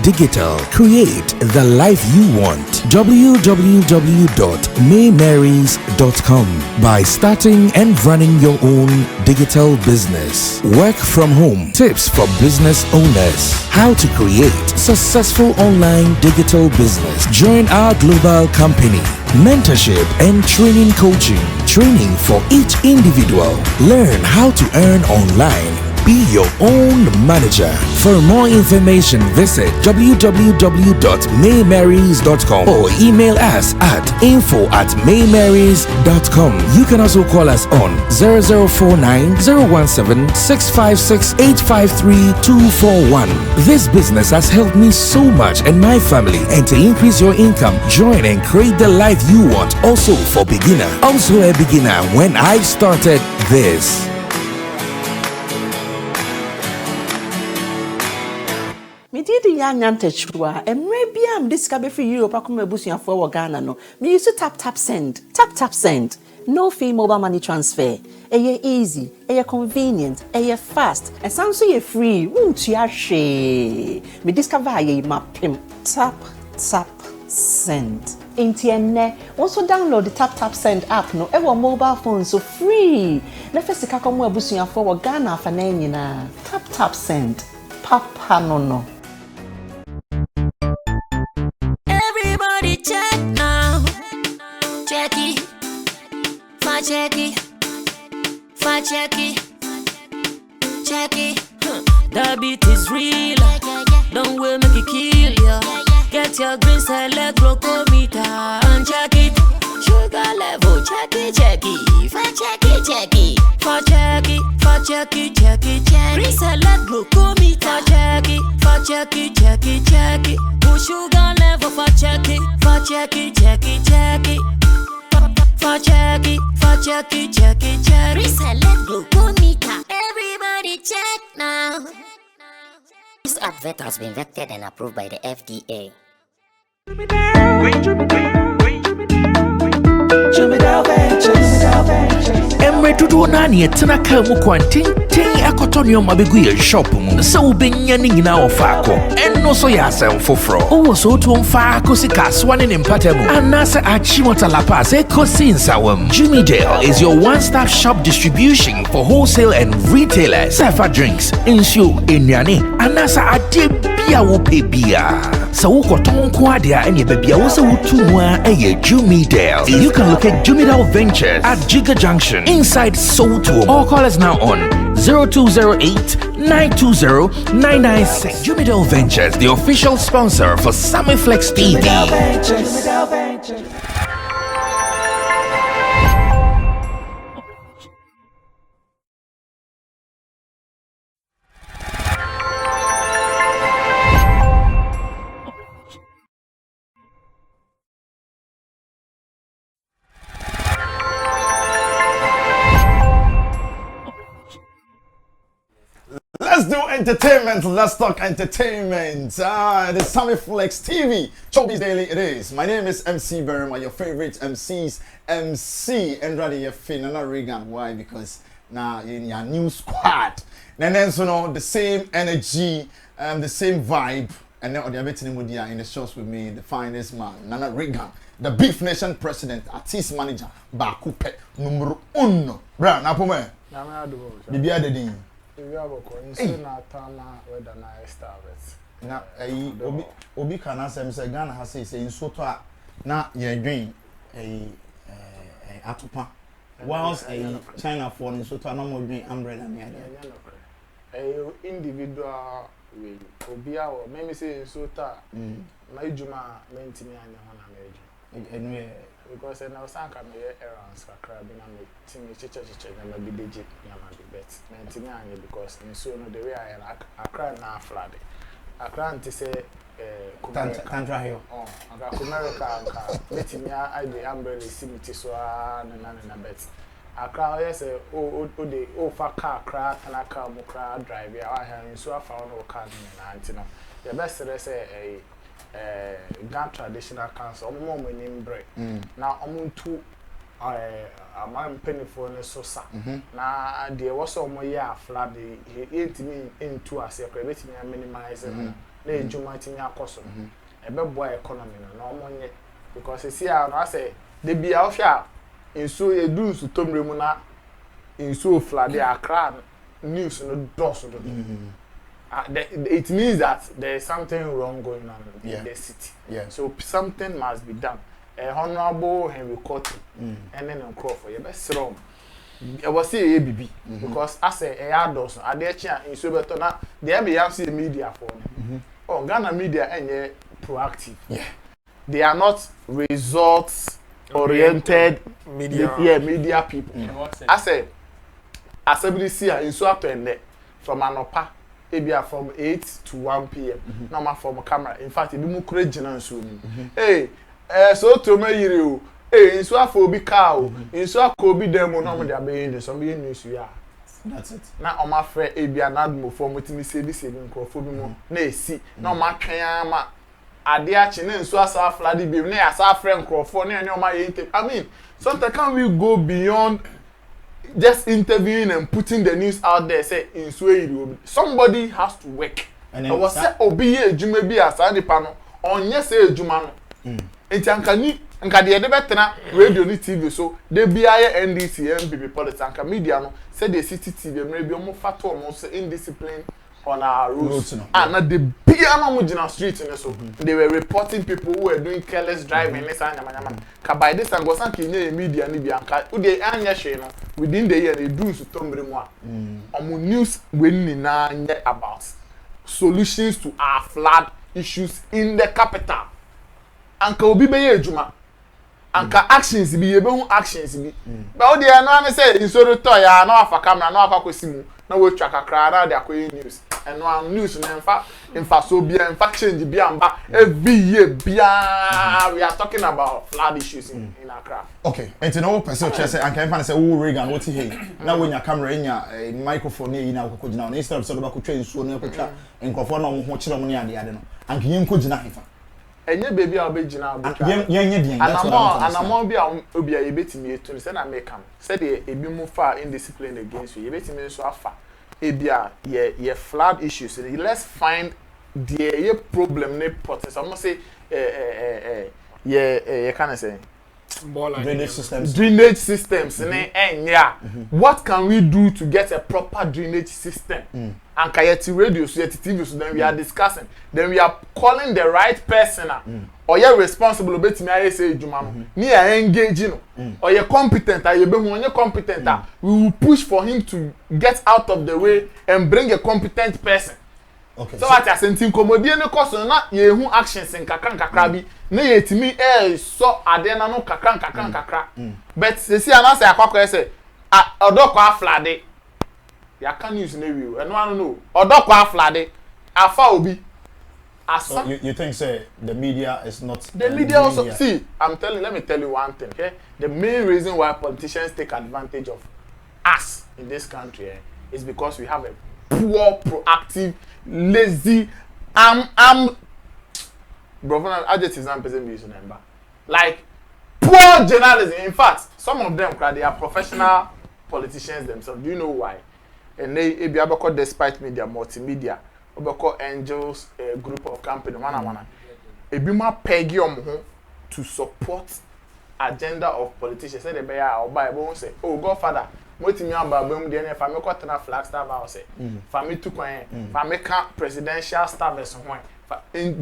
Digital. Create the life you want. www.maymarys.com. By starting and running your own digital business. Work from home. Tips for business owners. How to create successful online digital business. Join our global company. Mentorship and training coaching. Training for each individual. Learn how to earn online. Be your own manager. For more information, visit www.maymarys.com or email us at info@maymarys.com. You can also call us on 0049 017 656 853 241. This business has helped me so much and my family, and to increase your income, join and create the life you want. Also for beginner. Also a beginner when I started this. Medidi ya nyantechua emre am discover free Europe akoma busuafo wo Ghana no me use tap send no fee mobile money transfer eye easy eye convenient eye fast and sound so ye free won't ya hwe me discover ye mapim tap send entienne also download the tap send app no e wo mobile phone so free na fesika komo abusuafo wo Ghana afa na nyina tap send papa no check now. Check it. The beat is real. Don't wait, make it kill ya. Get your green select glucometer and check it. Sugar level, check it. Green select glucometer, check it. Sugar level, check it. Reselect glucometer. Everybody check now. This advert has been vetted and approved by the FDA. Emre tudo nani etena ka mu kwantin akotonyo mabegu ye shop mu se ubenya ni nyina ofako enno so ya asem foforo owo so to mfa ko sika swane ne mpatamu anase achimota lapa se kosi nsawam. Jumidale is your one-stop shop distribution for wholesale and retailers. Safa drinks, insure, enyane, anasa ade bia wo pe bia. So ukoton ko ade a ene bia wo se wutu mu a eye Jumidale. You can locate Jumidale Ventures at Giga Junction inside Soto, or call us now on 0208-920-996. Jumidale Ventures, the official sponsor for Sammy Flex TV. Let's do entertainment. Let's talk entertainment. The Sammy Flex TV, Chobby's Daily. It is. My name is MC Berma, your favorite MC's MC. And rather, you're feeling not Reagan. Why? Because now you're in your new squad. And then, so now the same energy, the same vibe. And then, the other in the shows with me, the finest man, Nana Reagan, the Beef Nation president, artist manager, Bakupe, numero uno. Bra, na pome. Bibi adedi. Na obi kana sem se Ghana ha say nsoto a na ye dwen atopa whilst China for nsoto na mo dwen umbrella me ade individual way obi a o me say nsoto na ijuma mentimi anya ho na meji anyway because na sanka me errands kakra bi na me timi cheche na be deji na ma be bet mentimi anya because nso no the way I akra na flood akra nti say Tantra hill aga America nka metimi I the umbrella simiti so na bet Accra yes o fa car cra na car mo cra drive ya wa ha nso afa no car na anti no the best say Ghana Traditional Council omo mo nim bre na omo ntu amam penifo ne so sa na de wo so omo ya afla de entimi into ase akra betimi minimize na ejuma timi akoso ebe boy economy no omo nye because see na say de bia ofia inso edu su tomre mu na inso flade Accra news no dos do it means that there is something wrong going on in the city. So something must be done. Honorable Henry Court and then Crawford, you best wrong. I was say ABB because I say a dos I dare chia in so better now they be have see media for oh Ghana media and proactive. They are not results oriented media people. I say assembly see in so attend from Anopa ebia from 8 to 1 p.m. No ma from camera. In fact, ebi mu kure gina so mu. So to me yire o. In so afọ obi car o. In so akobi dem no mo dey be in some news ya. That's it. Na o ma frɛ ebia na admo for motimi se bi nkrofo bi mu na esi. Na o ma twen ama ade achi na nso asa fladi bi na ya asa frɛ nkrofo na o ma ye I mean, sometimes can we go beyond just interviewing and putting the news out there say in so somebody has to work. And I was say obi ye ejuma bi asa nipa no onye say ejuma no. Enti anka de betena radio ni TV so de bia ye NDC MPP politics anka media no say the city TV maybe omo fato omo say indiscipline on our roads. And the bia no mo gina street in so they were reporting people who were doing careless driving this and nyama. Ka by this and go san kinye media ni bi anka ude anya hwe no within the year they do so tombre mu a omo news we ni na nye about solutions to our flood issues in the capital. Anka obi be ye ejuma anka actions bi ye be hu actions bi ba o de no an say insoro to ya na afa camera na afa kwesimu na we twa kakra na de akoye news and no news na infa so bia infa change bia amba every year bia we are talking about flood issues in Accra. Okay, and to know person say anka infa say wo Reagan what he na we nya camera nya microphone e na akoko gina na instead of say ba ko twa nsuo na ko twa enkofo na mo ho kire mo ne ade no anka yen ko gina hifa enye baby a obegina abuka yenye den anamon bi a obi a yebetimi etu se na make am se de ebi mu fa indiscipline against you yebetimi so afa ebi a ye flood issues let's find the problem ne potential I'm say ye can say drainage systems ne enya what can we do to get a proper drainage system and kayeti radio so yeti TV so then we are discussing then we are calling the right person or you responsible betimi aye say ejuma no ni engage no or you competent aye be hu onye competent we will push for him to get out of the way and bring a competent person. Okay. So what asentin komodie ne koso na ye hu actions nkakra bi na yetimi so ade na no kakra but sesi anase akwakọ say odokọ aflade ya can use na wi eno anu no odokọ aflade afa obi asa. You think say the media is not the media also media. See let me tell you one thing, okay? The main reason why politicians take advantage of us in this country is because we have a poor, proactive, lazy, bro, adjectives and person be using number. Like poor journalism. In fact, some of them they are professional politicians themselves. Do you know why? And they be able despite media, multimedia, able angels, a group of company, one. Ebi ma peg to support agenda of politicians. Say they be or Bible say, oh Godfather. Motimi amba bam de na fami ko tena Flagstaff house fami tu kwan fami ka presidential staff as one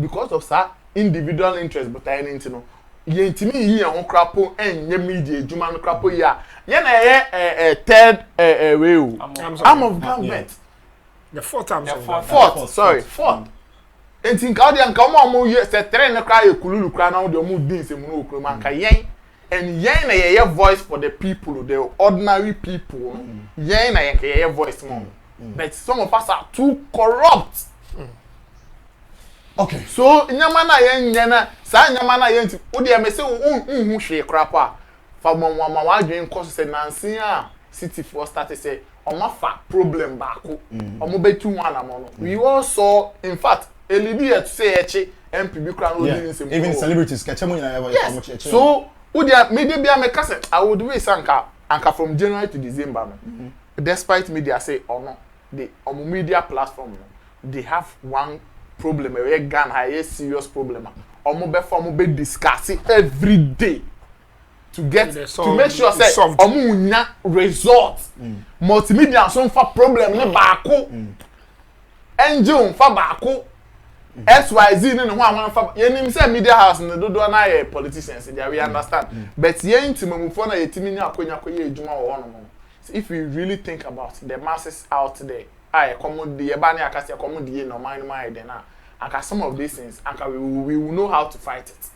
because of that individual interest but I need to know ye ntimi yi ho krapo enye media ejuma no krapo ya ye na ye third way arm of government the fourth arm fourth entin ka odi anka mo ye se tren no kra ye kululu kra na odi mo din se mu no okro man ka yen. And yen na ye voice for the people, the ordinary people. Yen na ye voice more. But some of us are too corrupt. Okay. So nyama na yen nyana, sa nyama na yen ti odi e me se hu hwe krapa. fa mama wadwen course say nansi a city for start say omafa problem baako omo betu one amono we all saw in fact elidi to say eche MPB crown even celebrities catch them in so would media be a cassette I would wait anka from January to December despite media say or no the media platform they have one problem a Ghana high serious problem omo be discuss it every day to get to make sure say omo nya result multimedia so fa problem ne baako engine fa baako XYZ no ho anwan fa yenim say media house no dodo na ye politicians they we understand but ye intimamufo na yetimi nya akonya koye ejuma wo hono if we really think about the masses out there I common the ebani akase common the no mind then and some of these things and we will know how to fight it.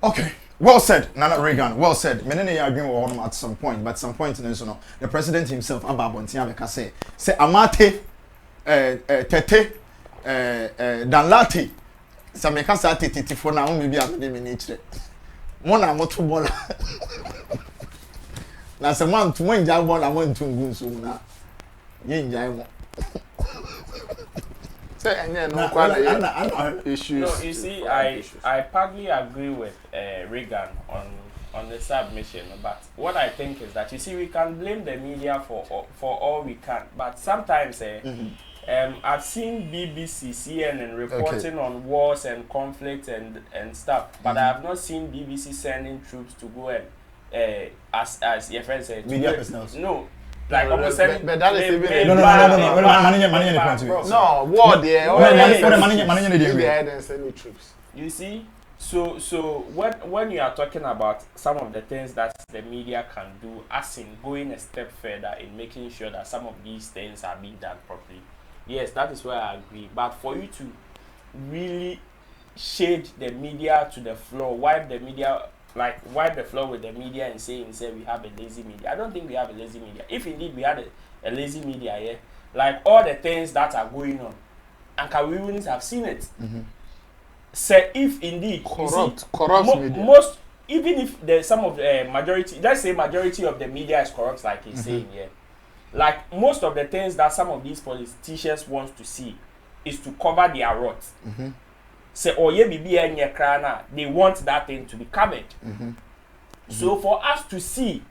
Okay, well said, Nana Reagan. Well said. Menene ya agree with him at some point, but some point in so no, the president himself Ababontia Beka say amate tete danlati some can say tete for now maybe am dey nature. Mo na moto bola. Na se man to wen ja bola wan to ngun so na. Ye njai mo. Issues. No, you see, I partly agree with Reagan on the submission, but what I think is that you see we can blame the media for all we can, but sometimes I've seen BBC, CNN reporting on wars and conflict and stuff, but I have not seen BBC sending troops to go and as your friend said, media personnel. No. Like almost but that is even no managing the point. No, war there. Managing troops. You see, so when you are talking about some of the things that the media can do, as in going a step further in making sure that some of these things are being done properly, yes, that is where I agree. But for you to really shade the media to the floor, wipe the floor with the media and say we have a lazy media. I don't think we have a lazy media. If indeed we had a lazy media, yeah, like all the things that are going on, and Kawirians have seen it. Say if indeed corrupt media. Most even if there's some of the majority, let's say majority of the media is corrupt, like he's saying, yeah. Like most of the things that some of these politicians want to see is to cover their rot. Say oh yeah they want that thing to be covered. So for us to see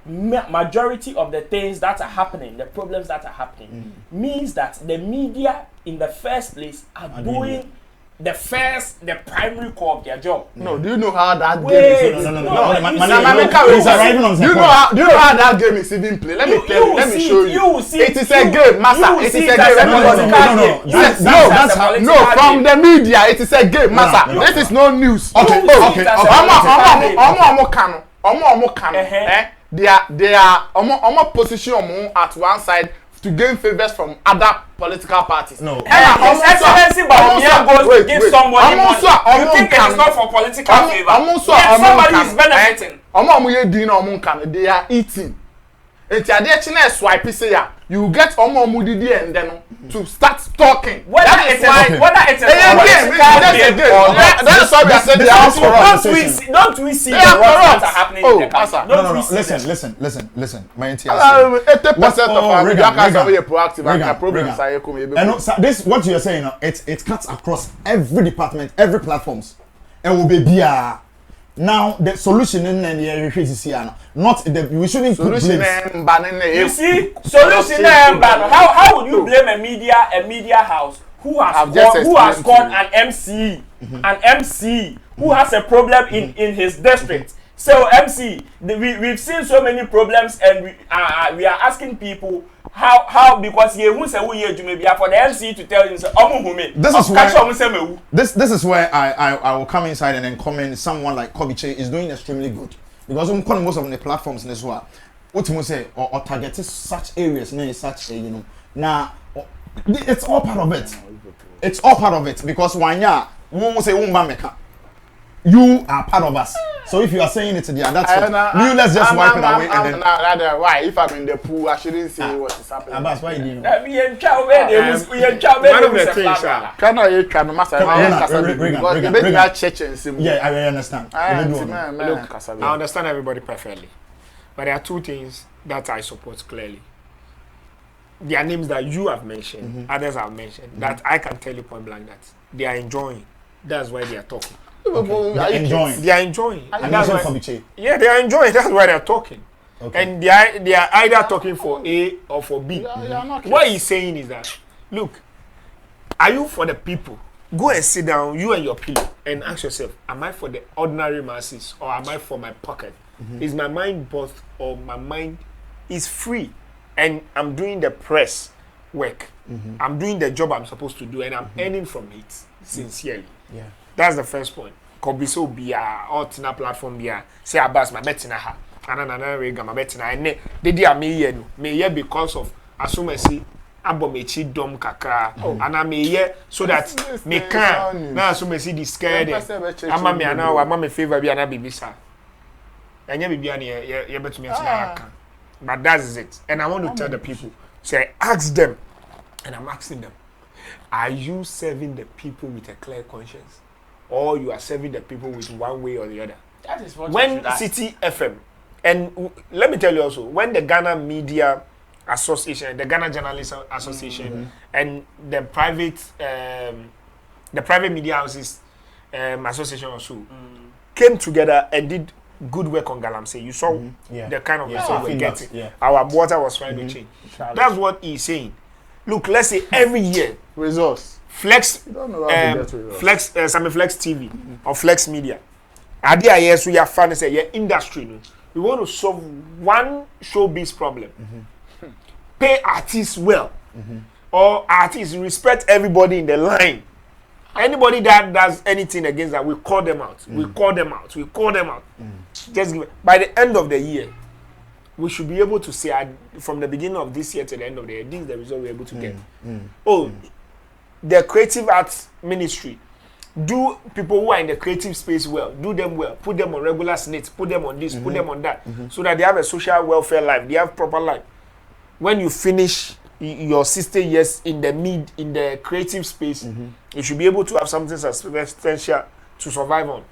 majority of the things that are happening, the problems that are happening, means that the media in the first place are doing the primary core of their job. No, do you know how that game is? No. Do you know how that game is even played? Let me tell you. Let me show you. It is a game, master. It is a game. No, from the media, it is a game, master. This is no news. Okay. They are position at one side to gain favors from other political parties. No. Excellency Bawumia goes to give somebody money. You think it is not for political favor? Yet somebody is benefiting. They are eating. Swipe say you get mudidi and then to start talking. Whether it's a political game, that's why I said they are corrupt. Don't we see the wrongs that are happening in the country? No. Listen. My entire 80% of our proactive and problems are and this what you are saying, it cuts across every department, every platforms. And will be now the solution in the not the we shouldn't put blames. You see, solution how would you blame a media house who has got an MC who has a problem in his district? So MC, we've seen so many problems and we are asking people how because who say for the MC to tell him this is where I will come inside and then comment someone like Kobiche is doing extremely good because I'm calling most of the platforms in this one. What you say or target such areas such now it's all part of it. It's all part of it because when you say you are part of us. So if you are saying it there, that's it. Let's just wipe it away and then. Why? If I'm in the pool, I shouldn't say what is happening. Abbas, why you doing? One of the things, can I try my master? Yeah, I understand. I understand everybody perfectly. But there are two things that I support clearly. There are names that you have mentioned, others have mentioned, that I can tell you point blank that they are enjoying. That's why they are talking. Okay. They are enjoying. And that's why, yeah, they are enjoying. That's why they are talking. Okay. And they are either talking for A or for B. What he's saying is that, look, are you for the people? Go and sit down, you and your pillow, and ask yourself, am I for the ordinary masses or am I for my pocket? Is my mind both or my mind is free? And I'm doing the press work. I'm doing the job I'm supposed to do and I'm earning from it sincerely. Yeah. That's the first point. Could be so be or tina platform be say Abbas my betina ha. Anana rega my betina and they dia me because of assume see abomechi dom kakra and me here so that me can now assume see the scared ama me ana ama me favor be ana bibisa. Enya bibia na ye betumi aka. But that is it. And I want to tell the people, say ask them and I'm asking them, are you serving the people with a clear conscience? Or you are serving the people with one way or the other? That is what when City FM, and let me tell you also, when the Ghana Media Association, the Ghana Journalists Association, and the private media houses association also came together and did good work on Galamsey. You saw the kind of result we're getting. Our water was trying to change. That's what he's saying. Look, let's say every year results. Flex Sammy Flex TV or Flex Media. Idea yes we are fun say yeah industry. We want to solve one showbiz problem. Pay artists well. Or artists respect everybody in the line. Anybody that does anything against that, we call them out. We call them out. Just give it. By the end of the year, we should be able to say from the beginning of this year to the end of the year, this is the result we're able to get. Oh, the creative arts ministry, do people who are in the creative space well, do them well, put them on regular snates, put them on this, put them on that, so that they have a social welfare life, they have proper life. When you finish your 60 years in the creative space, you should be able to have something substantial to survive on.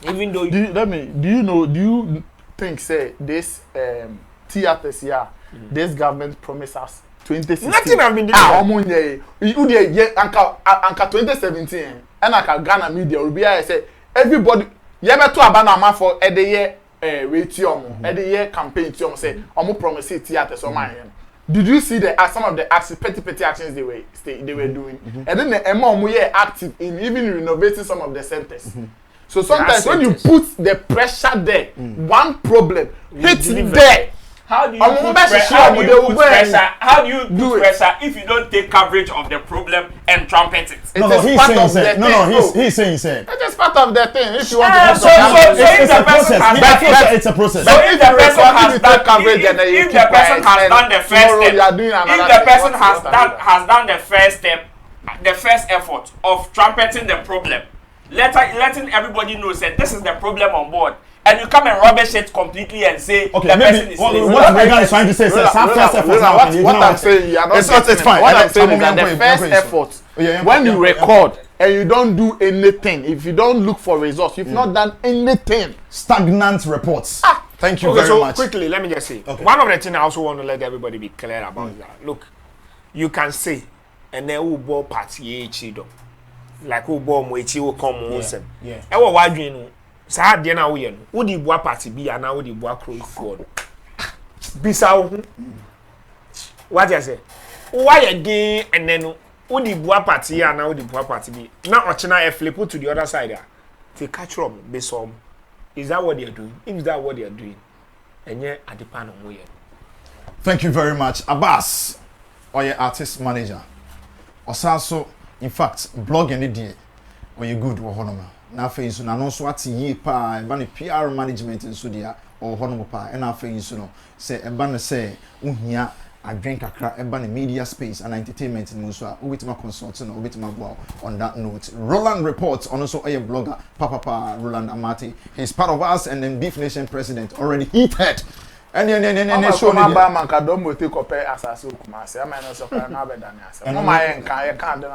Even though do you think say this theaters here, this government promised us 2016. Nothing have been anka 2017 and anka Ghana Media will be say everybody you ever to abana for the year the year campaign say promise theaters on my hand. Did you see some of the petty actions they were doing? And then the MOM active in even renovating some of the centers. So sometimes when you put the pressure there, one problem hits there. How do you put pressure? How do you put pressure if you don't take coverage of the problem and trumpet it? He's saying That is part of the thing. If you want to it's a process. So if the person has done coverage and if the person has done the first step, if the person has done the first step, the first effort of trumpeting the problem, letting everybody know that this is the problem on board. And you come and rubbish it completely and say the person is lazy. What Megan is trying to say is what I'm saying, it's fine. What I'm saying is that the first effort, when you record and you don't do anything, if you don't look for results, you've not done anything. Stagnant reports. Thank you very much. Quickly, let me just say, one of the things I also want to let everybody be clear about is that, look, you can say, and then who bought party like who bought Moichi will come on them. And what do you know? Sa de na wo ye no wo di bua party bi ana wo di bua crow for no bisa wo what you say why again and then wo di bua party ana wo di bua party bi na ochina e flip to the other side take catch from be some is that what they are doing? If that what they are doing enye adepa no wo ye. Thank you very much. Abbas or your artist manager osaso in fact blog any day or you good wo honoma na afei so na no so ati yi pa eba ne PR management nso dia o hono pa e na afei so no se eba ne se uhia I drink a eba the media space and entertainment in Musa, with my consultant or with my wow on that note. Roland reports on also a blogger, Papa Roland Amati. He's part of us and then Beef Nation president already heated. And then show my man can don't take up as a so kumasi. I might not so far now better than us. I can't do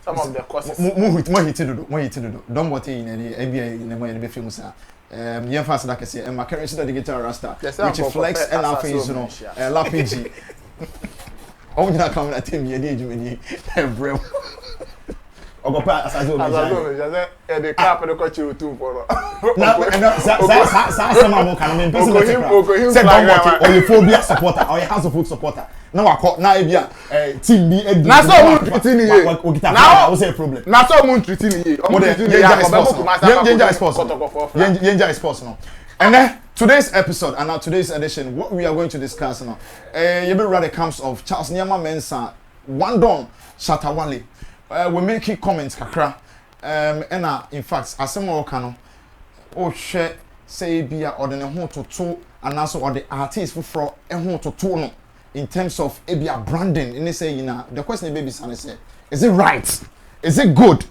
some of the courses. More hit to do. Don't want in any ABA in the way the famous. Yeah, fast like I say, and my currency that the guitar rasta, which flex and our face, you know, lapg. Oh, you're not coming at him, you need you bro. Or go pass as well. The cap and the coach you too for. Some can mean person. Say don't want or your phobia supporter or your house of food supporter. Now I call now team B. Now so treating you. Now what's the problem? Now so moon treating you. Yenja is possible. And then today's episode and now today's edition, what we are going to discuss now, you be rather comes of Charles Nyama Mensah, one don Shatta Wale. We make comments kakra. And in fact, as some more can share say be a or the home to two and also or the artist for a home to two no in terms of a branding. And they say, you know, the question baby son say, is it right? Is it good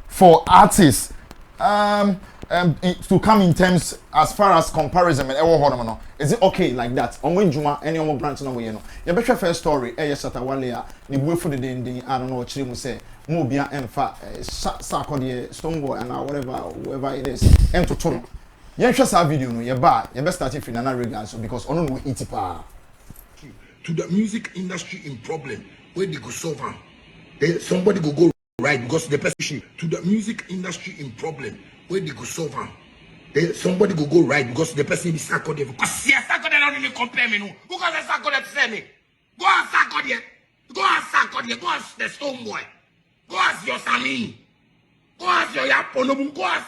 for artists to come in terms as far as comparison and is it okay like that? On when Juma any more branch no way you know. Your better first story, Shatta Wale, the way for the day, I don't know what you say. Mobia and fa Sarkodie, Stoneboy and whatever it is. And to turn. You just have video no, you're bad. You best start if in another regard because on no eat it pa. To the music industry in problem, where they go solve them. Somebody go right because the person to the music industry in problem, where they go solve them. Somebody go right because the person is Sarkodie. Because yes, Sarkodie don't even compare me no. Who can Sarkodie say me? Go on Sarkodie. Go on Sarkodie. Go on the Stoneboy. Go as your Sammy. Go as your Yapono. Go as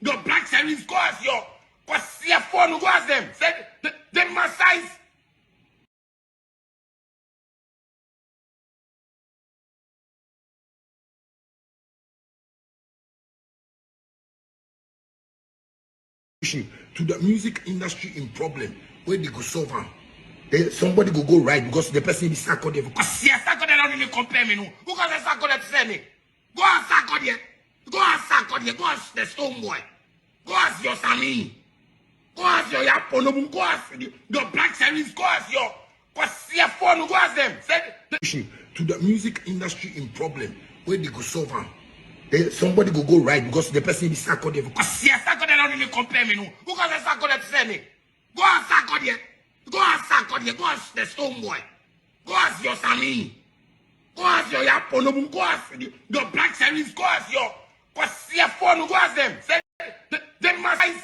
your Black Series. Go as your phone. Go as them. Say them my size. To the music industry in problem, where they go solve them. Somebody go right because the person is Sarkodie. Because yes, Sarkodie don't even compare me no. Who can Sarkodie say me? Go as Sarkodie. Go as Sarkodie. Go as the Stoneboy. Go as your Sammy. Go as your Yapono. Go as your Black Series. Go as your phone. Go as them. Say to the music industry in problem, where they go solve them. Somebody go right because the person is Sarkodie. Because yes, Sarkodie don't even compare me no. Who can Sarkodie say me? Go as Sarkodie. Go as Sarkodie, go as the Stoneboy. Go as your Sammy. Go as your Yapono. Go as your Black Series. Go as your phone. Go as them. Say them my size.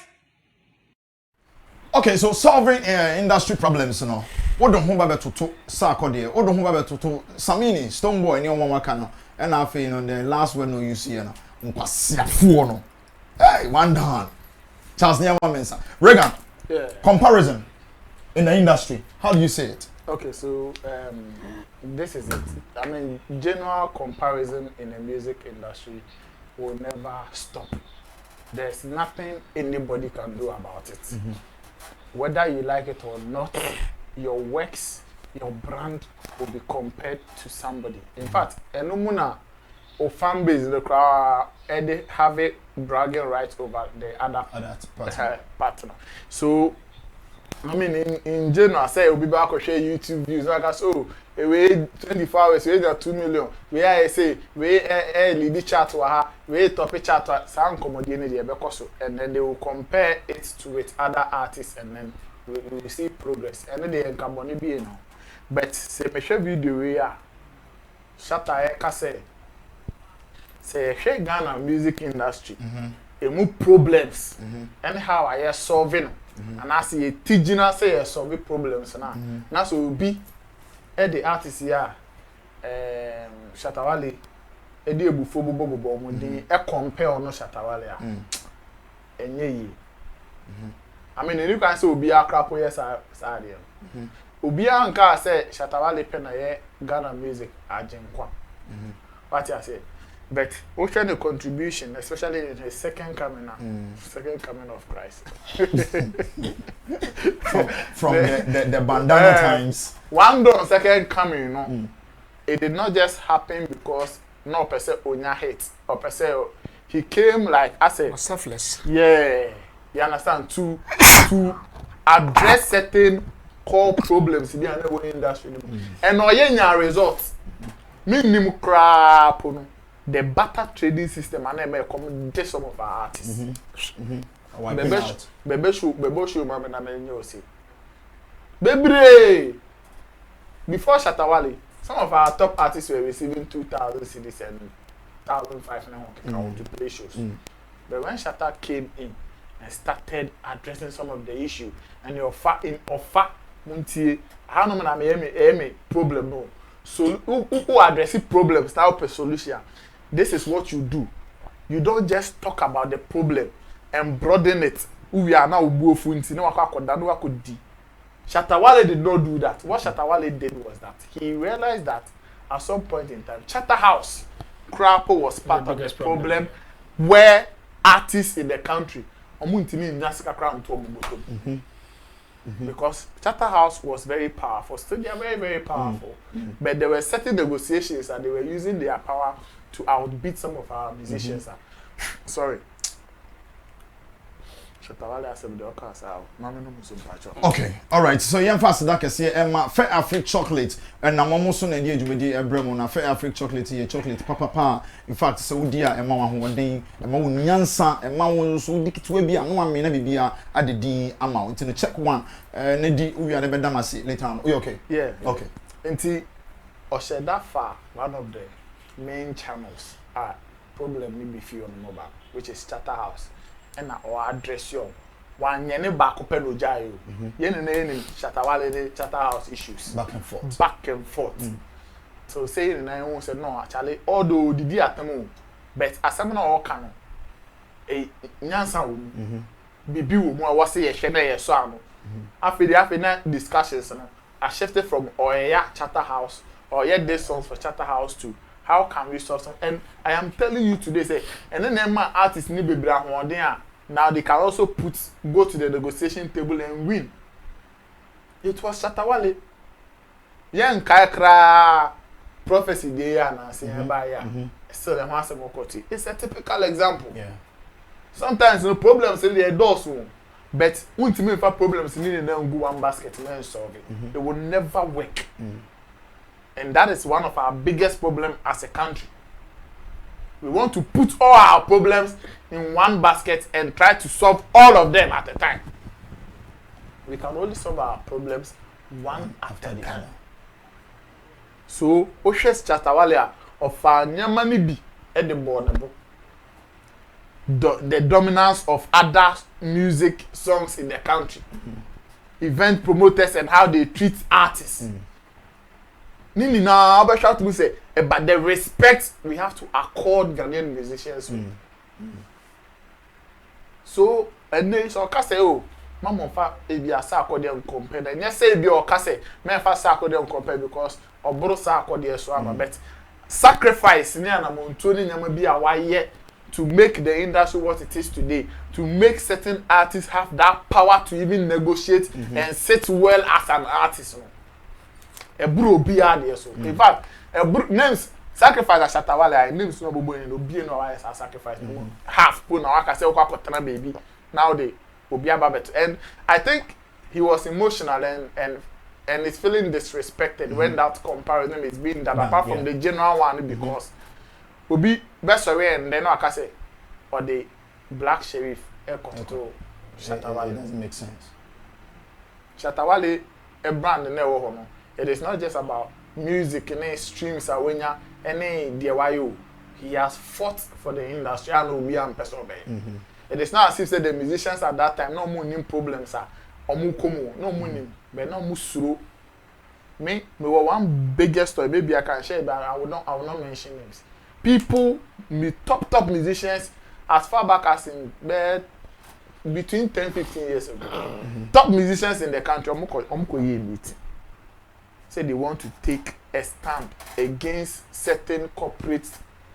Okay, so solving industry problems, you know. What don't hold about to Sarkodie? What don't hold about to Samini, Stoneboy, and your mama can. And I feel you know the last one no you see you know. Hey, one down. Charles Nyama Mensah. Reagan. Yeah. Comparison in the industry. How do you say it? Okay, so this is it. I mean, general comparison in the music industry will never stop. There's nothing anybody can do about it. Mm-hmm. Whether you like it or not, your works, your brand will be compared to somebody. In fact, Enumuna or fan base the crowd have a bragging rights over the other partner. So I mean, in general, say we'll be back or share YouTube views. Like I so, we 24 hours, we got 2 million. We I say we lead the chat we topic chat sound comedy and then they will compare it to with other artists and then we will see progress. And then they can be now. But say me share video we are Shatta say share Ghana music industry. Emu problems. Anyhow I are solving. And I see a teaching say solve problems now. Now so be the artist here Shatta Wale e dey bufo bobo mo dey e compare no Shatta Wale a enye yi. I mean you can say obi akrapo yes say obi anka say Shatta Wale pe na ye Ghana music agenkwa. What I say But what's the contribution, especially in his second coming of Christ? from the bandana times. One door second coming, you know, it did not just happen because no person onya hate or person he came like I said selfless. Yeah, you understand to address certain core problems in the industry. And no yen results. Minimum crap no. The barter trading system and may accommodate some of our artists. Bebe show mama na menyo say. Bebre. Before Shatta Wale, some of our top artists were receiving 2,000 cedis and 1,500 to play shows. But when Shatta came in and started addressing some of the issue, and your offer muntie, how no man me problem no. So who addressing problems now per solution. This is what you do. You don't just talk about the problem and broaden it. We are now buofunti no akoda no akodi. Shatta Wale did not do that. What Shatta Wale did was that he realized that at some point in time, Shatta House crap was part of the problem where artists in the country because Shatta House was very powerful. Still, they are very, very powerful. But there were certain negotiations that they were using their power to outbeat some of our musicians. Sorry. Okay, all right. So yeah, fast that can say Fair African chocolate and na momo so na dey adwumadi ebremo na Fair African chocolate ye chocolate papa. In fact, so dia ema wa hoden, ema wo nyansa, ema wo so dikitwa bi anu ame na bibia adedi ama. Nti no check one. Na di we are the bedamase later on. You okay? Yeah. Okay. Nti Osheda fa one of the main channels problem ni be fi on mobile, which is Shatta House. And or address you one yene back up and ojayo yene Shatta Wale Shatta House issues back and forth. So saying I won't say no actually although the atemo but asem na all can e nyansa wo bibi wo mu a wase ye hwe na ye so ano afedi na discussions no I shifted from Oya Shatta House or yet this songs for Shatta House to how can we solve some? And I am telling you today, say, and then my artists need be now they can also go to the negotiation table and win. It was Shatta Wale. Young Kaikra prophecy there and saying by so the master Mokoti. It's a typical example. Yeah. Sometimes no problems in the doors, but ultimately problems in the one basket and solve it. It will never work. And that is one of our biggest problems as a country. We want to put all our problems in one basket and try to solve all of them at a time. We can only solve our problems one after the other. So, Oshes Shatta Wale of our nyamani bi at the board. The dominance of other music songs in the country. Event promoters and how they treat artists. Nini na I shout to say, but the respect we have to accord Ghanaian musicians. So, and then so say, oh, Mama fa ebi asa accordion compare. And yes, say ebi or say, me fa sa accordion compare because obro sa accordion so ama. But sacrifice ni na montoni nyama bi a waye to make the industry what it is today, to make certain artists have that power to even negotiate and sit well as an artist. A bro be there so. In fact, names sacrifice Shatta Wale names no bobo no be no why sacrifice no half put na waka say okwa baby. Now they obi ababet. And I think he was emotional and is feeling disrespected when that comparison is being done apart from the general one because obi best away and then waka say or the black sheriff control Shatta Wale. It doesn't make sense. Shatta Wale a brand na wo ho no. It is not just about music and streams awenya any DIY. He has fought for the industry and we am person obey. It is not as if the musicians at that time no more problems are omu komo no money but no musuro. Me were one biggest story maybe I can share but I will not mention names. People top musicians as far back as in between 10-15 years ago. Top musicians in the country omuko ye meeting. Say they want to take a stand against certain corporate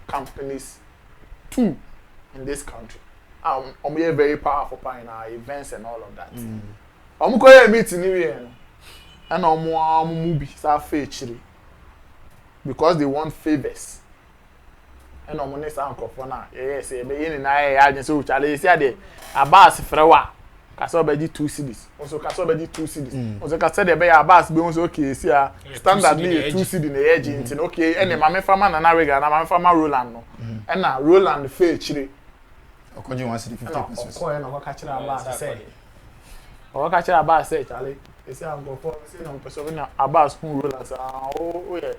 companies, 2 in this country. We are very powerful in our events and all of that. I'm going to meet in here, and I'm movie because they want favors. And I'm going to say, yes, I so Charlie said, Abbas Frewa, Casobedi 2 cities. Also, Casobedi 2 cities. Also, Casobedi Abbas be okay. See, standardly 2 cities in the edge. Okay, and the Mamma Farmer and Ariga, and Mamma Farmer Roland. And now Roland fair chili. Or you want to 50%? Or catch Abbas say. Or catch Abbas say, Charlie. They say, I'm going for saying Abbas who Roland. Oh, yeah.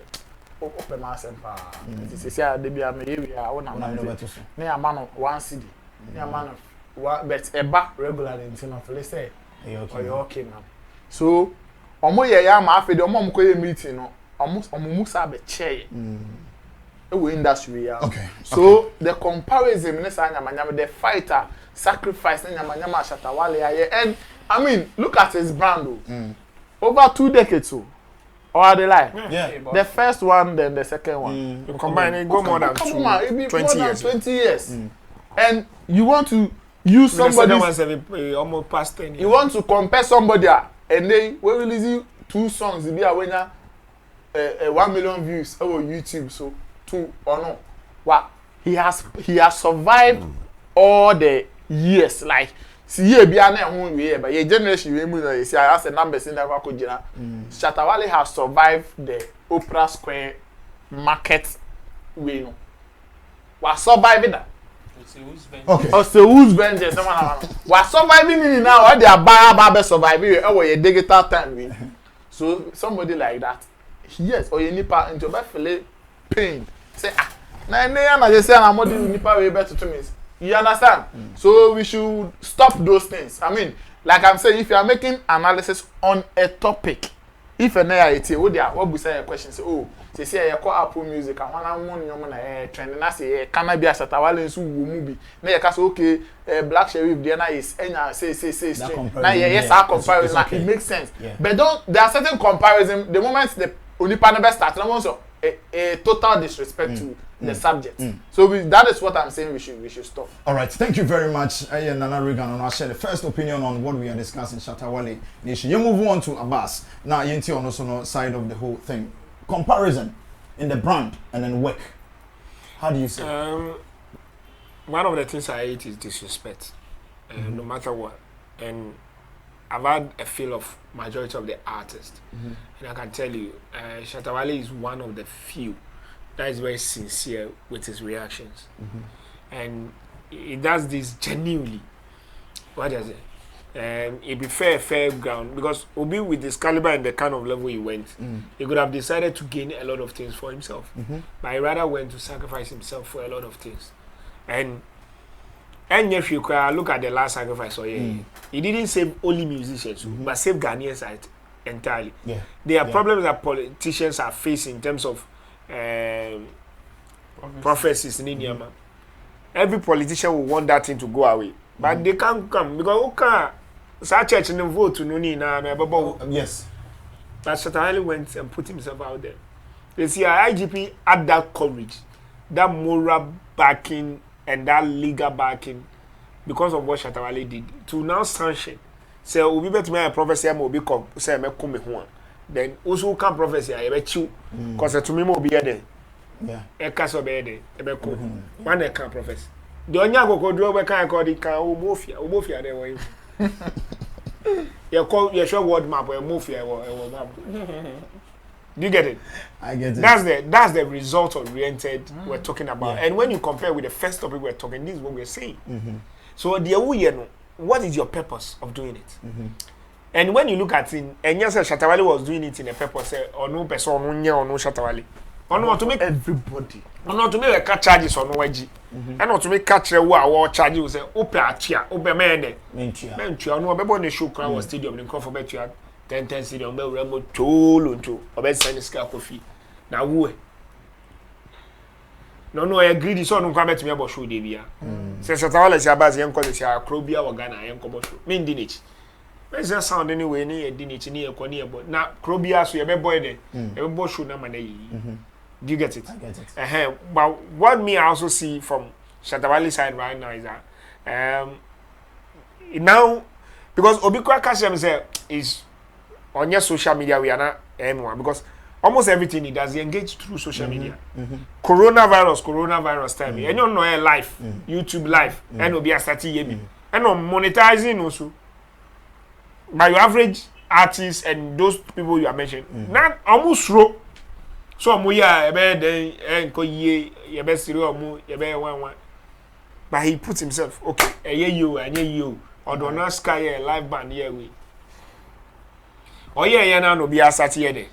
Open mass and this is here, they be a area. I want to near a man of 1 city, near a man of what, but a back regular in Tin of say, you're okay, man. So, Omoya Yam after the Mom meeting, almost Musa be chair. Industry. Okay. So, the comparison, the fighter, sacrifice, Shatta Wale, and I mean, look at his brand. Over 2 decades. Or are they lie? Yeah. The first one, then the second one. You combine it, go more than 20 years. 20 years. And you want to use somebody. Almost past 10 years. You want to compare somebody, and they will release 2 songs. It be a winner, 1 million views over YouTube. So 2 or no. Wow. He has survived all the years. Like. See here be an who we but your generation we move see as a numbers in that Wakojina. Shatta Wale has survived the Opera Square market way no. Was surviving that. Okay. Oh, so who's vengeance? Was surviving me now or they are bar surviving or your digital time we. So somebody like that. Yes, or you nipa into feel pain. Say na just say I'm more nipa way better to me. You understand? So we should stop those things. I mean, like I'm saying, if you are making analysis on a topic, if an AIT, what we say a question, say, oh, say I call Apple Music, and one trend, and I say, can I be a Shatta Wale in movie? Now you can say, okay, Black Sheriff, the is, and say, now yes, our comparison, it makes sense. Yeah. But there are certain comparison. The moment the Unipa never starts, no one so a total disrespect to the subject. So that is what I'm saying we should stop. All right, thank you very much. Nana Regan, and I'll share the first opinion on what we are discussing, Shatta Wale Nation. You move on to Abbas. Now, you on also side of the whole thing. Comparison in the brand and then work. How do you say? One of the things I hate is disrespect, no matter what. And I've had a feel of majority of the artists, and I can tell you, Shatta Wale is one of the few that is very sincere with his reactions, and he does this genuinely. What does it? It be fair ground because Obi with this caliber and the kind of level he went, he could have decided to gain a lot of things for himself, but he rather went to sacrifice himself for a lot of things, and if you look at the last sacrifice, he didn't save only musicians, but saved Ghanaians entirely. Yeah. There are problems that politicians are facing in terms of prophecies in India. Every politician will want that thing to go away, but they can't come because such church and vote to yes. But Shatta Wale went and put himself out there. They see IGP had that courage, that moral backing, and that legal backing because of what Shatta Wale did to now sanction. Say, we be better me a prophecy am obi come say me come ho. Then also can prophecy I be chiu because to me mo be there. Yeah. E ka so be there. E be ko. One e can prophecy. The onya gogodro be kan call the kan obofia there wey. You show word map or mafia or map. Do you get it? I get it. That's the result oriented we're talking about. Yeah. And when you compare with the first topic we're talking, this is what we're saying. So what is your purpose of doing it? And when you look at it, and yes, Shatta Wale was doing it in a purpose, or no person, or no Shatta Wale. Or not to make everybody. Or not to make a catch charges on OG. And not to make catch a war charges, say, open a chair, open man. Mentia, no, but the show crowd was stadium in Crawford Betia, 10 stadium, Bell Rambo, Tolo, or best sign a coffee. Now, who? No, I agree. This one come to me about show, Davia. Says Shatta Wale, Sabas, young college, Crobia, or Ghana, young commercial. Mean dinich. Where's that sound anyway? Near dinich, near Cornea, but now Crobia, so you have a boy there. Every boy should not manage. Do you get it? I get it. But what me I also see from Shatta Wale side right now is that now because Obikwa Kashem say is on your social media we are not anyone because almost everything he does he engage through social media. Coronavirus time. And you know live, YouTube live, and will be a starting and on monetizing also. By your average artists and those people you are mentioning, not almost slow. So muya ebe den enko ye ebe siri omu ebe one. But he puts himself okay, anye you. Odo na sky live band here we. Oye na no be asati here there.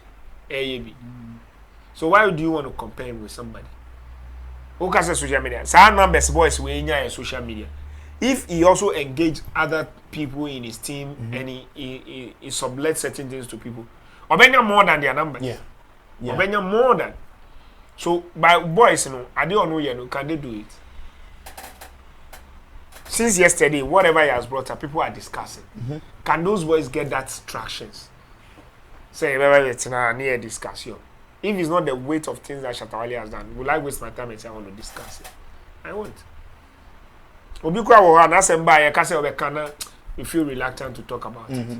So why do you want to compare him with somebody? Who can say social media? Some numbers boys we in social media. If he also engage other people in his team and he sublet certain things to people, or more than their numbers. Yeah. Or more than. So by boys, I don't know can they do it? Since yesterday, whatever he has brought up, people are discussing. Can those boys get that tractions? Say, it's near discussion. If it's not the weight of things that Shatta Wale has done, will I waste my time and say I want to discuss it? I won't. Obikwa wo na semba ya kase obekana you feel reluctant to talk about it.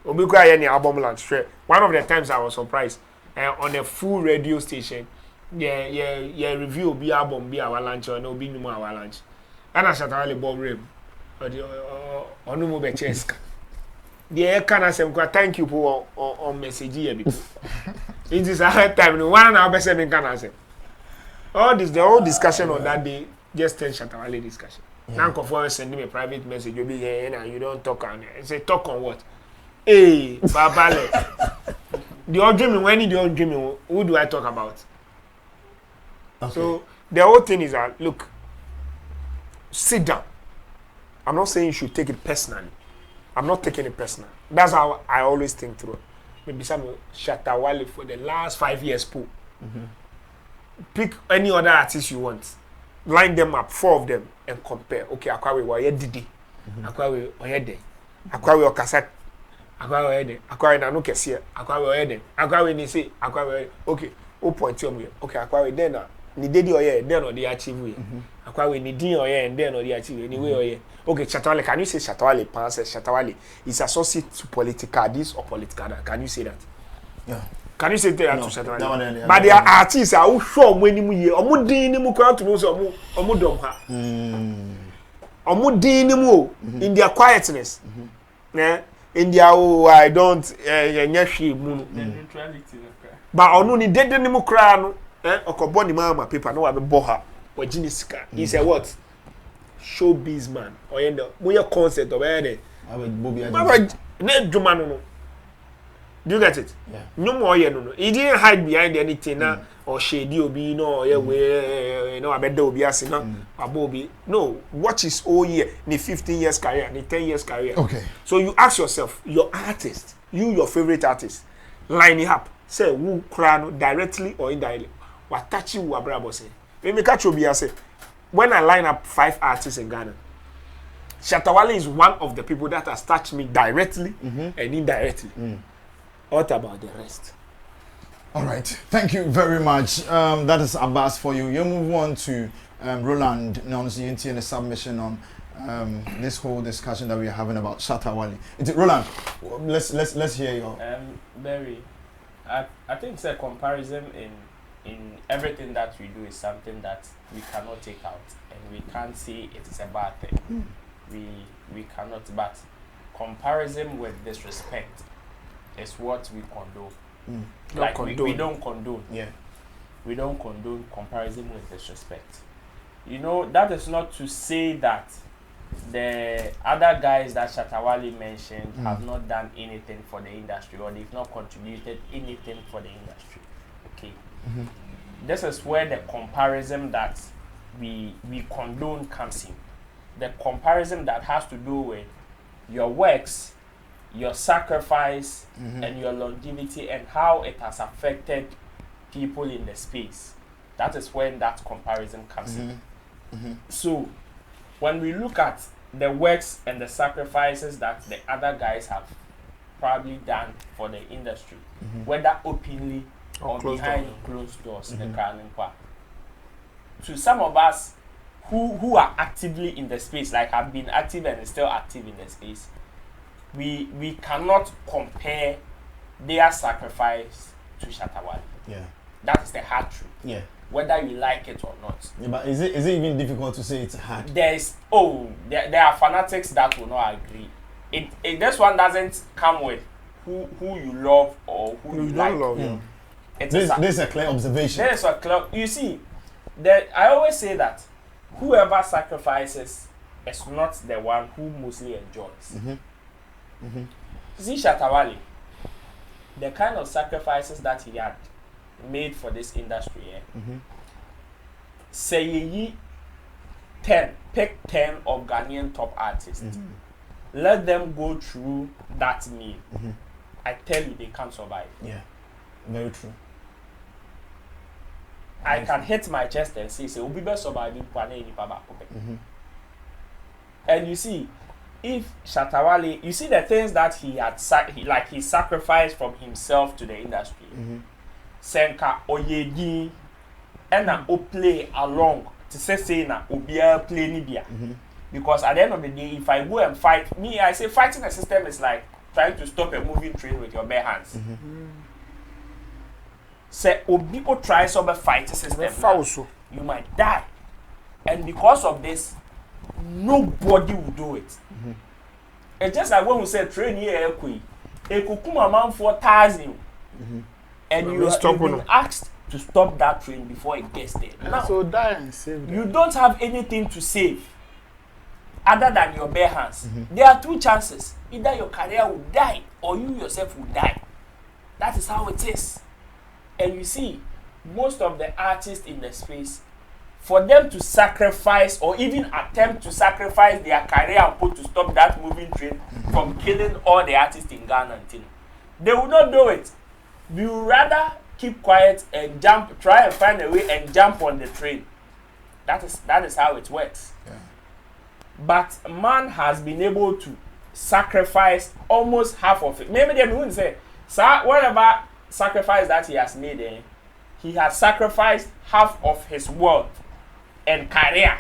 Obikwa ya ni album launch. One of the times I was surprised on a full radio station, yeah review obi album bi our launch or no obi numu our launch. And Shatta Wale Bob Rim or no mo be cheska. The kana sem kwa thank you for on message here because it is a hard time no one now be say me kana say. All this the whole discussion on that day just tell Shatta Wale discussion. Now for sending me a private message you'll be here and you don't talk on it. I say talk on what? Hey, Babale. The old dreaming, when the old dreaming, who do I talk about? Okay. So the whole thing is that look, sit down. I'm not saying you should take it personally. I'm not taking it personal. That's how I always think through. Maybe some Shatta Wale for the last 5 years pool. Pick any other artist you want. Line them up, 4 of them, and compare. Okay, Akwawe Waye Didi. Akwawe Oyede. Akwawe Okasa. Akwawe Oyede. Akwawe Nanu Kesia. Akwawe Oyede. Akwawe Nisi. Akwawe. Okay. 0.2. Okay, Akwawe then ni Didi Oye then or the achieve. Akwawe ni Di Oye and then or the achieve anyway Oye. Okay, Shatta Wale, can you say Shatta Wale pass Shatta Wale is associated to political this or political that? Can you say that? Yeah. Can you say that to Shatta Wale? But there are artists who show when you omu din ni mu kwa to know so omu dom ha. Omu din ni mu in their quietness. In their I don't nyashi mu. Neutrality. But onu ni dede ni mu kra no okobo ni mama paper no wa be bo ha. Wa jinisika. He say what? Showbiz man. Oyendo. Moya concert obede. No. Do you get it? Yeah. No more, no. He didn't hide behind anything or shady obi no way no abeda obi asina abobi. No, what is all year? Ni 15 years career, ni 10 years career. Okay. So you ask yourself, your artist, your favorite artist, line it up. Say who crown directly or indirectly. What touch you abrabo say. Let me catch obi say. When I line up 5 artists in Ghana, Shatta Wale is one of the people that has touched me directly and indirectly. What about the rest? All right. Thank you very much. That is Abbas for you. You move on to Roland Nonsienti and a submission on this whole discussion that we are having about Shatta Wale. Roland, let's hear your. Barry, I think it's a comparison in everything that we do is something that we cannot take out and we can't say it is a bad thing. We cannot, but comparison with disrespect is what we condone. Like we don't condone. Yeah. We don't condone comparison with disrespect. You know, that is not to say that the other guys that Shatta Wale mentioned have not done anything for the industry or they've not contributed anything for the industry. Okay. This is where the comparison that we condone comes in. The comparison that has to do with your works, your sacrifice, and your longevity and how it has affected people in the space. That is when that comparison comes in. So, when we look at the works and the sacrifices that the other guys have probably done for the industry, whether openly or behind closed doors. To some of us who are actively in the space, like have been active and still active in the space, we cannot compare their sacrifice to Shatta Wale. Yeah. That is the hard truth. Yeah. Whether you like it or not. Yeah, but is it even difficult to say it's hard? There are fanatics that will not agree. This one doesn't come with who you love or who you like. Love, yeah. This is a clear observation. There is a clear. You see, I always say that whoever sacrifices is not the one who mostly enjoys. See Shatta Wale, the kind of sacrifices that he had made for this industry, say ye 10, pick 10 of Ghanaian top artists. Let them go through that meal. I tell you, they can't survive. Yeah, very true. I can hit my chest and say, "We'll be best surviving." And you see, if Shatta Wale, you see the things that he had he sacrificed from himself to the industry. Senka oyeji, and na o play along to say na obia play nibia. Because at the end of the day, if I go and fight, I say fighting a system is like trying to stop a moving train with your bare hands. Say Obiko tries to fight a system, you might die. And because of this, nobody will do it. It's just like when we say train here, a kukuma man 4,000, and you've been asked to stop that train before it gets there. Now, so die and save them. You don't have anything to save other than your bare hands. There are two chances. Either your career will die or you yourself will die. That is how it is. And you see, most of the artists in the space, for them to sacrifice or even attempt to sacrifice their career and put to stop that moving train from killing all the artists in Ghana, they will not do it. We would rather keep quiet and try and find a way and jump on the train. That is how it works. Yeah. But man has been able to sacrifice almost half of it. Maybe they wouldn't say, whatever sacrifice that he has made, he has sacrificed half of his wealth and career.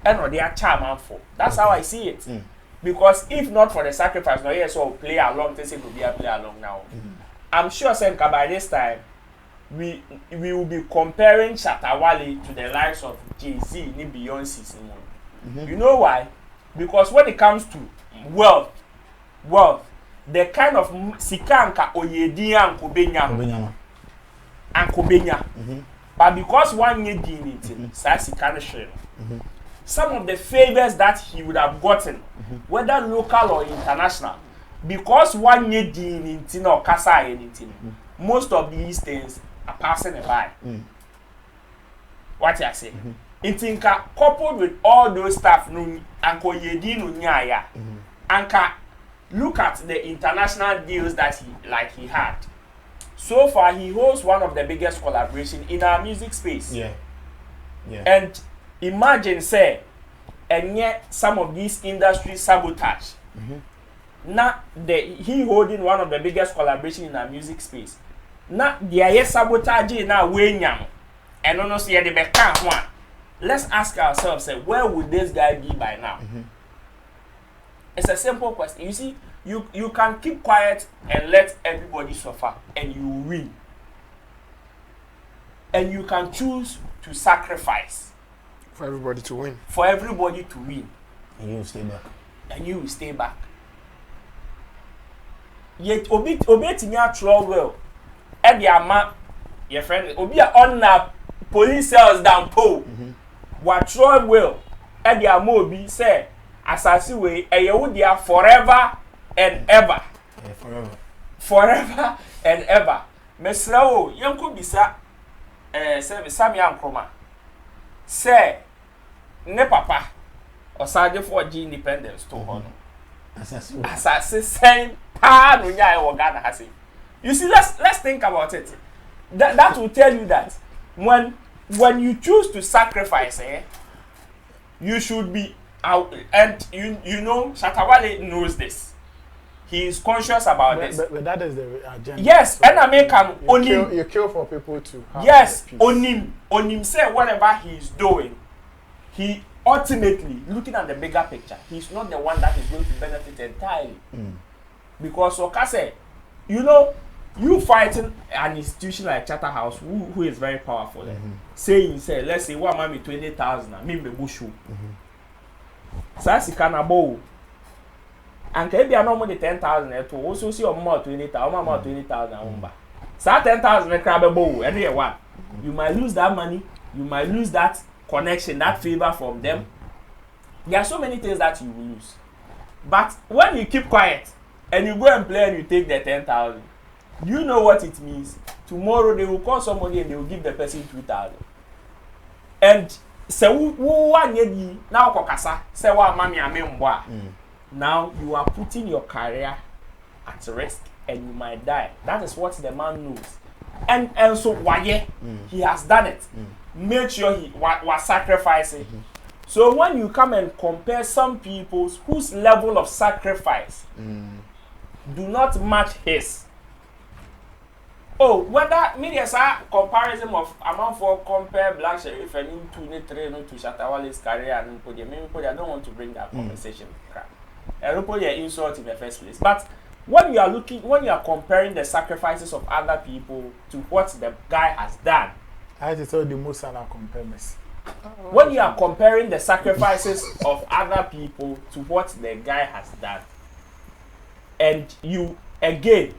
And they are charm for. That's how I see it. Because if not for the sacrifice, so play along, they say to be a play along now. I'm sure Senka by this time we will be comparing Shatta Wale to the likes of Jay-Z and Beyonce. You know why? Because when it comes to wealth, the kind of sikanka oyedi and kobenya. But because one year did it, some of the favors that he would have gotten, whether local or international, because one year did it or kasa anything, most of these things are passing by. What I say? Intinka coupled with all those stuff, anko yedi no nyaya, anka look at the international deals that he had. So far, he holds one of the biggest collaborations in our music space. Yeah. And imagine, say, and yet some of these industry sabotage. Now, he holding one of the biggest collaborations in our music space. Now, the sabotage now way young, and honestly, the back one. Let's ask ourselves, say, where would this guy be by now? It's a simple question. You see, you can keep quiet and let everybody suffer, and you win. And you can choose to sacrifice for everybody to win. For everybody to win. And you will stay back. And you will stay back. Yet, obi tinya trouble. And the ama, your friend, obi on na police cells down pole. What trouble will? And the amobi say, asasi way, and you would there forever and ever. Yeah, forever. Forever and ever. Mesrao, yanko bisa, say Sammy Ankroma. Say, ne papa, or Sergeant for G independence to honor. Asasi same pa no nya e Ghana hasi. You see, let's think about it. That will tell you that when you choose to sacrifice, you should be out. And you know, Shatta Wale knows this. he is conscious about this. But that is the agenda. Yes, so and I make him onim. You kill for people to have Yes, peace. onim say whatever he is doing, he ultimately looking at the bigger picture. He's not the one that is going to benefit entirely. Because Okase, you know, you fighting an institution like Shatta House, who is very powerful, saying, let's say, what mommy 20,000, me bushu. Sasi kanabo. And can be a normal 10,000 to also see on more 20,000, more 20,000 umba. So 10,000 crabbo, every one. You might lose that money, you might lose that connection, that favor from them. There are so many things that you will lose. But when you keep quiet and you go and play and you take the 10,000, you know what it means. Tomorrow they will call somebody and they will give the person 2,000. And so who now kokasa say wa mami amemwa. Now you are putting your career at risk and you might die. That is what the man knows. And so why he has done it. Make sure he was sacrificing. So when you come and compare some people whose level of sacrifice do not match his. Oh, whether media comparison of amount for compare Black Sheriff and to Shatta Wale's career and I don't want to bring that conversation. I don't put your insult in the first place. But when you are comparing the sacrifices of other people to what the guy has done, I just told the most compare Messi. When you are comparing the sacrifices of other people to what the guy has done, and you again,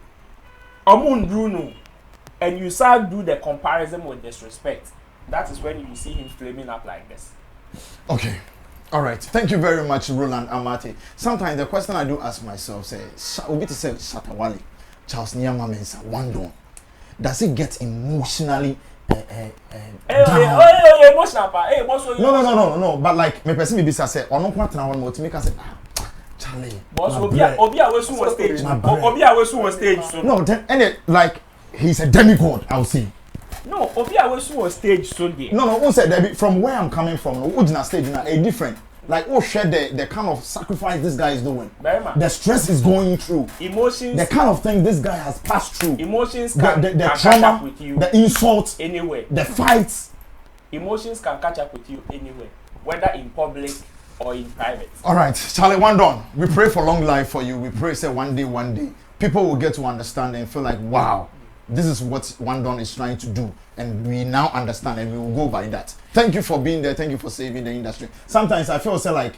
and you start do the comparison with disrespect, that is when you see him flaming up like this. Okay. All right. Thank you very much, Roland Amati. Sometimes the question I do ask myself, Obi to say Shatta Wale, Charles Nyama Mensah, one don. Does it get emotionally emotional part. No. But like me person be say, "Oh no, kwat na one more to make us say, Charlie." Boss, Obi awesu on stage. Obi awesu on stage. So. No, then and like he's a demigod, I'll say. No, Obi awesu on stage so there. No, who said that from where I'm coming from? Ujina stage na a different. Like share the kind of sacrifice this guy is doing. The stress is going through. Emotions. The kind of thing this guy has passed through. Emotions can the catch trauma, up with you. The insults, anywhere. The fights. Emotions can catch up with you anywhere, whether in public or in private. All right, Charlie, one done. We pray for long life for you. We pray, say one day, people will get to understand and feel like, wow, this is what One Don is trying to do. And we now understand and we will go by that. Thank you for being there. Thank you for saving the industry. Sometimes I feel like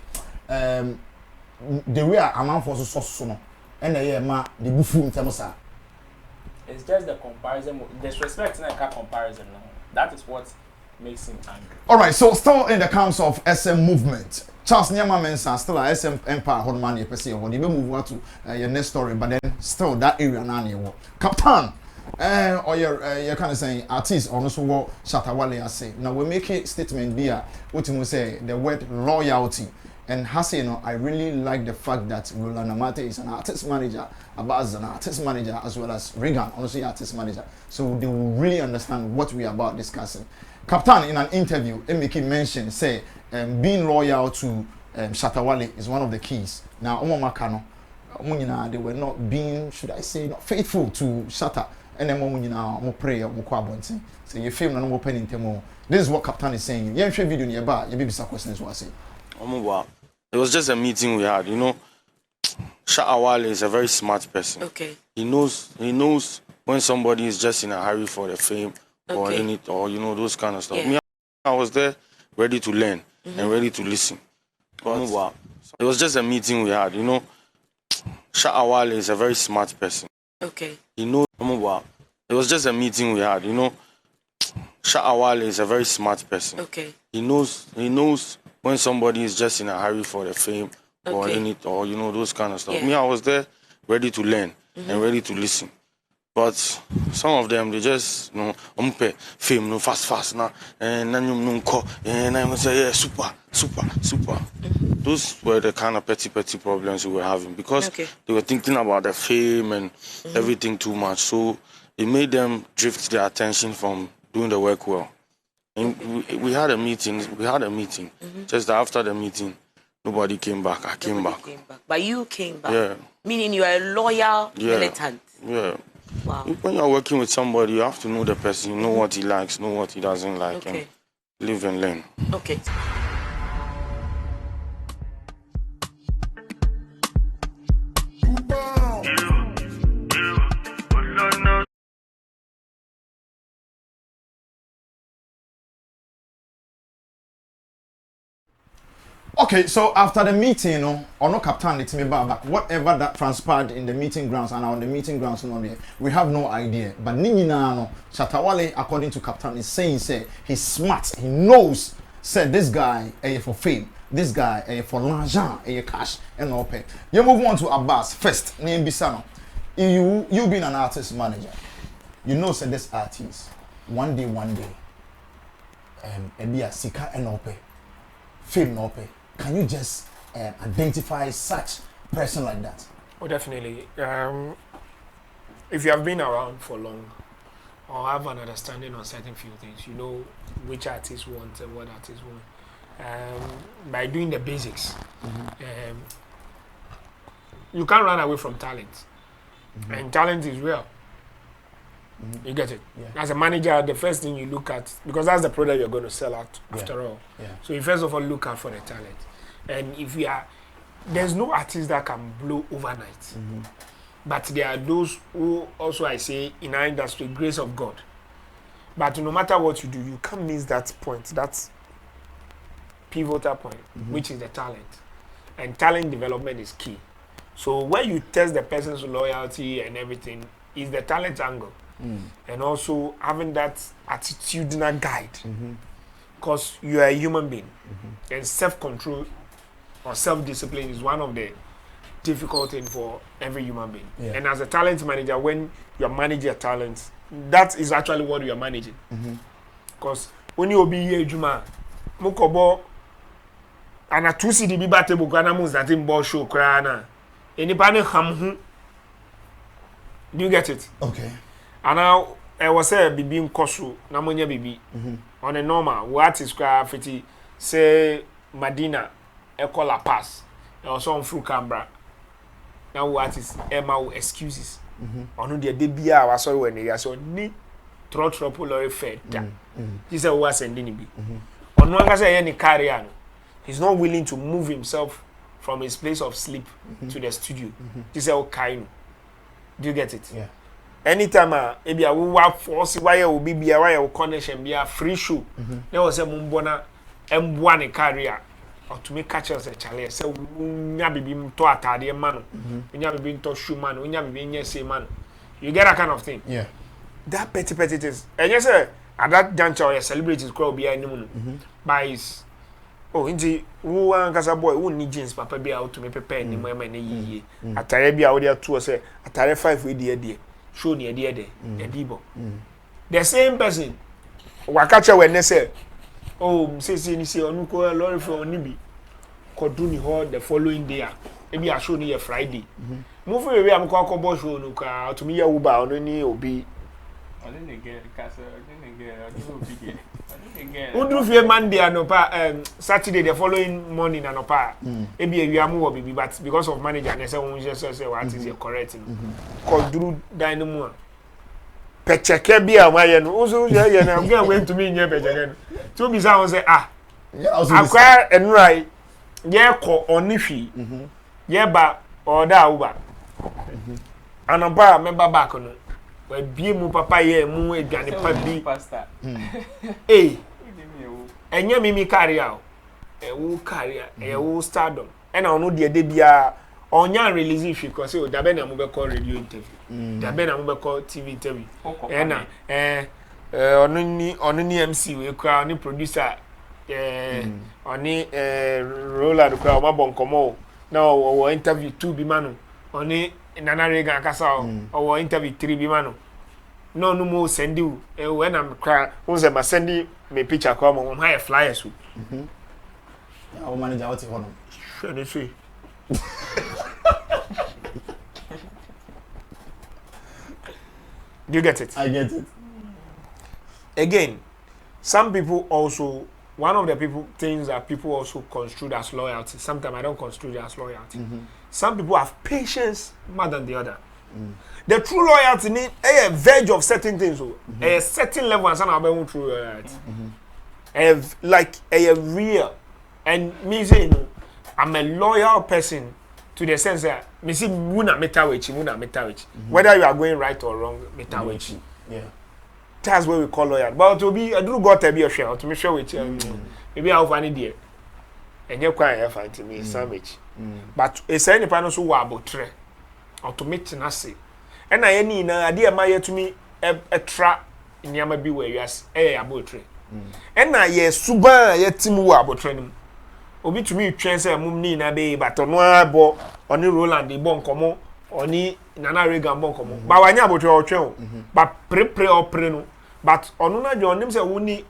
the way I'm out for so and the bufu in terms of it's just the comparison, disrespect and comparison. That is what makes him angry. All right, so still in the camps of SM movement. Charles Nyama Mensah still a SM Empire hold man you person when you move on to your next story, but then still that area now you Captan. Or you're kind of saying artists also what Shatta Wale has say. Now we make a statement here, what you say the word loyalty. And Hase, I really like the fact that Roland Amate is an artist manager, Abaz is an artist manager, as well as Regan, also an artist manager. So they will really understand what we are about discussing. Captan, in an interview, Emeki mentioned, say, being loyal to Shatta Wale is one of the keys. Now, they were not being, should I say, not faithful to Shatta. And then more prayer, more quabonting. So you feel no more pen in Temo. This is what Captan is saying. You have video nearby, you baby questions was saying. It was just a meeting we had, you know. Shatta Wale is a very smart person. Okay. He knows when somebody is just in a hurry for the fame or you know those kind of stuff. Yeah. Me, I was there ready to learn and ready to listen. But it was just a meeting we had, you know. Shatta Wale is a very smart person. Okay. He knows. It was just a meeting we had, you know. Shatta Wale is a very smart person. Okay. He knows when somebody is just in a hurry for the fame or you know those kind of stuff. Yeah. Me, I was there ready to learn and ready to listen. But some of them, they just fame no fast now and then you and I say yeah super. Those were the kind of petty problems we were having because they were thinking about the fame and everything too much. So it made them drift their attention from doing the work well. And we had a meeting. Just after the meeting, Nobody came back. I came back. But you came back. Yeah. Meaning you are a loyal militant. Yeah. Wow. When you're working with somebody, you have to know the person, you know what he likes, know what he doesn't like, and live and learn. Okay. Okay, so after the meeting, you know, or no Captan, it's me back. Whatever that transpired in the meeting grounds and on the meeting grounds, we have no idea. But no, Shatta Wale, according to Captan, is saying, he's smart, he knows, said this guy, for fame, this guy, for l'argent, cash, and all pay. You move on to Abbas first, name Bisano. You being an artist manager, you know, said this artist, one day, and be a sika and all pay, fame no pay. Can you just identify such person like that? Oh, definitely. If you have been around for long or have an understanding on certain few things, you know which artists want and what artists want. By doing the basics, you can't run away from talent. And talent is real. You get it? Yeah. As a manager, the first thing you look at, because that's the product you're going to sell out after all. Yeah. So you first of all look out for the talent. And if you are, there's no artist that can blow overnight. But there are those who also, I say, in our industry, grace of God. But no matter what you do, you can't miss that point, that pivotal point, which is the talent. And talent development is key. So where you test the person's loyalty and everything is the talent angle. And also having that attitudinal guide, because you are a human being, and self-control or self-discipline is one of the difficult things for every human being. And as a talent manager, when you manage your talents, that is actually what you are managing. Because when you be here, Juma, mukobo, and a 2 CD be batable, granamus that in ball show crana, any panel ham. Do you get it? Okay. And now I was say bibi nkoso na monya bibi on a normal what is craft fiti say Madina e call La Paz e also on through Canberra now what is Emma excuses onu de bia wa sorry when ya so ni trotro lorry fed he said was sending bi onu anga say any carrier no he's not willing to move himself from his place of sleep to the studio he said okay no. Do you get it? Yeah. Anytime maybe I will work force why will be why will connection be a free show. There was a mumbona M1 career or to make catch us a challenge. So nya bibi to atade man. Nya bibi to shoe man, nya bibi nya say man. You get that kind of thing. Yeah. That petty things. And yes sir, at that juncture your celebrities crowd be anyone. By oh inji who an kasa boy who need jeans papa be out to me prepare ni mo e yi. Atare bia wo dey to say atare 5 we dey show near the other, the people. The same person, Wakacha when they say, oh, say, on go a lorry for Nibi, could do the following day. Maybe I show you a Friday. Move away, I'm called Bosch to me, a Uber on any OB. I didn't get who do fear Monday and Saturday the following morning and opa. Maybe you are more baby, but because of manager and someone just say what is your correct called Drew Dynamo. Pecheke bia my also yeah I'm going to me in your pecheke. To be sound say acquire and right yeah call on nifi yeah ba or da uba and opa member back on we bie mu papa ye mu aduane pa bi pasta enye mimi career wo career wo stardom e na ono de bia onya release if because o da be na mu be call radio interview da be na mu be call TV interview e na ono ni MC we kwa oni producer oni roller do kwa ma bon komo na o interview 2 bi manu oni Nana Regan kasa o interview 3 bi manu no mo send you when I'm cry who say ma send me picture come on high flyers our manager what you want sure they say do you get it? I get it. Again, some people also one of the things that people also construe as loyalty. Sometimes I don't construe it as loyalty. Some people have patience more than the other. The true loyalty need a verge of certain things, a certain level, and some about true loyalty. Like a real, and me saying I'm a loyal person to the sense that me see muna metawechi. Whether you are going right or wrong, metawechi. Yeah. That's what we call loyal. But to be, I do got to be a share, to me share with you. Maybe I'll find it there. And you're quite fine to me, sandwich. But it's any panel so about tre or to meet Nasi. And I any na idea my to me a trap in Yama be where you as about tre. And I yes, suba yet timu about training. Obi to me, chance a mumni na be, but on one bo on the Roland, the bon como, on the Nana Regan bon como. But when you about your trail, but pre or preno. But onuna John names a wuni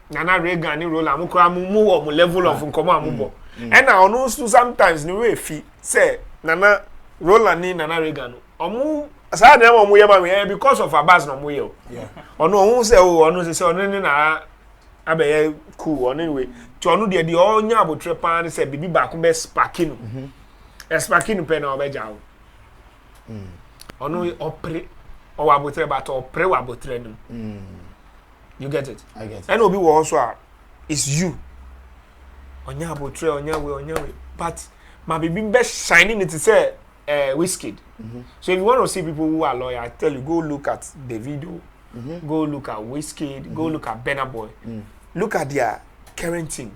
Nana Regan ni roll amukra mu or level of nkoma amubo. And I know sometimes the way fi say Nana Roland ni Nana Regan. Omu aside them omu yeba because of a buzz no mu yo. Yeah. Ono who say ono say ono ni na abeye cool anyway. To ono de onya abotre pan say bibi ba ko be sparking. Sparking pe na obeja wo. Ono opre o abotre but opre wa abotre no. You get it? I get it. And Obi will also it's you. Onya way. But my baby best shining it to say whiskey. So if you want to see people who are loyal, I tell you go look at the video, go look at Whiskey, go look at Burna Boy, look at their current team,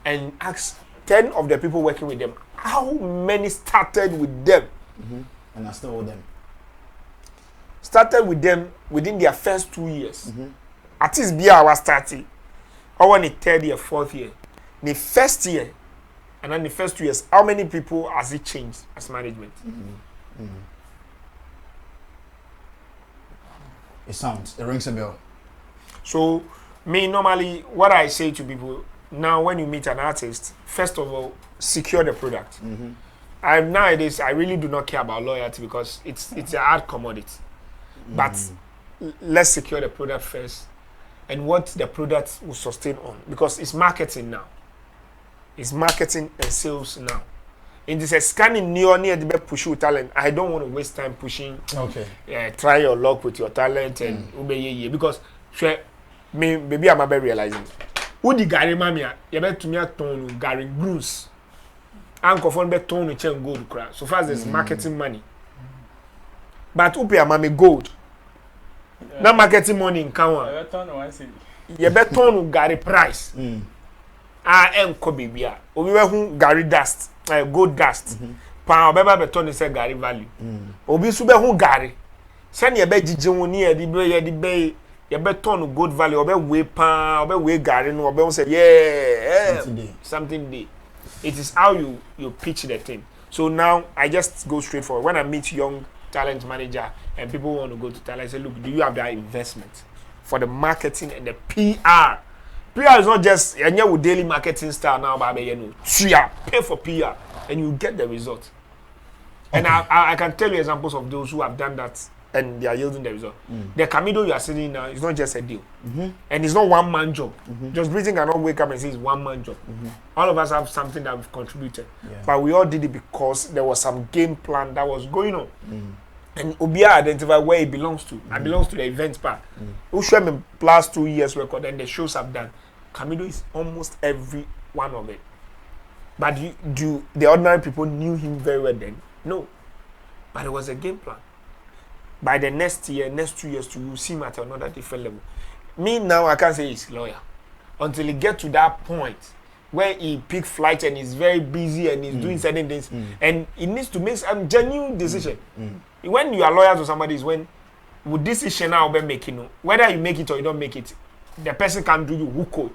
and ask 10 of the people working with them how many started with them, and are still with them. Started with them within their first 2 years. At least be our starting. Or when the third year, fourth year. The first year, and then the first 2 years, how many people has it changed as management? It rings a bell. So, me normally, what I say to people, now when you meet an artist, first of all, secure the product. Nowadays, I really do not care about loyalty because it's a hard commodity. But let's secure the product first. And what the product will sustain on, because it's marketing now. It's marketing and sales now. In this scanning near the push your talent. I don't want to waste time pushing. Okay. Try your luck with your talent and because maybe I'm about realizing. Udi Gary Mamia, you bet to me a tone Gary Bruce. Uncle for be tone to gold crowd. So far as there's marketing money. But upe amame gold. Na marketing money in Kawa. You bet on Gary price. Enko bibia. Obi we hu Gary dust, gold dust. Pa obeba beton say Gary value. Obi su be hu Gary. Sen ye be jije woni e di be ye beton gold value obe we pa obe we Gary no obe say something day. It is how you pitch the thing. So now I just go straight forward. When I meet young talent manager and people want to go to talent, I say, look, do you have that investment for the marketing and the PR? PR is not just with daily marketing style now, but pay for PR and you get the result. Okay. And I can tell you examples of those who have done that and they are yielding the result. The Camido you are sitting now is not just a deal. And it's not one man job. Just breathing cannot wake up and say it's one man job. All of us have something that we've contributed. But we all did it because there was some game plan that was going on. And Obia identify where it belongs to. It belongs to the events part. Who show me plus 2 years record and the shows I've done. Camido is almost every one of it. But do the ordinary people knew him very well then? No. But it was a game plan. By the next 2 years, you see him at another different level. Me now, I can't say he's loyal until he get to that point where he pick flight and he's very busy and he's doing certain things and he needs to make a genuine decision. When you are loyal to somebody is when with this decision now be making, whether you make it or you don't make it, the person can do you who code.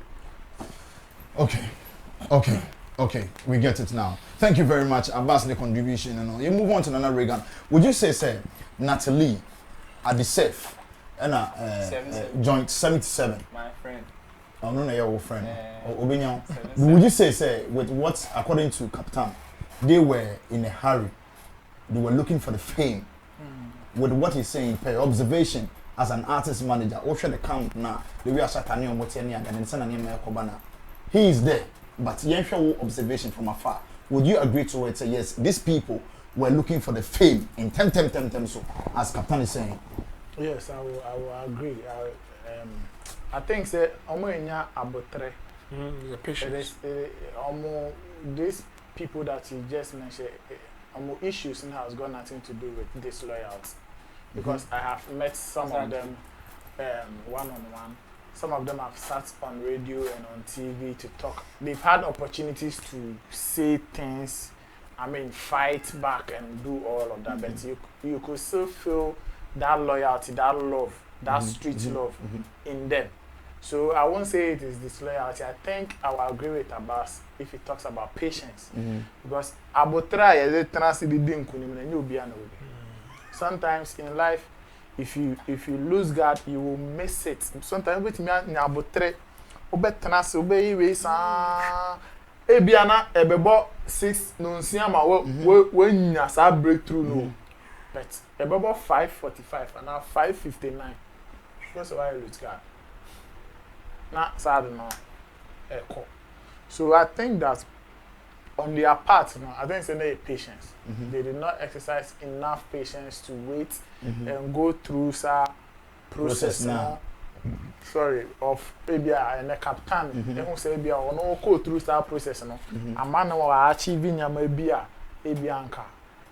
Okay, we get it now. Thank you very much, Abbas, the contribution and all. You move on to another Reagan. Would you say Natalie at the safe and joint 77? My friend. I don't know your friend. Would you say with what according to Captan, they were in a hurry. They were looking for the fame. With what he's saying, per observation as an artist manager, or the count now, the way Shatta and what's any and then send an email Kobana. he is there, but Yenshwa observation from afar. Would you agree to it? Say yes, these people were looking for the fame in tem. So, as Captain is saying. Yes, I will agree. I think say omonya abotre. The patience. These people that you just mentioned, issues now has got nothing to do with disloyalty, because I have met some of them one-on-one. Some of them have sat on radio and on TV to talk. They've had opportunities to say things, fight back and do all of that, but you could still feel that loyalty, that love, that street love in them. So I won't say it is disloyalty. I think I will agree with Abbas if he talks about patience. Because sometimes in life, if you lose God, you will miss it. Sometimes with me abotre obetanase obeyiwe sa ebiana ebebo 6 no nsiama we nya sa breakthrough no. But ebebo 5:45 and now 5:59. That's why I lose God. Not sad no. So I think that on their part, I think it's a patience. They did not exercise enough patience to wait and go through some process now. Sorry, of maybe a captain. They won't say maybe no go through that process no. A man who achieving maybe a anka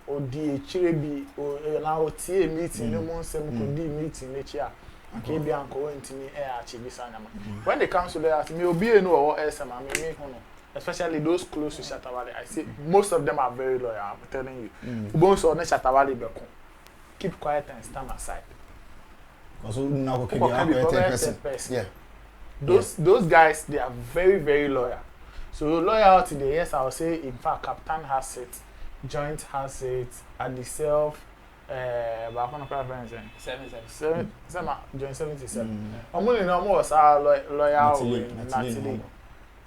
or DHB or now TA meeting. No one say could do meeting next year. Okay, be anko into me achieve this. When it comes to that, me obi no or else me especially those close to Shatta Wale, I see most of them are very loyal. I'm telling you. Most of them Shatta Wale keep quiet and stand aside. Because now can be yeah. Those guys, they are very, very loyal. So loyalty, yes, I would say. In fact, Captain has it, Joint has it, at the self. But I'm not friends. 77. Joint 77. I'm only no more loyal with Natalie.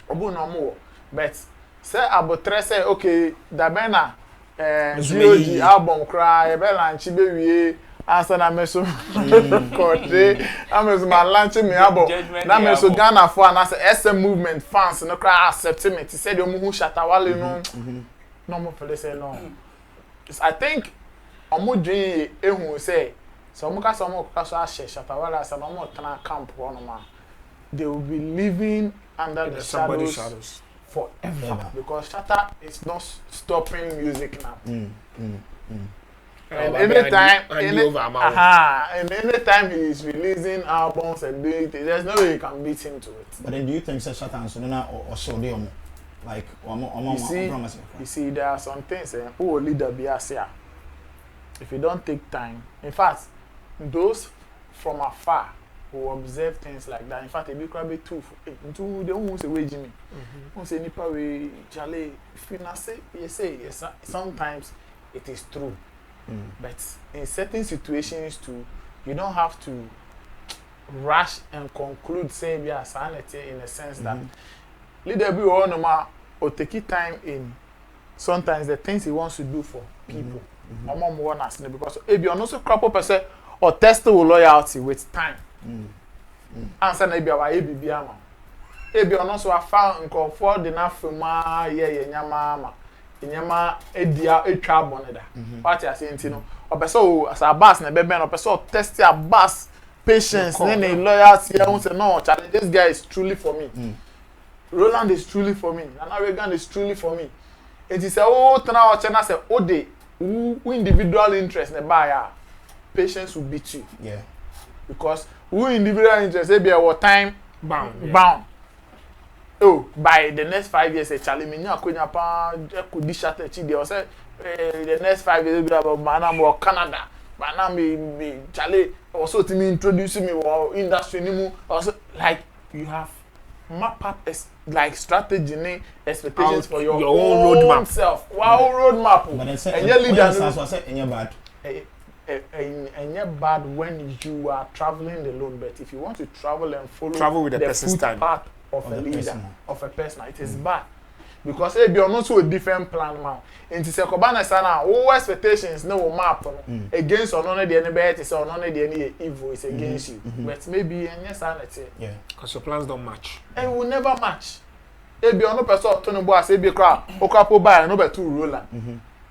Obu no more. But say abotre say okay, da bena GOG album cry, be launch be wie answer na meso kote, ameso ma launch me album. Na meso Ghana for and say SM movement fans no cry accept me. He said omu hu Shatta Wale no. No more for say no. I think omu dream ehun say so omu ka so omu ka so ahye Shatta Wale as na omu tana camp one ma. They will be living under the shadows forever. Because Shatta is not stopping music now. And anytime he is releasing albums and doing things, there's no way you can beat him to it. But then do you think Shatta and Sonona or Shodeomo? Like, you see, there are some things who will lead the BSA. If you don't take time, in fact, those from afar who observe things like that. In fact, a big crabby too. They won't say wage me. Won't say nipa we Charlie. If you not say yes, sometimes it is true. But in certain situations too, you don't have to rush and conclude saying yeah, sanity in a sense that leader be all normal or take it time in sometimes the things he wants to do for people. Because if you're not so crap up person or test loyalty with time. Answer na bia wa ebibi ama ebi ono so afa nkonfo de na fema ye nyama nyama edia etwa boneda what you say ntino opeso as Abbas na bebe na opeso test Abbas patience ne loyalty e say no challenge this guy is truly for me. Roland is truly for me. Nana Regan is truly for me. It is say oh tana o chena say o de who individual interest na buy ya patience will beat you. Yeah. Because who individual interest be our time bound. Oh, by the next 5 years, a Charlie Minya Kunya Pa could be Shatta Chidi or say the next 5 years be about Manam or Canada. Manam be Charlie also to me introducing me or industry nimu also like you have map up like strategy expectations for your own roadmap self. Wow, roadmap. And your leaders also say any bad. And yet bad when you are traveling alone, but if you want to travel and follow with the footpath of a leader, of a person, it is bad. Because if you're not so a different plan now, and it's a Kobana Sana, all expectations no map against or none of the enemy, or none of the any evil is against you. But maybe and yes, sanity. Yeah, because your plans don't match. And will never match. ebi ono person to no boss ebi kra okwapo buy no be to Roland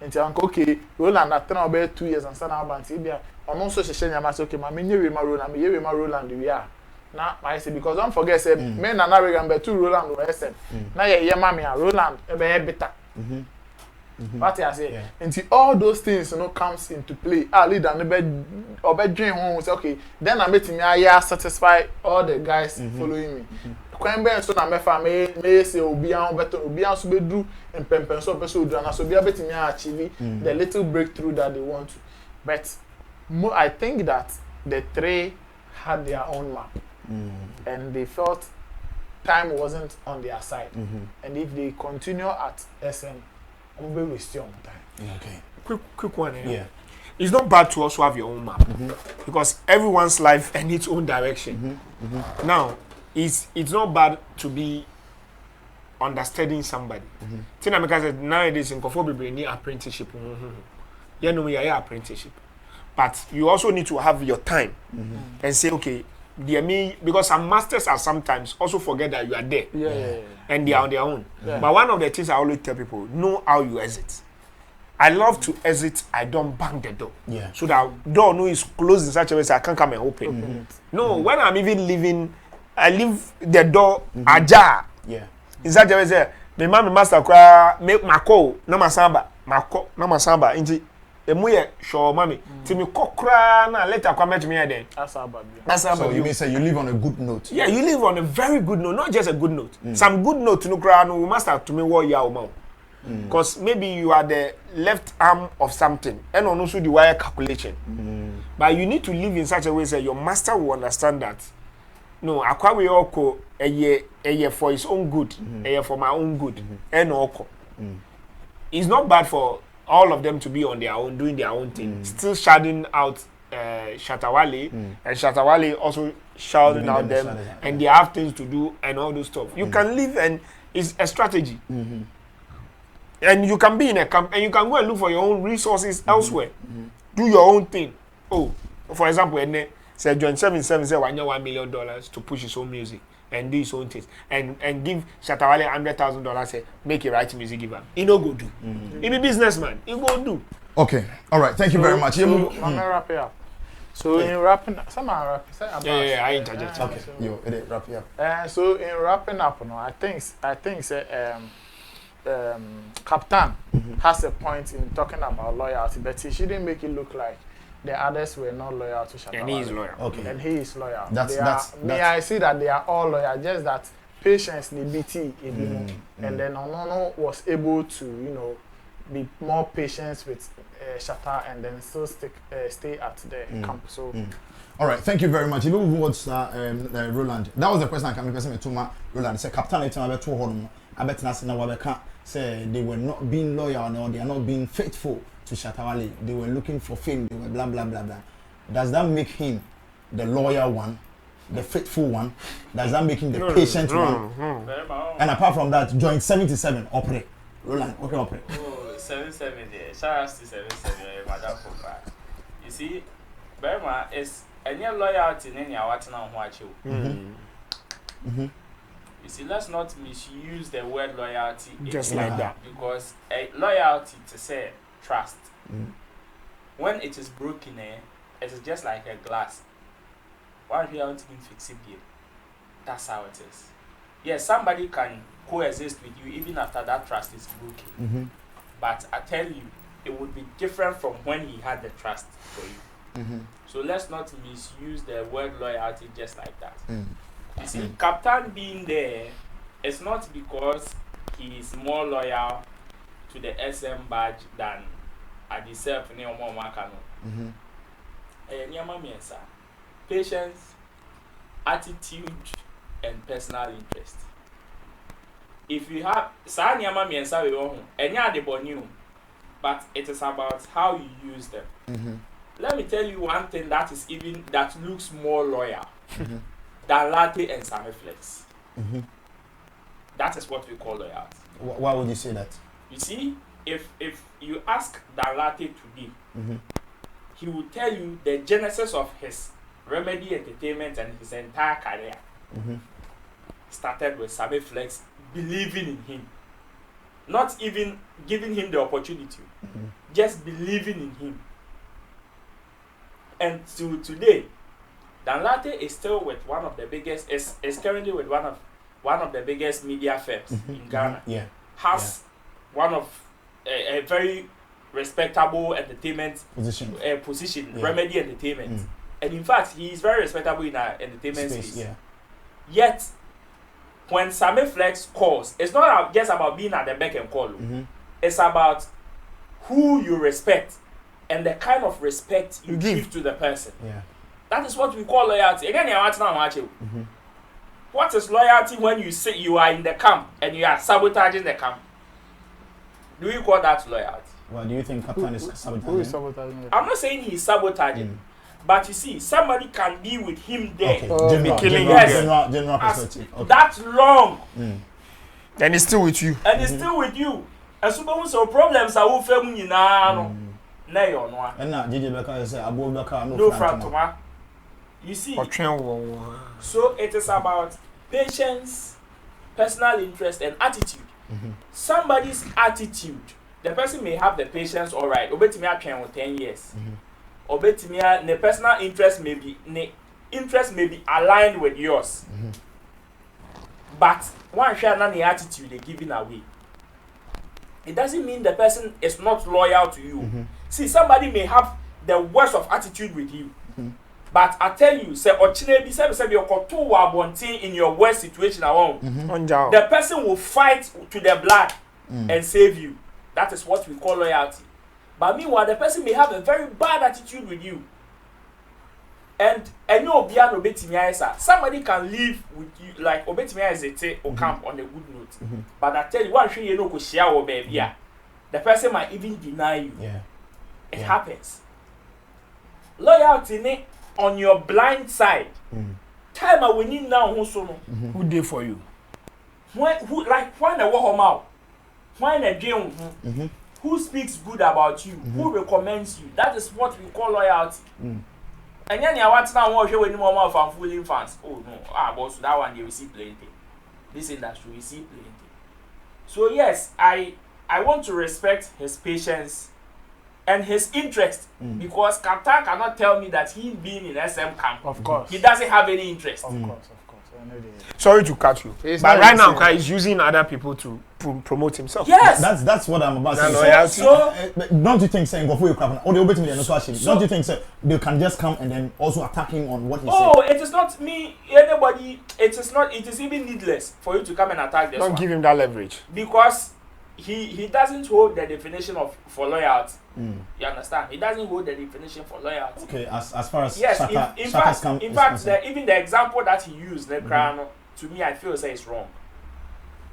nti anko okay Roland na tena obe 2 years and sana about ebi ono so hye nyama say okay ma me nyewe ma Roland me yewe ma Roland we are na I say because don't forget say me na Regan be to Roland o SM na ye ma me Roland e be bitter what I say and all those things comes into play leader no be obedwen ho say okay then I make me satisfy all the guys following me kwen ben so na me fa me say obi an beto obi an so be do empempen so person do na so be abetimi achieve the little breakthrough that they want to but I think that the three had their own map and they felt time wasn't on their side and if they continue at SM I'm very wasting time. Okay. Quick one. Yeah. It's not bad to also have your own map because everyone's life and its own direction. Now, it's not bad to be understanding somebody. Tina Meka said nowadays in Kofobi need apprenticeship. You know me, apprenticeship, but you also need to have your time and say okay. Because some masters are sometimes also forget that you are there and they are on their own. But one of the things I always tell people, know how you exit. I love to exit, I don't bang the door. So that door no is closed in such a way so I can't come and open. No, when I'm even leaving, I leave the door ajar. In such a way say, my mama master make my call, no masamba, inji. Emuye show mommy. Till me kokra na later come to me then. So you may say you live on a good note. Yeah, you live on a very good note, not just a good note. Some good note no cry no must have to me what ya o because maybe you are the left arm of something and also the wire calculation. But you need to live in such a way that your master will understand that. No, akwa we oko a year for his own good, a year for my own good, and oko. It's not bad for all of them to be on their own, doing their own thing, still shouting out Shatta Wale, and Shatta Wale also shouting out them, and they have things to do and all those stuff. You can live and it's a strategy. And you can be in a camp and you can go and look for your own resources elsewhere. Do your own thing. Oh, for example, say John 77 said $1 million to push his own music and do his own things and give Shatta Wale $100,000 say make a right music give him. He no go do. He be businessman. He go do. Okay. All right. Thank you very much. So, I'm wrap it up. So in wrapping up, I interject. Okay. You wrap it up. So in wrapping up, I think Captan has a point in talking about loyalty, but he shouldn't make it look like the others were not loyal to Shatta. And he is loyal. Okay. And he is loyal. I see that they are all loyal, just that patience need BT and then Onono was able to, be more patient with Shatta and then still stay at the camp. So all right, thank you very much. Even towards Roland, that was the question I came to Roland. Say Captan it na to home. I bet na wabeka say they were not being loyal or they are not being faithful to Shatta Wale. They were looking for fame. They were blah blah blah blah. Does that make him the loyal one, the faithful one? Does that make him the patient one? And apart from that, joint 77 operate. Roland, okay, operate. 77, yeah. Shout out to 77, Madam Papa. You see, Burma is any loyalty in any watching on watch you. You see, let's not misuse the word loyalty just like that. Because loyalty to say trust. When it is broken, it is just like a glass. Why do you want to fix it here? That's how it is. Yes, somebody can coexist with you even after that trust is broken. But I tell you, it would be different from when he had the trust for you. So let's not misuse the word loyalty just like that. You see, Captan being there, it's not because he is more loyal to the SM badge than Adiself Neomo Makano. Patience, attitude, and personal interest. If you have Sanyama Miensa, but it is about how you use them. Let me tell you one thing that looks more loyal than Latte and Sammy Flex. That is what we call loyalty. Why would you say that? You see, if you ask Latte today, he will tell you the genesis of his Remedy Entertainment and his entire career started with Sammy Flex believing in him. Not even giving him the opportunity. Just believing in him. And to today, Danlate is still with one of the biggest, is currently with one of the biggest media firms in Ghana. Has one of a very respectable entertainment position, Remedy Entertainment. And in fact, he is very respectable in our entertainment space. Yet, when Sammy Flex calls, it's not just about being at the beck and call. It's about who you respect and the kind of respect you give to the person. That is what we call loyalty. Again, what is loyalty when you say you are in the camp and you are sabotaging the camp? Do you call that loyalty? Well, do you think Captan is sabotaging? Who is sabotaging? I'm not saying he's sabotaging. But you see, somebody can be with him there. General perspective. That's long. And he's still with you. And he's still with you. And so problems are all family now. And now, no fractoma. You see, so it is about patience, personal interest, and attitude. Somebody's attitude, the person may have the patience, all right, obey me 10 years. Obey me, the personal interest may be aligned with yours. But one share not the attitude they're giving away. It doesn't mean the person is not loyal to you. See, somebody may have the worst of attitude with you. But I tell you, say in your worst situation the person will fight to the blood and save you. That is what we call loyalty. But meanwhile, the person may have a very bad attitude with you. And somebody can live with you like Obetimia is a or camp on a good note. But I tell you, one thing you know, the person might even deny you. It happens. Loyalty on your blind side. Time we need now who did for you. When the war out? When the game who speaks good about you, who recommends you? That is what we call loyalty. And then you want now watch when more from fooling fans. Oh no, boss, that one they will see plenty. This industry we see plenty. So yes, I want to respect his patience and his interest because Captan cannot tell me that he being in SM camp. Of course, he doesn't have any interest. Of course. Sorry to cut you, but right now he's using other people to promote himself. Yes, that's what I'm about to say. So don't you think saying go for your crap or don't you think they can just come and then also attack him on what he said? Oh, it is not me. Anybody. It is not. It is even needless for you to come and attack this. Don't give him that leverage because he doesn't hold the definition for loyalty. You understand? He doesn't hold the definition for loyalty. Okay, as far as yes, Shatta in fact, even the example that he used, to me, I feel it's wrong.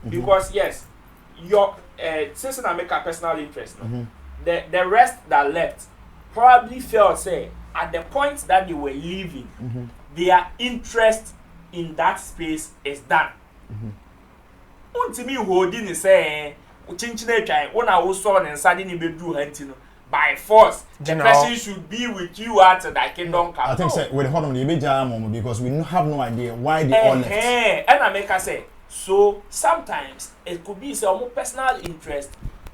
Because yes, your since I make a personal interest, the rest that left probably felt say at the point that they were leaving, their interest in that space is done. To me, holding is saying, when I was saw and suddenly be do hunting. By force, the person should be with you at the kingdom come. I think so. With hold on, you be jam because we have no idea why they all left. And I make her say, so sometimes it could be some personal interest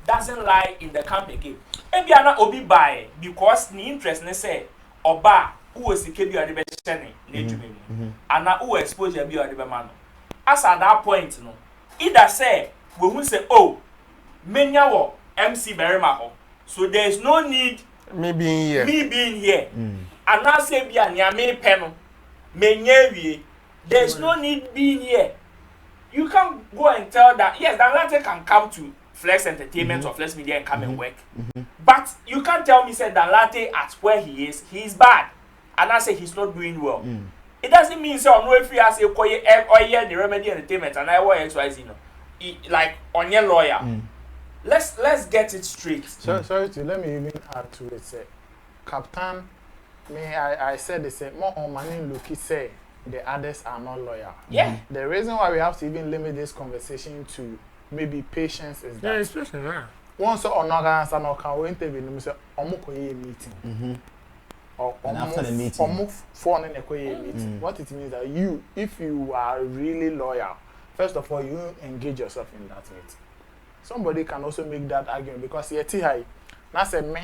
doesn't lie in the camp again. Maybe I'm not obi by because the interest ne say oba who is the KB or the best and now who exposure be or the man. As at that point, no, either say we will say, oh, menya wo MC Berima. So there is no need me being here. And now say be a me pen menyewie. There is no need being here. You can go and tell that yes, Danlate can come to Flex Entertainment or Flex Media and come and work. But you can't tell me say Danlate at where he is bad. And I say he's not doing well. It doesn't mean say no if you say or the Remedy Entertainment and I work XYZ like on your lawyer. Let's get it straight. Sorry to let me even add to it. Say, Captan, I said the same. More on money look say the others are not loyal. Yeah. The reason why we have to even limit this conversation to maybe patience is that. Yeah, it's patience. Yeah. Once or not answer no can we interview say omukoye meeting. And after the meeting, meeting. What it means that if you are really loyal, first of all, you engage yourself in that meeting. Somebody can also make that argument because yeti high. Na say me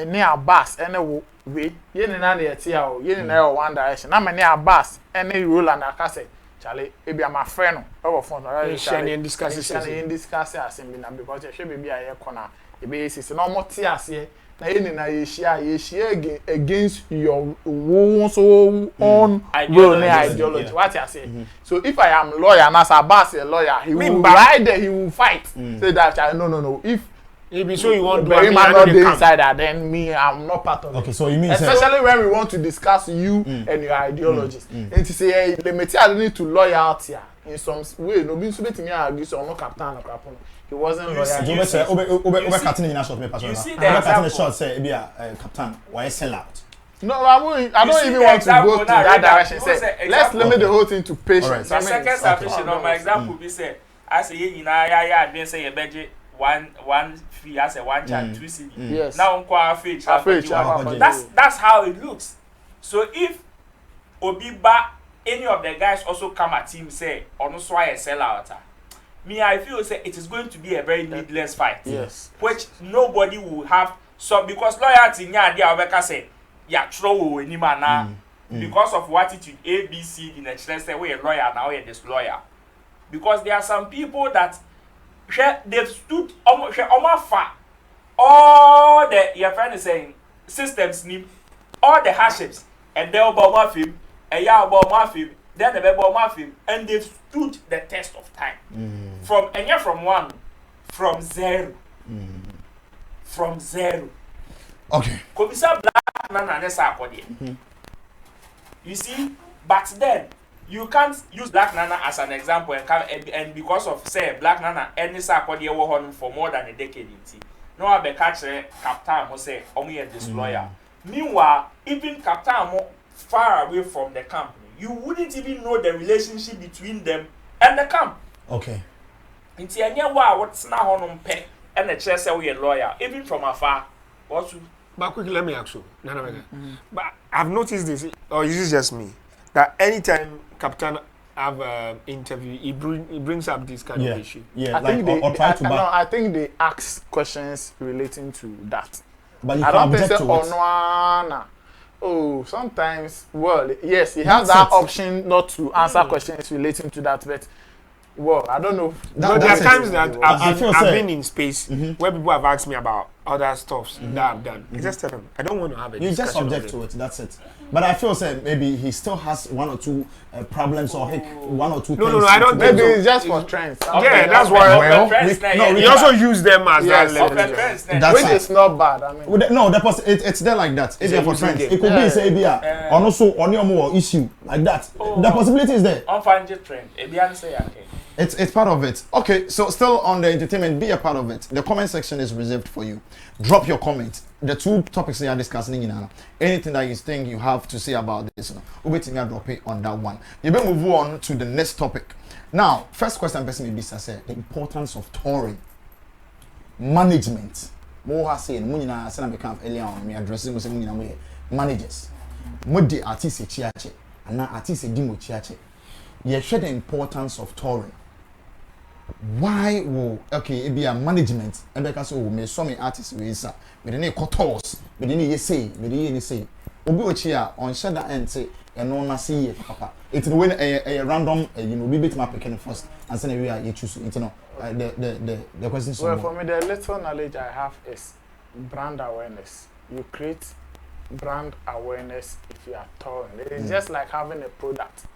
ne abas ene we ye ne na yeti ha o ye ne na one direction. Na me ne abas ene rule and akase chale ebi am afre no e phone no sharing discuss asembi na because e hwe bebi aye kona e be sisi na omote ase na ye ne na ye share against your own ideology. What you say? So if I am lawyer and as Abbas a lawyer, he will ride there, he will fight. Say that no. If be so you want to be not the insider, then me, I'm not part of it. Okay, so you mean especially when we want to discuss you and your ideologies. And to say, hey, the material need to loyalty in some way. No, being so that me argue so no Captan or Captan. He wasn't loyal. You see the short say be Captan, why sell out? No, I don't even want to go to that direction. Say, let's limit the whole thing to patience. The second submission of my example be say, I say you I didn't say a budget one fee as a one child 2 CD. Yes. Now that's how it looks. So if Obiba any of the guys also come at him say or no so I sell out. Me, I feel say it is going to be a very needless fight. Yes. Which nobody will have so because loyalty nya dey obeka say ya throw any man because of what attitude ABC in the church say we a lawyer now we this lawyer. Because there are some people that they've stood all the your friend is saying systems need all the hardships and they'll bomb him and ya bomb him then the bomb him and they've stood the test of time from one from zero from zero. Okay. Komisa Black Nana nessa you see, but then you can't use Black Nana as an example and because of say Black Nana any sakodi for more than a decade. No, I be catch Captan mo say omo this lawyer. Meanwhile, even Captan mo far away from the company, you wouldn't even know the relationship between them and the camp. Okay. Inti anya wa what's na honum pe and the chair say we a lawyer even from afar. What you but quickly let me ask you. But I've noticed this, or is this just me? That anytime Captan have interview, he brings up this kind of issue. Yeah, I think they ask questions relating to that. But you I don't think so. Oh, sometimes, well, yes, he has that option not to answer questions relating to that, but well, I don't know. There are times that I've been in space where people have asked me about other stuffs that I've done. You just tell them, I don't want to have a discussion. You just object to it, that's it. But I feel maybe he still has one or two problems or one or two things. No, I don't think maybe so. It's just for trends. Yeah, that's why. We also use them as that level. Which is not bad. I mean, no, it's there like that. It's there for trends. It could be say or also on your more issue like that. The possibility is there. On find trend. It's part of it. Okay, so still on the entertainment, be a part of it. The comment section is reserved for you. Drop your comment. The two topics we are discussing, anything that you think you have to say about this, we'll drop it on that one. You better move on to the next topic. Now, first question, person may be say the importance of touring, management. More saying, Munina, Sana become earlier on me addressing with Munina managers. Mudi artist chiache, and now artist dimo chiache. You share the importance of touring. Why will it be a management and because me so many artists we say we didn't cut tours we didn't say obi ochia on Shatta and say and no see papa it's when a random we beat my picking first and then we are you choose the question well for me the little knowledge I have is brand awareness. You create brand awareness if you are touring. It's just like having a product.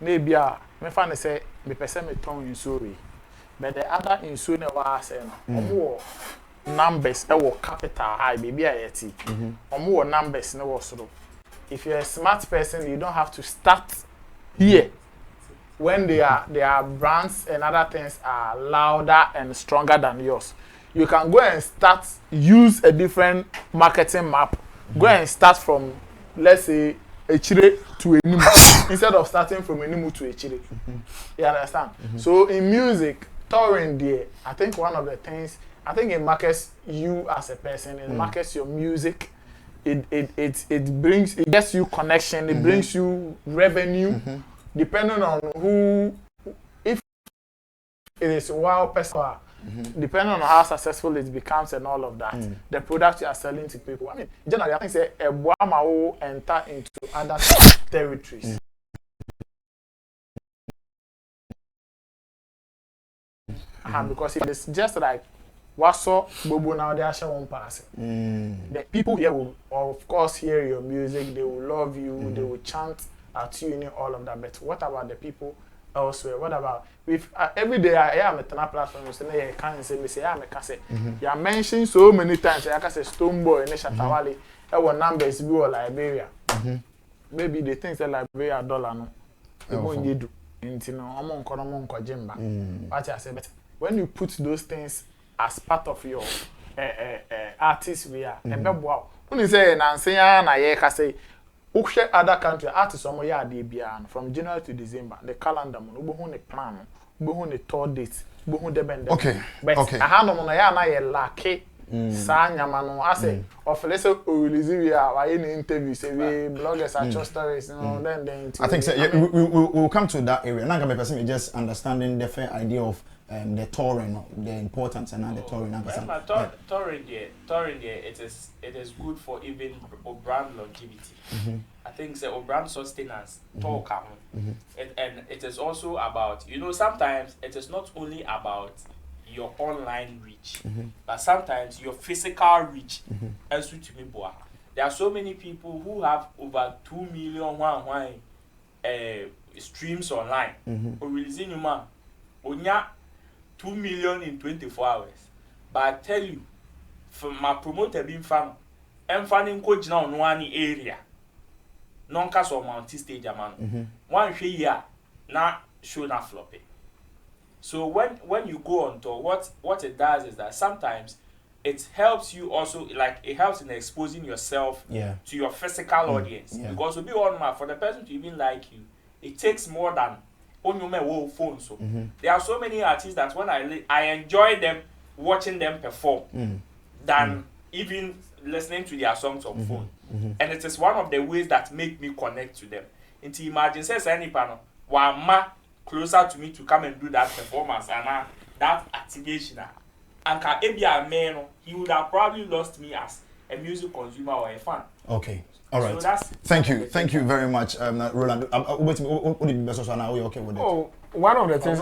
Maybe me fan say me person me turn in sorry. But the other in soon was more numbers capital high baby or more numbers no so if you're a smart person you don't have to start here when their brands and other things are louder and stronger than yours. You can go and use a different marketing map. Go and start from, let's say, Echire to Enimu instead of starting from Enimu to Echire. You understand? So in music, touring there, I think one of the things, I think it markets you as a person, it markets your music, it gets you connection, it brings you revenue, depending on who, if it is wow person. Depending on how successful it becomes and all of that, the product you are selling to people. I mean, generally, I think say a Boama will enter into other territories. Because it is just like what saw Bobo now they are showing passing. The people here will, of course, hear your music. They will love you. They will chant at you and all of that. But what about the people elsewhere? What about with every day I am at an platform so I can't say me say I can say you are mentioned so many times I can say Stone Boy and Shatta Wale our numbers be or Liberia. Maybe they think say Liberia dollar no. They won't do into no among jimba. What I say but when you put those things as part of your artist we are wow. When you say na say na ye ka say other country artists omo ya dey bia from January to December the calendar mo no hu ne plan no hu ne tour date hu de bend but aha no na ya na ye lake sa nyama no I say of let's say release we are in interview say we bloggers are just stories you know then I think so, yeah, we'll come to that area now my person just understanding the fair idea of the touring, the importance and the touring. Touring there, it is good for even brand longevity. I think the brand sustenance talk and it is also about sometimes it is not only about your online reach, but sometimes your physical reach. There are so many people who have over 2 million streams online. Or releasing you man, onya 2 million in 24 hours. But I tell you, from my promoter being fan, I'm fanning coach now in one area. Non cast or multi stage man. One year na show na floppy. So when you go on tour, what it does is that sometimes it helps you also it helps in exposing yourself to your physical audience. Because to be on for the person to even like you, it takes more than on your phone. So there are so many artists that when I enjoy them watching them perform than even listening to their songs on phone. And it is one of the ways that make me connect to them. And to imagine says any panel ma closer to me to come and do that performance and that activation. And he would have probably lost me as a music consumer or a fan. Okay. All right. So thank you very much, Roland. What did you best are you okay with it? Oh, one of the things.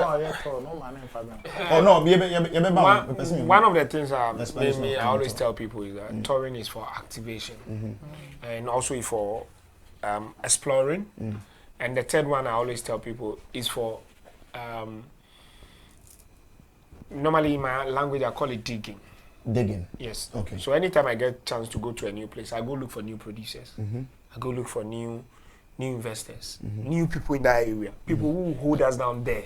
One of the things I always tell people is that touring is for activation, and also for exploring. And the third one I always tell people is for normally in my language I call it digging. Digging. Yes. Okay. So anytime I get chance to go to a new place, I go look for new producers. I go look for new investors, new people in that area, people who hold us down there.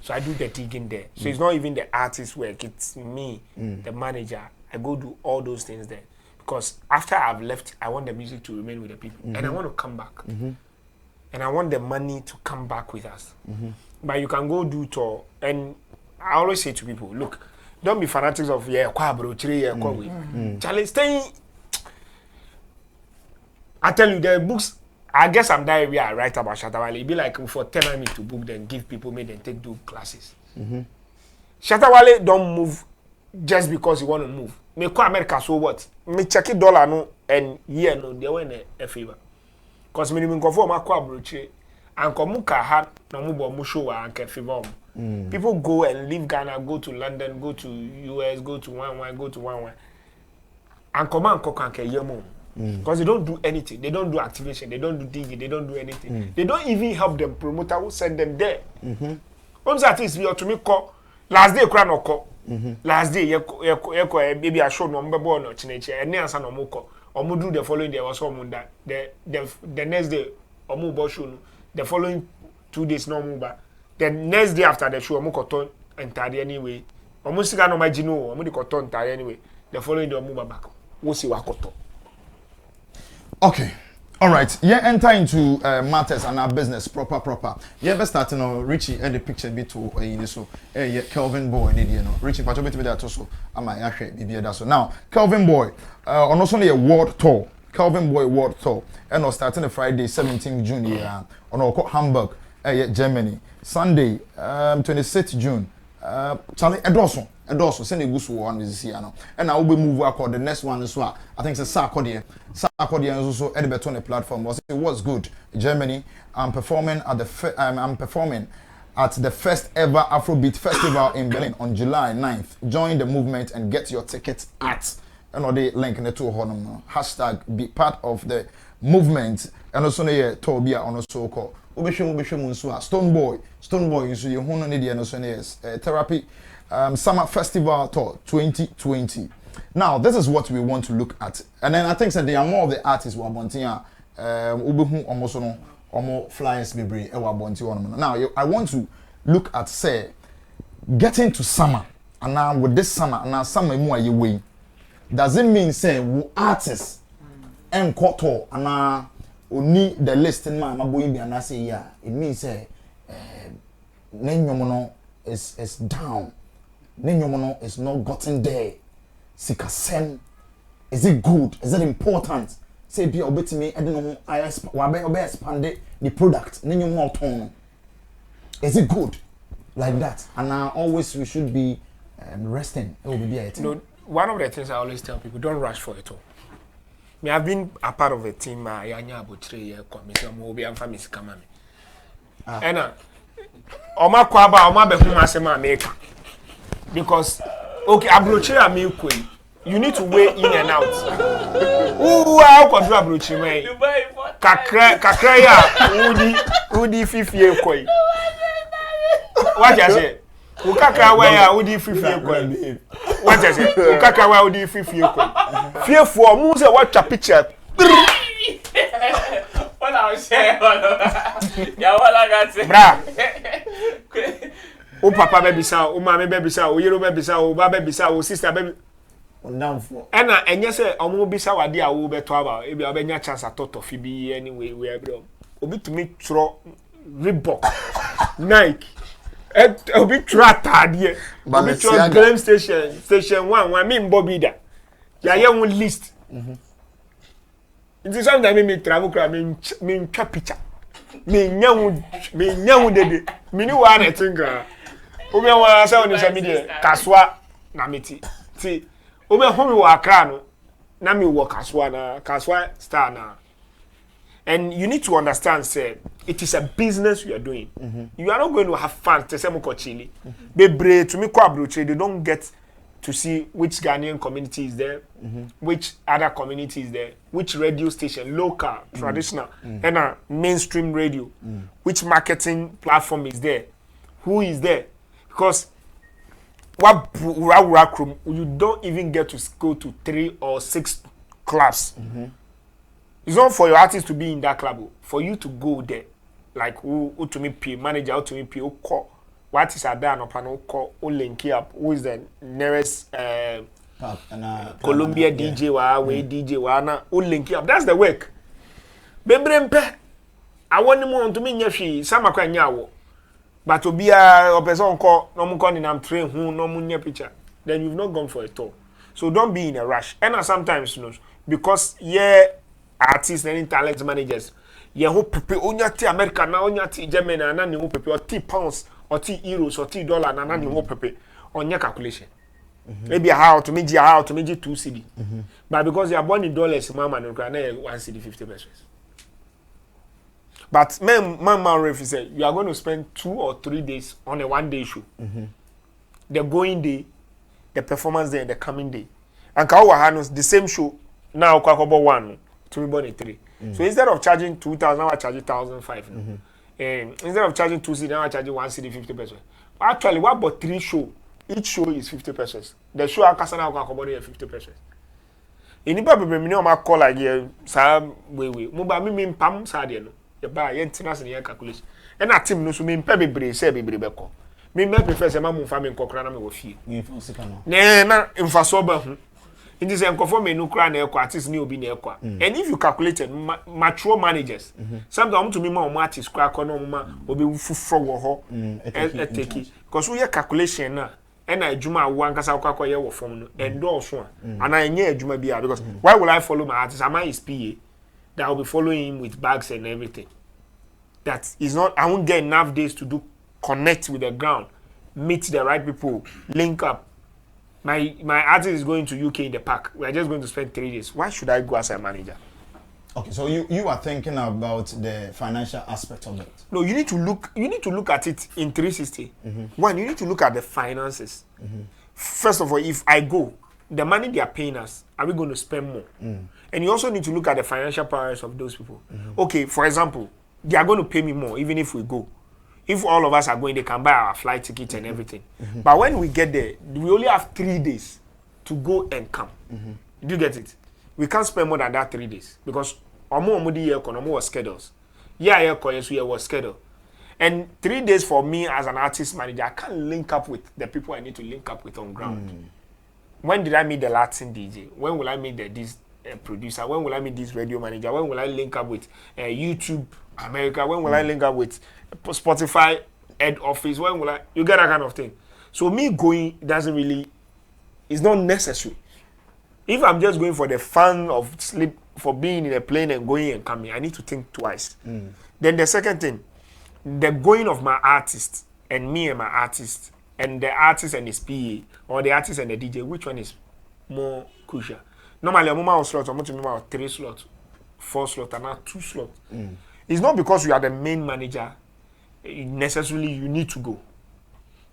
So I do the digging there. So it's not even the artist work; it's me, the manager. I go do all those things there because after I've left, I want the music to remain with the people, and I want to come back, and I want the money to come back with us. But you can go do tour, and I always say to people, look. Don't be fanatics of Charlie, stay. I tell you, the books. I guess I'm there. We are right about Shatta Wale. It'd be like for 10 me to book, then give people, make them take do classes. Shatta Wale don't move just because you want to move. Me call America so what? Me check it dollar no and year no they were in a favor. Cause me even conform my kwa broche and komuka had no mubo musho and favor. People go and leave Ghana, go to London, go to US, go to one. And come and cook and yemo. Because they don't do anything. They don't do activation. They don't do digging. They don't do anything. They don't even help them promoter who send them there. Once at least we ought to make call. Last day, crown or call. Last day, maybe I showed no born or chinage and answer no more. Or do the following day was home that the next day or move show the following 2 days no move. The next day after the show, I'm going to entirely anyway. I'm going to go to my gino. I'm going to go entirely anyway. The following day, I'm move back. We'll see what I got. Okay. All right. Yeah, enter into matters and our business proper. Yeah, let's start. Richie and the picture bit to so. Yeah, Kelvin Boy, Richie, but bit that also. Am I actually be that so now? Kelvin Boy, on also a world tour. Kelvin Boy world tour, and starting the Friday 17th June. On Hamburg, Germany. Sunday, 26th June, Charlie Edoso send a goose one is here now. And I will be move across the next one as well. I think it's a Sarkodie is also at the Betone platform. It was good. Germany. I'm performing at the first ever Afrobeat festival in Berlin on July 9th. Join the movement and get your tickets at another link in the two honor. Hashtag be part of the movement. And also Tobia on also called Stoneboy is your home therapy summer festival tour 2020. Now this is what we want to look at, and then I think that there are more of the artists who are wanting almost flyers library. Now I want to look at say getting to summer, and now with this summer and now summer more you way. Does it mean say artists and quarter and now only the list in my boy be and I say yeah, it means Nenyomono is down. Nenyomono is not gotten there. Sikasem, is it good? Is it important? Say be obey me, I don't know I expand the product. Nenyomono tone. Is it good? Like that. And now always we should be resting. It will be a no, one of the things I always tell people, don't rush for it all. Me have been a part of a team yanya about 3 years commission mo be am family kama me. And oma kwaba oma be hu asema make. Because okay, abroche am ekoi. You need to weigh in and out. Who how could do abroche me? Kakra ya udi fifi ekoi. What you say? Ukaka wa ya udi fifi ekoi. What you say? Ukaka wa udi fifi ekoi. Fearful mu say what a picture. What I say? Ya wala got say. Bra. O papa baby sa, o mama baby sa, o yero baby sa, o baba baby sa, o sister baby. Down for. Ena enye say omo bi sa wade a wo beto aba, e bia obenya chance atoto fi bi anyway we abro. Obi to me tro Reebok, Nike. Obi tro atade. Obi tro Glam station 1 me Bobby da. Ya ye one list. It is sometimes me travel crowd me twa picture. Me nyawu dede. Me ni wa na tinga. Obi wa say on social media kaswa na meti. Ti obi home wa akra no na me wo kaswa star na. And you need to understand say it is a business you are doing. You are not going to have fun to say moko chili. Bebre to me ko abroche they don't get to see which Ghanaian community is there, which other community is there, which radio station, local, traditional, and mainstream radio, which marketing platform is there, who is there. Because you don't even get to go to 3 or 6 clubs. It's not for your artist to be in that club, for you to go there. Like who to me pay, manager, who to me pay, who call. What is done upon who link up? Who is the nearest Columbia DJ we DJ na who link up? That's the work. Bebrempe. I want more to me nyashi sama kwa nyawo. But to be a person call no mo in am train who no mo nya picture. Then you've not gone for a tour. So don't be in a rush. And sometimes you know because artists and talent managers who pepe onya ti America na onya ti Germany na ni who pepe or ti pounds or ti euros or ti dollar na ni who pepe onya calculation. Maybe how to make 2 cedi. But because you are born in dollars mama no na 1 cedi 50 pesos. But man ref said you are going to spend 2 or 3 days on a 1-day show. The going day, the performance day and the coming day. And ka wa the same show now kwa kobo 1 to be born 3. So instead of charging 2,000, now I charge 1,500. Instead of charging 2 cedi, now I charge 1 cedi 50 pesos. Actually, what about 3 shows? Each show is 50 pesos. The show akasa na kwa kobo 50 pesos. Inipa bebe mi no ma call like sa we. Mo ba mi pam sa de no. Ye ba ye ntina se ye calculation. E na team no so mi mpa bebre se bebre be ko. Me prefer se ma mo fa me nkokra na me wo fie. Ni fa sika no. Na mfa so ba hu. It is a me no cry na artist ni obi na ekwa. And if you calculated mature managers, sometimes to me ma artist cry no ma obi fufro wo ho take because we calculation na and adwuma wo ankasa kwakwa ye wo form no endorse so and I nye adwuma bia because why will I follow my artist? Am I his PA that will be following him with bags and everything? That is not I won't get enough days to do connect with the ground. meet the right people, link up. My artist is going to UK in the park. We are just going to spend 3 days. Why should I go as a manager? Okay, so you are thinking about the financial aspect of it. No, you need to look at it in 360. One, you need to look at the finances. First of all, if I go, the money they are paying us, are we going to spend more? And you also need to look at the financial powers of those people. Okay, for example, they are going to pay me more even if we go. If all of us are going, they can buy our flight ticket and everything. But when we get there, we only have 3 days to go and come. Do you get it? We can't spend more than that 3 days because omo was schedules. Yeah, was scheduled. And 3 days for me as an artist manager, I can't link up with the people I need to link up with on ground. When did I meet the Latin DJ? When will I meet this producer? When will I meet this radio manager? When will I link up with YouTube America? When will I link up with Spotify head office? When will I? You get that kind of thing. So me going doesn't really, it's not necessary. If I'm just going for the fun of sleep, for being in a plane and going and coming, I need to think twice. Then the second thing, the going of my artist and me and my artist and the artist and his PA or the artist and the DJ, which one is more crucial? Normally, I'm on slot, I'm on 3 slots, 4 slots, and now 2 slots. It's not because you are the main manager, necessarily you need to go.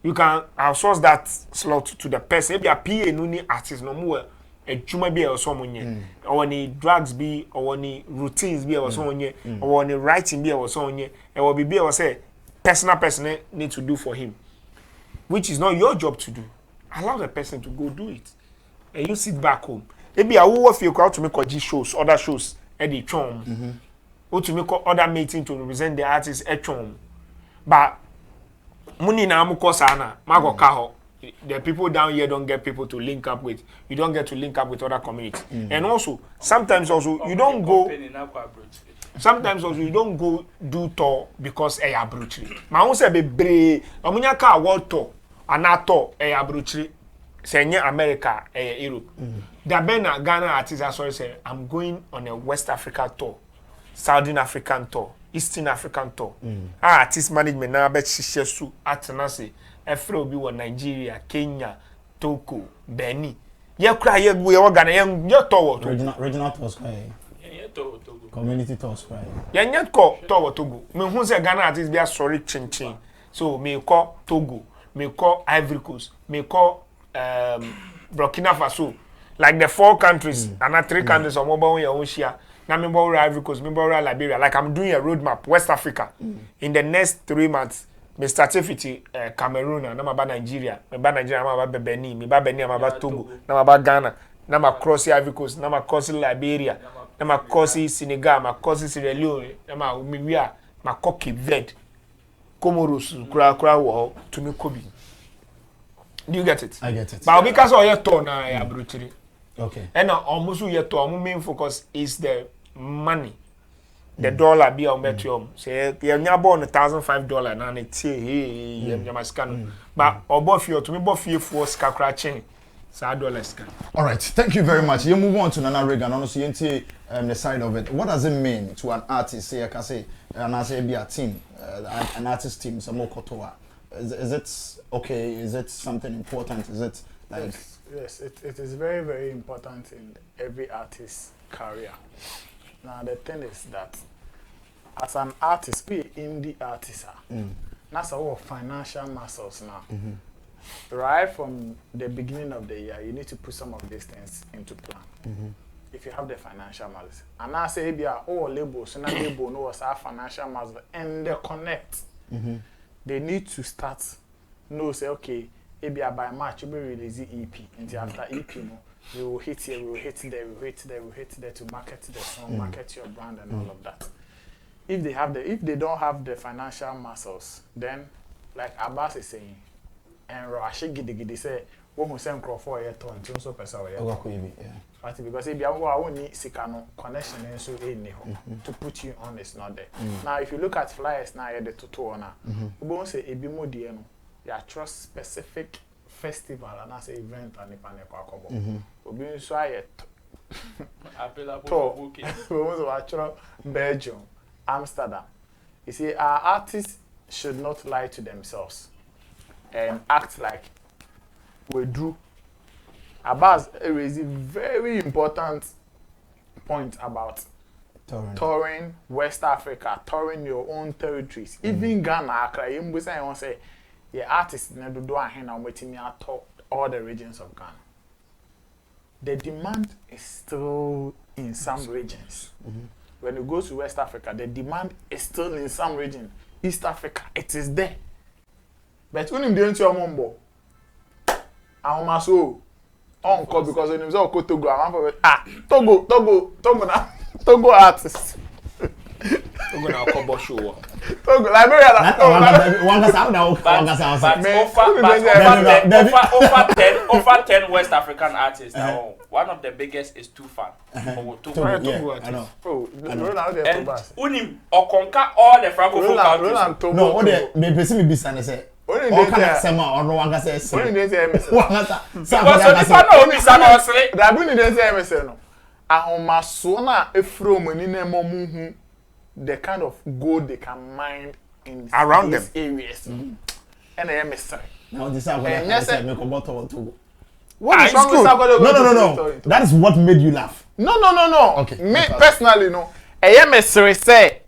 You can outsource that slot to the person. If you are PA, no need artist, no more. A chuma be or someone or any drugs be or any routines be or someone or any writing be or someone and will be or say personal person need to do for him, which is not your job to do. Allow the person to go do it, and you sit back home. Maybe I will feel crowd to make shows, other shows at the chom, or to make other meeting to represent the artist at chom. But money na amuko sana mago kaho. The people down here don't get people to link up with. You don't get to link up with other communities. And also, sometimes also, you don't go... Sometimes also, you don't go do tour because they are brutally. My own say be brave. Amunya ka world tour. Anato a brutally. Say America, Europe. The Bena Ghana artists sorry say, I'm going on a West Africa tour. Southern African tour. Eastern African tour. Artist management na bet shishesu atenase. Efre obi wo Nigeria, Kenya, Togo, Benin. Ye kra ye we Ghana ye tour regional tours cry. Yeah, Togo. Community tours cry. Ye nyet ko tour Togo. Me hu say Ghana artist be sorry chinchin. So me ko Togo, me ko Ivory Coast, me ko Burkina Faso. Like the 4 countries and 3 countries on mobile ye own share. Now me borrow Ivory Coast, me borrow Liberia. Like I'm doing a roadmap West Africa. In the next 3 months. Me start with Cameroon, na maba Nigeria, me ba Nigeria, na maba Benin, me ba Benin, na maba Togo, na maba Ghana, na ma cross Ivory Coast, na ma cross Liberia, na ma cross Senegal, ma cross Sierra Leone, na ma miwia, ma Cape Verde, Comoros, kura wo to me Kobe. Do you get it? I get it. But because of your tour na ya brutally. Okay. And almost your tour, our main focus is the money. The dollar be on Metrium. Say, you're not born $1,005 and it's hey, but above you to me, both you for scratching. $100 can. All right, thank you very much. You move on to Nana Reagan. Honestly, you the side of it. What does it mean to an artist? Say, I can say, and I say, be a team, an artist team, some more kotoa. Is it okay? Is it something important? Is it like? Yes, it is very, very important in every artist's career. Now the thing is that as an artist, we indie artists that's our financial muscles now. Right from the beginning of the year, you need to put some of these things into plan. If you have the financial muscles, and I say, be all labels, so now label knows our financial muscles and they connect. They need to start. No, say okay, maybe by March we will release the EP, and after EP, we will hit here, we will hit there, we will hit there, we will hit there to market the song, market your brand and all of that. If they don't have the financial muscles, then like Abbas is saying, and Rashi gidi say, what who send crop for a ton, so person because if you have only Sikano connection and so to put you on is not there. Now if you look at flyers now the tutorial we won't say a bimo dieno, you trust specific festival and as an event and we being so Belgium, Amsterdam. You see, our artists should not lie to themselves. and act like we do. Abbas raised a very important point about touring West Africa, touring your own territories. Even Ghana, Accra, you say, yeah, artists never do a hand on waiting me at all the regions of Ghana. The demand is still in some regions. When you go to West Africa, the demand is still in some region. East Africa, it is there. But when you don't your mumbo, I'm also on call because when you say Togo, Togo artists. Togo na kobo show. Togo Liberia. Over 10 West African artists now. One of the biggest is Tufan. Togo. I know. Oh, and Unim Okonka all the Francophone countries. No, what the person me be say. All kind of sema or no one can say. Only they say me. So no be sana osre. Da bu ni they say me say no. Ahomaso na efro mani na hu the kind of gold they can mine in around these them areas. And I am mystery. Now this is what I say make a bottle to. What is wrong with No. That is what made you laugh. No. Okay. Me personally, no. I am mystery say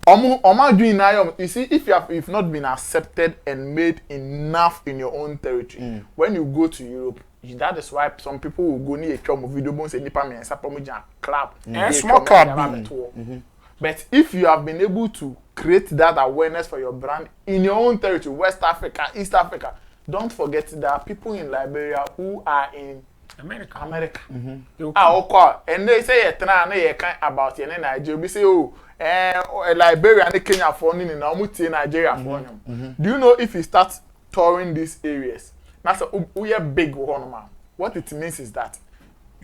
doing now. You see, if you've not been accepted and made enough in your own territory, when you go to Europe, that is why some people will go near a club video bones and nipa me and supplement club. Small club. But if you have been able to create that awareness for your brand in your own territory, West Africa, East Africa, don't forget there are people in Liberia who are in America. And they say about Nigeria. We say, Liberia and Kenya for Nigeria for them. Do you know if you start touring these areas? That's we are big one. What it means is that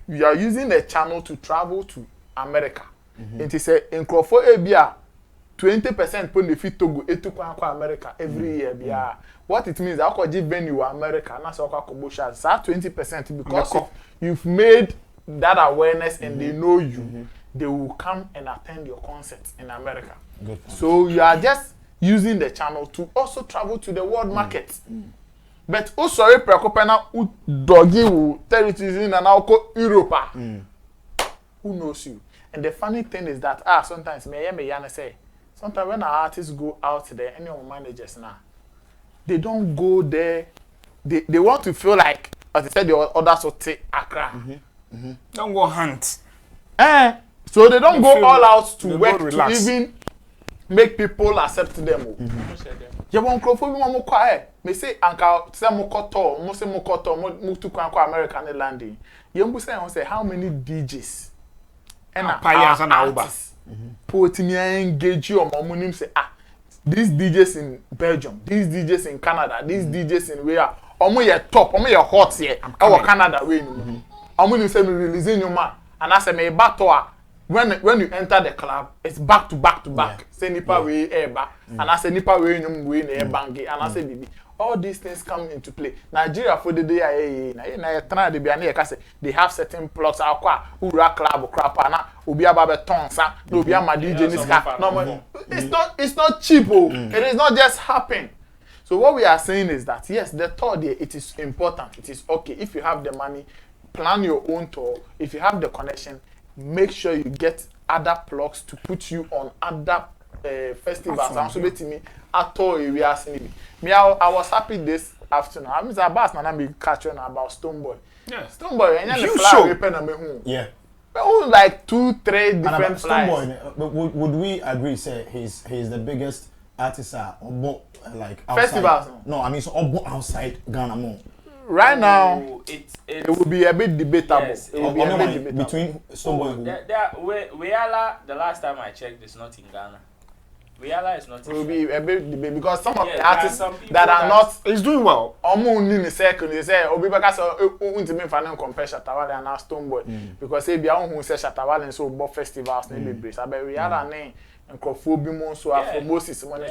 you are using the channel to travel to America. It is a in Crawford Abia 20% put the fit Togo to America every year. What it means, I could give venue America, and that's all commercial. So 20% because if you've made that awareness and they know you, they will come and attend your concerts in America. So you are just using the channel to also travel to the world market. But also, Prekopena doggy territories in and now Europe. Who knows you? And the funny thing is that sometimes me say, sometimes when our artists go out there, any of our managers now, they don't go there. They want to feel like, as I said, the others will take Accra. Don't go hunt. So they don't go all out to work to even make people accept them. You won't go for me, quiet. Me say, Uncle, say Mokoto, Mose Mokoto, Mutu American landing. You say, how many DJs? And artists put me engage you on my say, these DJs in Belgium, these DJs in Canada, these DJs in where you're top, you're hot here, our Canada way. Say me releasing your man, and I say me battle. When you enter the club, it's back to back. Say nipa way eba, and I say nipa way nyum way na bangi, and I say bibi. All these things come into play. Nigeria for the day they have certain plots. Ura club crap na obi ababe tonsa, obi ama DJ niska. No, it's not cheap. It is not just happen. So what we are saying is that yes, the tour there, it is important. It is okay if you have the money, plan your own tour. If you have the connection, make sure you get other plugs to put you on other festivals. I'm so me at all areas. Me, I was happy this afternoon. I mean, Abbas na me catching about Stoneboy. Yeah, Stoneboy. And you show. Yeah. Like 2-3 different flights. Stoneboy, would we agree? Say he's the biggest artist like outside? Festivals. No, I mean so outside Ghana more. Right now, it will be a bit debatable. Yes, it will be a bit debatable. Between Stoneboy. Wale, the last time I checked, is not in Ghana. Wale is not. It will be a bit debatable because some of the artists that are not. He's doing well. In a second, they say, "Obi Baka so ultimate final compare Shatta Wale and Stoneboy because they be on who say Shatta Wale and so both festivals maybe brace. I bet Wale name and Kofobi Monso for Moses money.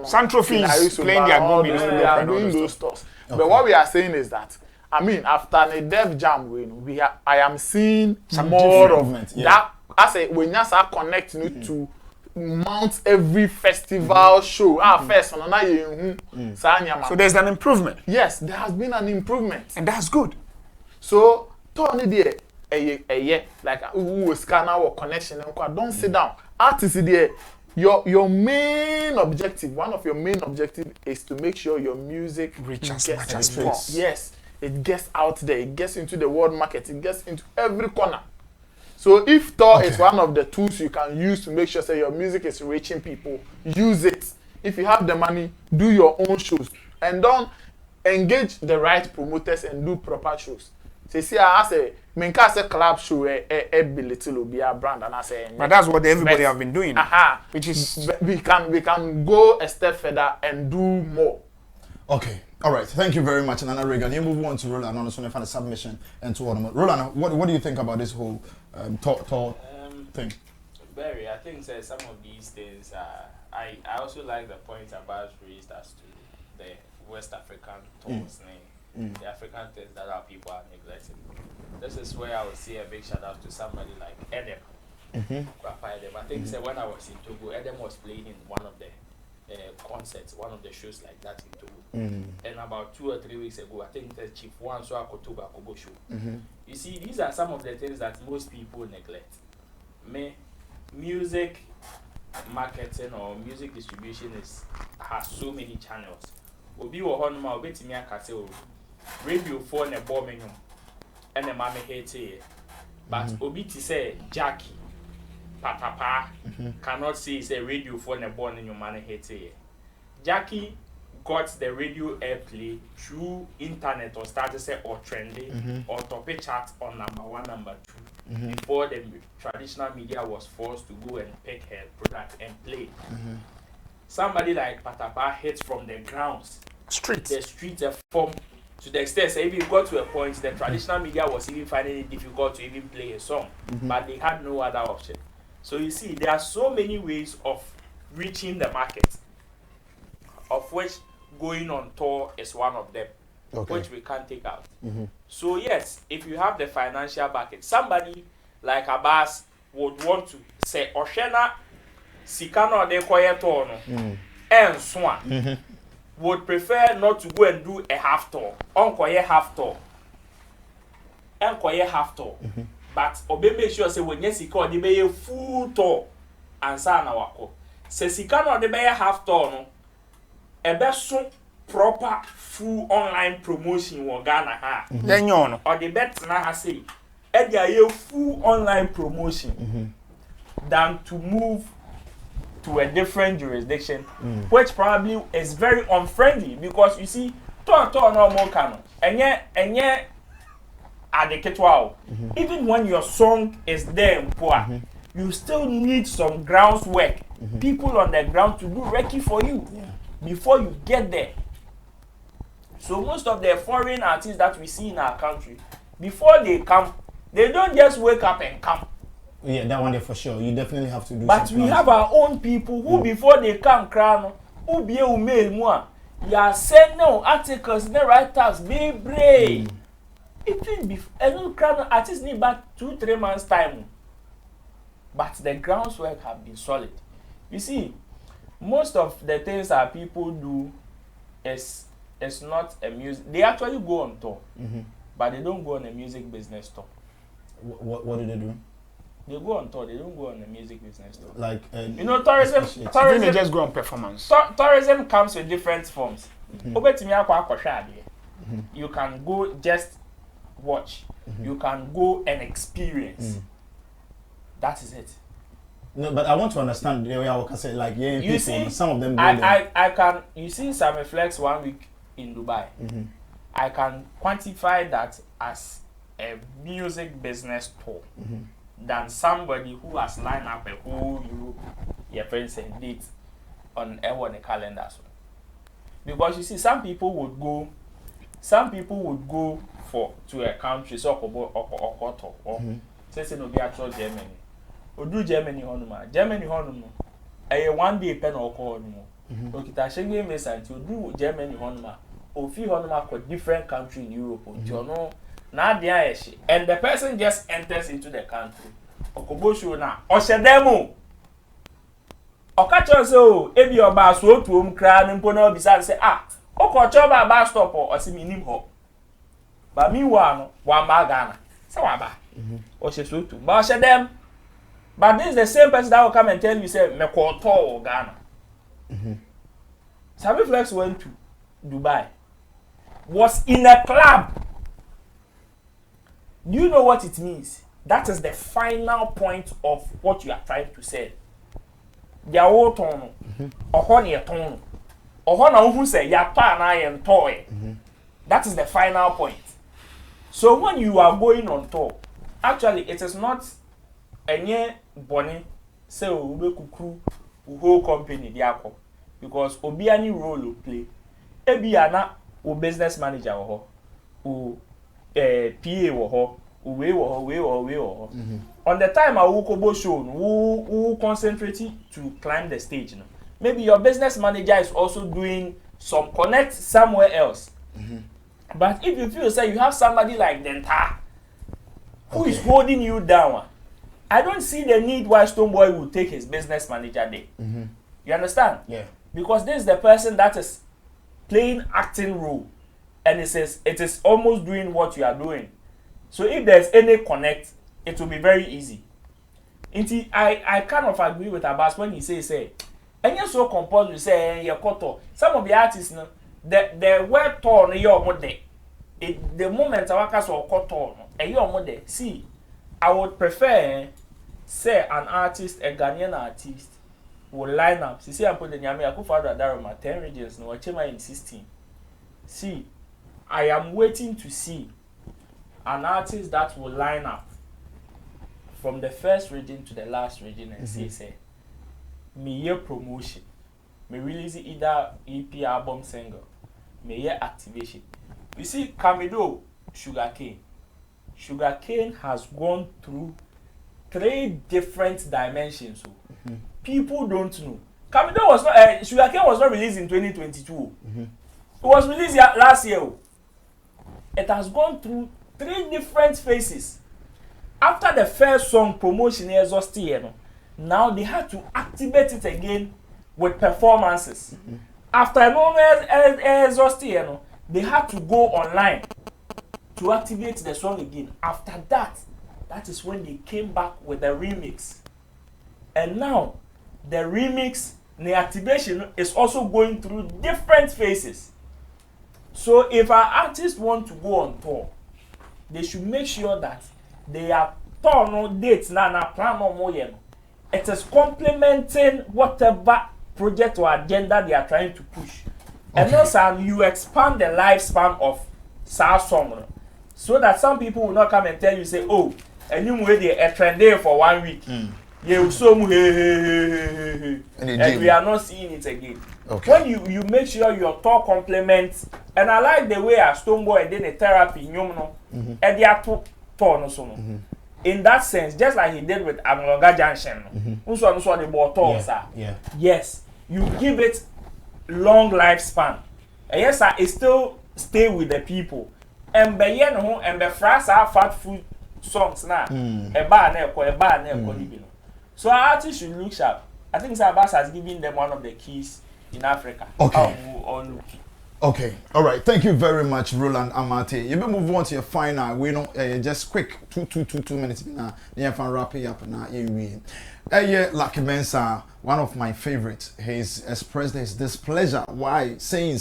Central Fields playing their game. They are doing those stuff. But what we are saying is that, I mean, after the Def Jam, I am seeing some more of that. I say when you connect to mount every festival show. First on So there's an improvement. Yes, there has been an improvement. And that's good. So, Tony there, like who scan our connection and don't sit down. Artists there, your main objective, one of your main objectives is to make sure your music reaches gets as far. Yes, it gets out there, it gets into the world market, it gets into every corner. So if Tor is one of the tools you can use to make sure that your music is reaching people, use it. If you have the money, do your own shows. And don't engage the right promoters and do proper shows. See, I say, say club show a little be a brand, and I say. But that's what everybody have been doing. Which is we can go a step further and do more. Okay, all right. Thank you very much, Nana Reagan. You move on to Roland on the find a submission and to order. Roland, what do you think about this whole talk thing? Barry, I think some of these things. I also like the point about raised as to the West African tours. The African things that our people are neglecting. This is where I would say a big shout out to somebody like Edem. Papa Edem. I think when I was in Togo, Edem was playing in one of the concerts, one of the shows like that in Togo. And about 2 or 3 weeks ago, I think the Chief One saw a Kotoba Kobo show. You see, these are some of the things that most people neglect. Music marketing or music distribution has so many channels. Obi wo honoma obetimi akase o radio phone na bomb menum and the mama hate but obi ti say Jackie Patapa cannot say it's a radio phone na born in your man hate. Jackie got the radio airplay through internet or started say or trendy or topic chart on number 1, number 2 before the traditional media was forced to go and pick her product and play. Somebody like Patapa hits from the grounds. The streets are formed to the extent that even got to a point the traditional media was even finding it difficult to even play a song. But they had no other option. So you see, there are so many ways of reaching the market, of which going on tour is one of them, which we can't take out. So yes, if you have the financial backing, somebody like Abbas would want to say, Oshena Sikano de Koyetono and Swan would prefer not to go and do a half tour. Onkoye half tour. Onkoye half tour. But obe make sure say when Sika de be a full tour and sa na wako. Se Sikano de be a half tour no ebe so proper full online promotion wo Ghana ha. Denyo no. Or the bet na ha say e dia ye full online promotion than to move to a different jurisdiction, which probably is very unfriendly because you see, no more canon. And even when your song is there in poor, you still need some groundwork, people on the ground to do recce for you before you get there. So most of the foreign artists that we see in our country, before they come, they don't just wake up and come. Yeah, that one there for sure. You definitely have to do. But we have our own people who, before they come, crown, who be able mail more. You are saying no articles, no writers, be brave. Even before, and crown artists need about 2-3 months time. But the groundwork have been solid. You see, most of the things that people do is not a music. They actually go on tour, but they don't go on a music business tour. What do they do? They go on tour, they don't go on the music business tour. Like, you know, tourism they just go on performance. Tourism comes with different forms. You can go just watch. You can go and experience. That is it. No, but I want to understand the way I can say, like, yeah, people, see, some of them. I can. You see, Sammy Flex 1 week in Dubai. I can quantify that as a music business tour. Than somebody who has lined up a whole Europe, your friends and dates on a calendar. Because you see, some people would go to a country, so or say no be actual Germany. Or do Germany honuma. Germany honuma. A 1 day pen or call no. Okita Shenge message to do Germany honuma. Or fee honuma for different country in Europe. You know. Now and the person just enters into the country. Okobosho na Oshedemo. okacho say o ebi oba so otuom kra ne mpo na obisa say okocho ba stop o si minim ho ba mi wa no wa ma Ghana say wa ba o she so otu ba she dem but this is the same person that will come and tell you say me ko to Ghana. Sammy Flex went to Dubai, was in a club. Do you know what it means? That is the final point of what you are trying to say. They are all torn. Who say toy. That is the final point. So when you are going on tour, actually it is not any bonny say kukru whole company diako because obiani role you play. Ebiana o business manager wo o PA wo we on the time I will go show who concentrate to climb the stage no. Maybe your business manager is also doing some connect somewhere else. But if you feel say you have somebody like Denta who is holding you down, I don't see the need why Stonebwoy will take his business manager there. You understand? Yeah. Because this is the person that is playing acting role and it is almost doing what you are doing. So if there's any connect, it will be very easy. I kind of agree with Abbas when he says, and you're so composed, you say, you're koto. Some of the artists, the word torn, you're more there. The moment I work as a koto, and you're more there. See, I would prefer, say, an artist, a Ghanaian artist, will line up. See, I put the Nyame, I could father Daroma, 10 regions, no, I in 16. See, I am waiting to see an artist that will line up from the first region to the last region and say, me year promotion, me release either EP album single, me year activation. You see, Camido, Sugarcane has gone through 3 different dimensions. People don't know. Camido was not, Sugarcane was not released in 2022. It was released last year. It has gone through 3 different phases. After the first song promotion exhausted, now they had to activate it again with performances. After exhausted, they had to go online to activate the song again. After that, that is when they came back with the remix. And now, the remix, the activation is also going through different phases. So if our artists want to go on tour, they should make sure that they are tour no dates na plan no more. It is complementing whatever project or agenda they are trying to push. And also you expand the lifespan of SARS song so that some people will not come and tell you say, oh, and you wait a trend there for 1 week. Yeah, so and we are not seeing it again. When you make sure your tour complements, and I like the way a Stonebwoy did a therapy, and they are tour no so. In that sense, just like he did with Amlonga Junction, yes, you give it long lifespan. And yes, it still stay with the people. And be and be frasa fat food songs now. So our artists should look sharp. I think Sabas has given them one of the keys in Africa. Okay, all right. Thank you very much, Roland Amate. You may move on to your final. We know just quick 2 minutes now. Then you wrap it up now. Lucky Mensa, one of my favorites. He's expressed his displeasure. Why? Saying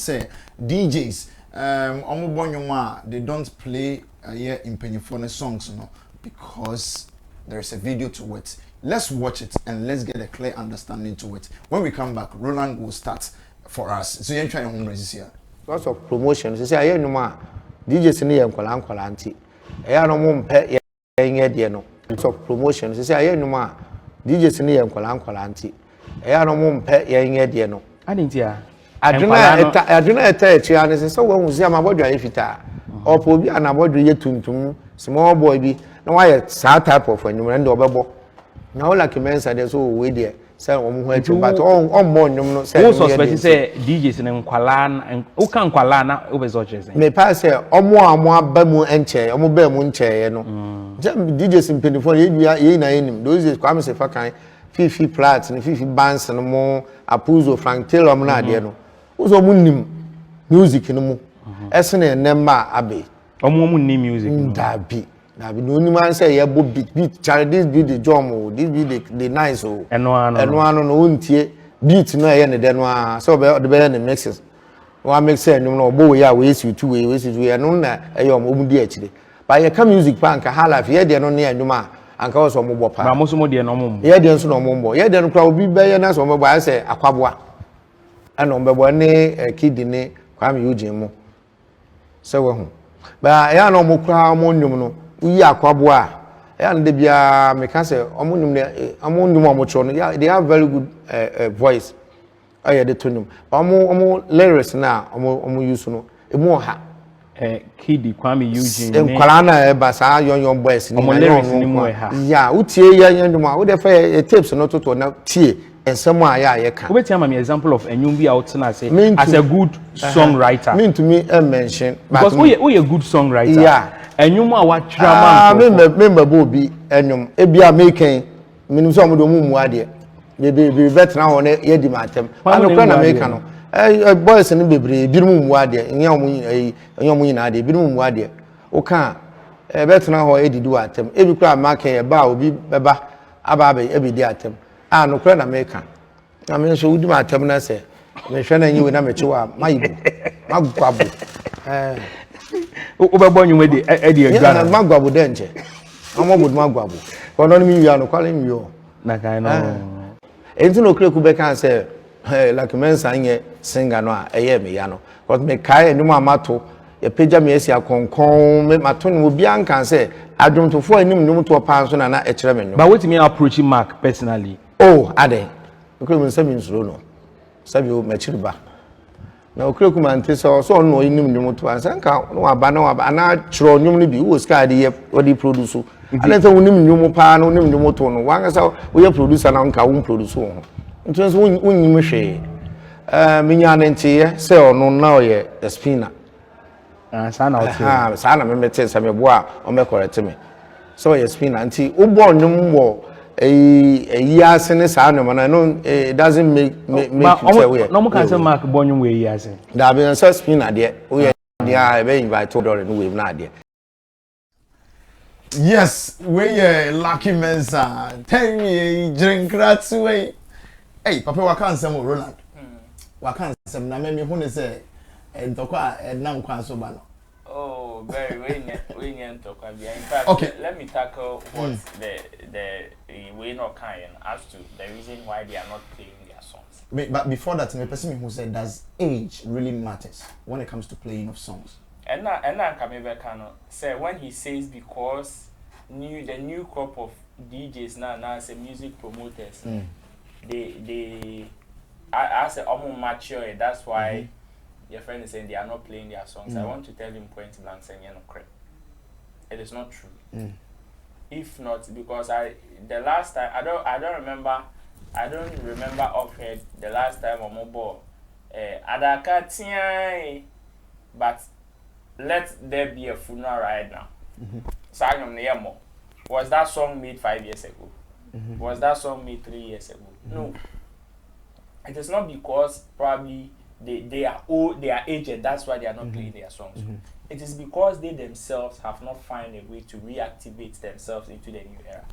DJs, they don't play in Pennyphone songs, because there is a video to it. Let's watch it and let's get a clear understanding to it. When we come back, Roland will start for us. So you're trying to resist here. Lots of promotions. You say, I know ma DJs ni yankola anti. I no mo mpe yenye no. Lots of promotions. You say, I know ma DJs ni yankola anti. I no mo mpe yenye no. Adintia. Aduna eta echi ane se so won zi amabodwa yefita. Opo bi anabodwa ye tuntum small boy bi na why that type of anyum and obebo. Now like Mensa there's so way there. Say omo ho echi but on more nyum no say. Who suspect say DJs in Nkwala and who can Nkwala na obezo chese. Me pa say omo aba mu enche, omo ba mu nche no. DJs in Penifone ye na enim. Those days Kwame se fa kan Fifi Platt and Fifi Banks and more Apuzo Frank Taylor Mnadiano. Who's a moon music in a mo. Essene and Nemba Abbey. Omo ni music. That be. Now, no man say, yeah, beat, child, this be the drum, this be the nice, and one on beat no any then one, so the better the mixes. One makes sense, no, boy, yeah, waste you 2 ways, we are known that your mum actually. But you come music punk, a half, yeah, they're not near Numa, and cause some mobile park. Most more dear no more. Yeah, there's no more. Yeah, then crowd be bayonets or mobile, I say, a quabwa. And on the one a kid in a crime Eugene. So, but I no more crowd monument. We are kwabwa and they be me can say they have very good voice. I had the tune omo lyrics na omo use no e mo ha Kid Kwame Eugene nkwala na e ba sa young boys ni omo lyrics ni mo ha ya utie ya yanduma wo de fa tapes no toto na tie ensem a ya ye kan. Wait am an example of enyum bi out na say as a good songwriter. Mean to me mention because we a good songwriter. Yeah. Enyum a wa trama member Bobby enyum e bia making minim so amodo mu ade be veteran ho na ye di matem ano kra na make no boys ni bebre bi mu ade enyum nyina ade bi mu ade o kan veteran ho edidu atem e bi kra making e ba obi beba aba e bi di atem ano kra na make na me so udi matem na se me hwe na nyi na me chiwa mayibo magwabo Ubebo nyume de edi egwa na magwabo de nche amobud magwabo kono ni mi wi ano kwale mi yo na kan no enti no kreku be kan say like mensa nye singer no a eye me ya no because me kai eni mu amato ye peja me esi akonkon me mato ni obi an kan say adwomtofo anim nim to pa so na e kire me no but what me approach Mark personally ade okre me nsami nsuro no sabi o machiriba na okreku mante so no inim nim to ansanka no aba na chiro nyum ni bi wo ska de ye odi produce and so unim nyum pa no nim nyum to no wan sa wo ye producer na nka wo produce wo nti so unyim hwe minya na ntie ye se ono na oye spinner sana o sana me mete sa me bo a o me correct me so ye spinner nti wo bo nyum wo yasene sa no no it doesn't make say we no can say Mark bonyum we yasene da be so spinner de we dey be invite to do no we na de. Yes, we lucky mensa. Tell me drink rats way. Hey, papa wa kan sem Roland. Wa kan sem na me hu ne say entokwa enam kwan so ba no. Oh, very we entokwa bia. In fact, okay. Let me tackle what the we not kind as to the reason why they are not playing their songs. But before that, the person who said does age really matters when it comes to playing of songs. And now Kamebe say when he says because the new crop of DJs now say music promoters, I say almost mature. That's why your friend is saying they are not playing their songs. I want to tell him point blank saying no crap. It is not true. If not, because the last time I don't remember offhand the last time on mobile Adaka but let there be a funeral right now. Was that song made 5 years ago? Was that song made 3 years ago? No. It is not because probably they are old, they are aged, that's why they are not playing their songs. It is because they themselves have not found a way to reactivate themselves into the new era.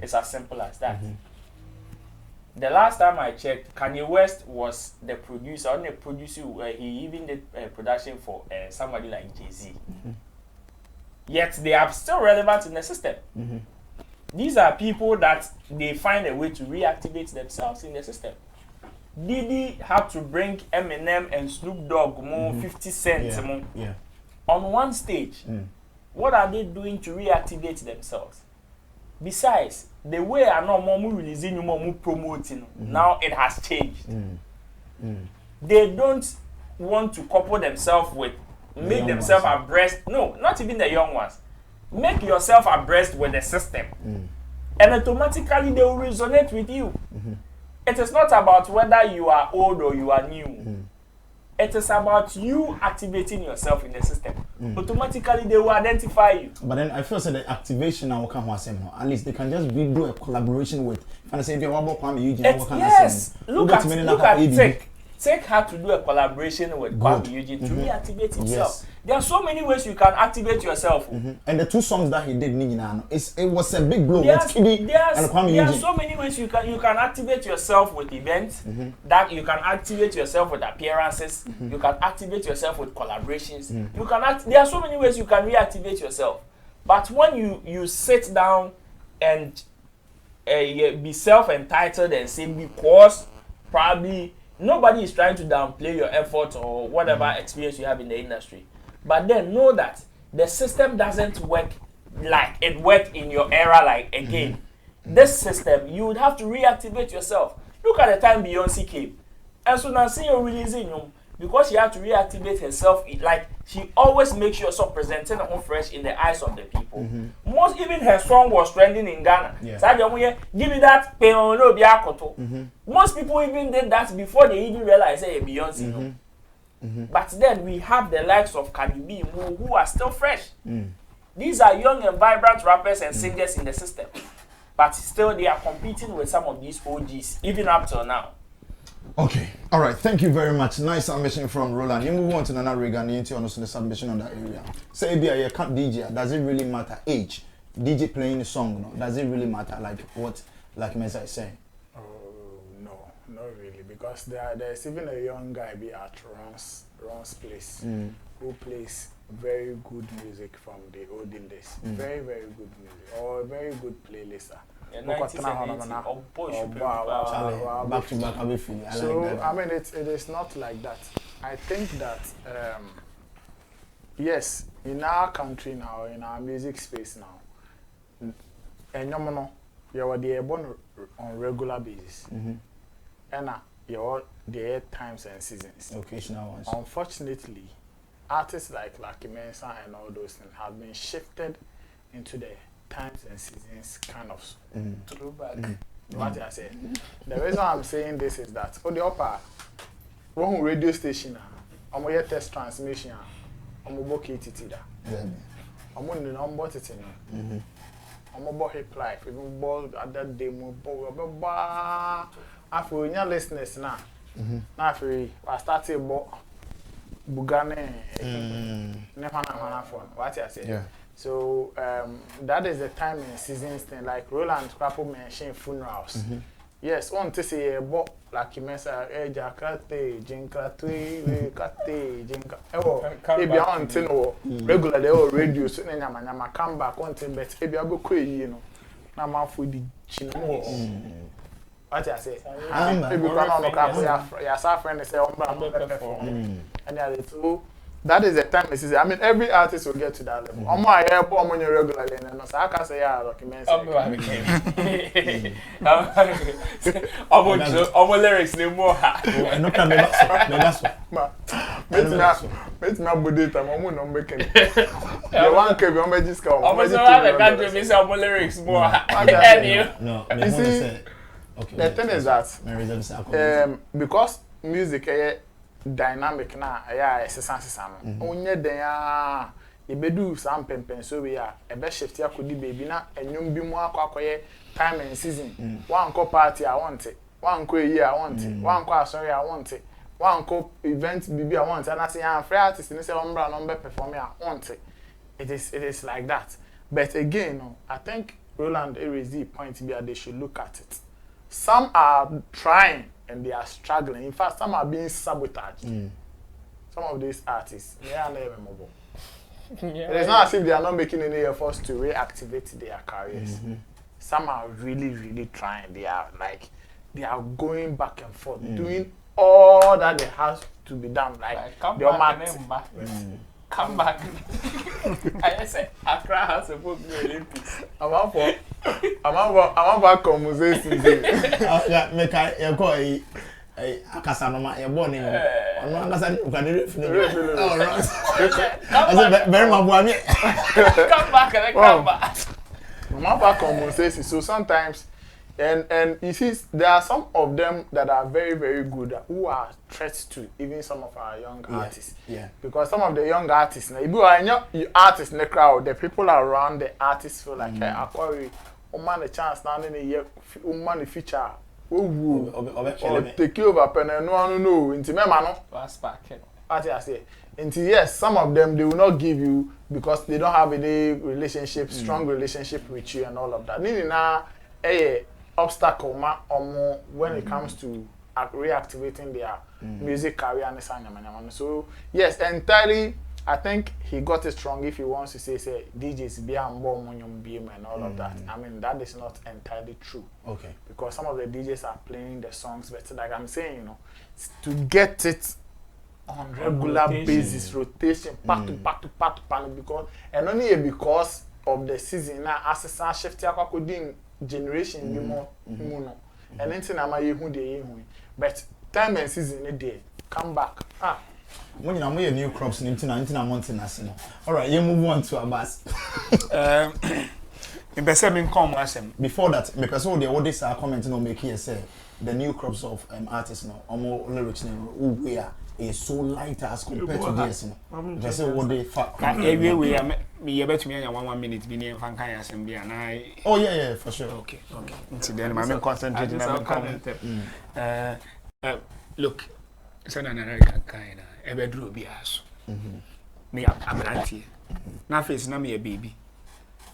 It's as simple as that. The last time I checked, Kanye West was the producer, on the producer, he even did production for somebody like Jay-Z. Yet they are still relevant in the system. These are people that they find a way to reactivate themselves in the system. Diddy had to bring Eminem and Snoop Dogg more 50 cents more on one stage. What are they doing to reactivate themselves? Besides, the way I know more releasing, more promoting, now it has changed. They don't want to couple themselves with, make themselves abreast. No, not even the young ones. Make yourself abreast with the system. And automatically they will resonate with you. It is not about whether you are old or you are new. It is about you activating yourself in the system. automatically they will identify you. But then I feel so the activation now can at least they can just do a collaboration with. If I say if you want to yes, look at Take had to do a collaboration with Kwame Eugene to reactivate himself. Yes. There are so many ways you can activate yourself. And the 2 songs that he did, it was a big blow. There are so many ways you can activate yourself with events, that you can activate yourself with appearances, you can activate yourself with collaborations. There are so many ways you can reactivate yourself. But when you sit down and be self-entitled and say because probably nobody is trying to downplay your effort or whatever experience you have in the industry. But then know that the system doesn't work like it worked in your era like again. This system, you would have to reactivate yourself. Look at the time Beyonce came. And so now see you're releasing you because she had to reactivate herself. Like she always makes sure so presenting her fresh in the eyes of the people. Most even her song was trending in Ghana. Yeah. Give me that most people even did that before they even realized hey Beyonce. But then we have the likes of Cardi B who are still fresh. These are young and vibrant rappers and singers in the system. But still they are competing with some of these OGs even up till now. Okay, all right. Thank you very much. Nice submission from Roland. You move on to another Regan. You need to understand the submission on that area. Say, you can't DJ. Does it really matter? Age, DJ playing the song. No? Does it really matter? Like what? Like Mesa is saying. Oh no, not really. Because there's even a young guy be at Ron's place who plays very good music from the olden days. Very good music or a very good playlister. Back to back, so I mean it is not like that. I think that yes, in our country now, in our music space now, you are born on regular basis, and you are there times and seasons, occasional ones. Unfortunately, artists like Lucky Mensa and all those things have been shifted into the times and seasons kind of throwback. What I say. The reason I'm saying this is that the upper one radio station, I'm going to test transmission, I'm going to book it. I'm going to number it. I'm going to hip life. Even ball at that demo. After your listeners now, after I started Bugane, what I say. So that is the time and seasons thing. Like Roland Crapo mentioned funerals. Yes, one to say about like you mentioned, Jakate, Jinkatui, Kate, Jinka. Oh, if you want to know regularly or radio, so then I'm come back on to bet. If you go crazy, you know, now I'm for the chin. What I say? If you come on the car, your friend say, and that is the time. I mean, every artist will get to that level. I'm my hair, I'm on your regularly, and so I can say, yeah, documents. I'm lyrics no more. No can be that's Let's not put it. I'm not making it. You want to be on magic scale. I'm not going to lyrics more. No, you see, okay, the thing is that because music dynamic na ya sesa no onye den a e bedu some pempen so we a e be shift akodi baby na enwum bi mu akoye time and season one ko party I want it one ko year I want it one ko sorry I want it one ko event bibi I want it and I say am free artist ni say ombra no be perform I want it. It is like that. But again I think Roland raised the point be they should look at it. Some are trying and they are struggling. In fact, some are being sabotaged. Some of these artists, they are never mobile. It's not as if they are not making any efforts to reactivate their careers. Some are really trying. They are going back and forth, doing all that they have to be done. Like come back. I said, Accra has a book the Olympics. I'm up for conversations. Yeah, make I go a Casanoma, a bonnie. I'm not going to very much. Come back and come back. I'm up for conversations. So sometimes And you see, there are some of them that are very, very good who are threats to even some of our young artists. Yeah. Because some of the young artists, if you are young artists in the crowd, the people around the artists feel like, hey, I call you, man, a chance now in a year, man, the feature, or take over, pen and no, into my man, I say, until yes, some of them they will not give you because they don't have any relationship, strong relationship with you and all of that. Nini na obstacle when it comes to reactivating their music career and so yes, entirely I think he got it strong if he wants to say DJs be and all of that. I mean that is not entirely true. Okay. Because some of the DJs are playing the songs better. Like I'm saying, you know, to get it on regular basis, rotation, back to back to back to back, because and only because of the season now as a shift generation more and anything am I who they but time and season a day come back when you know new crops into mountain national. All right, you move on to Abbas. Before that, because all the audits are commenting on make here say the new crops of artists now more lyrics we are is so light as compared to this. Just say what they fact. Me about me 1 minute be near fan kan assembly and I. Oh yeah, for sure. Okay. Until then I'm concentrating on comment. Look, son another kind e bedroom bi aso. Me abrantie. Na face na me a baby.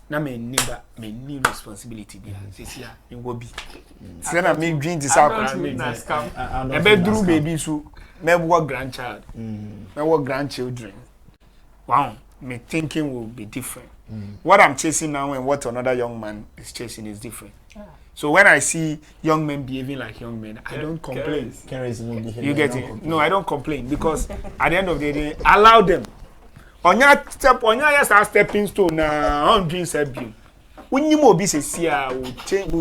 Na me neighbor me need responsibility bi. Sesia me go bi. Say na me dream this out. E bedroom baby so me work grandchild. Me work grandchildren. Wow. My thinking will be different. What I'm chasing now and what another young man is chasing is different. So when I see young men behaving like young men, I don't complain. You get it? No, I don't complain because at the end of the day, allow them. On your stepping stone na on dream set view. When you mo be say will change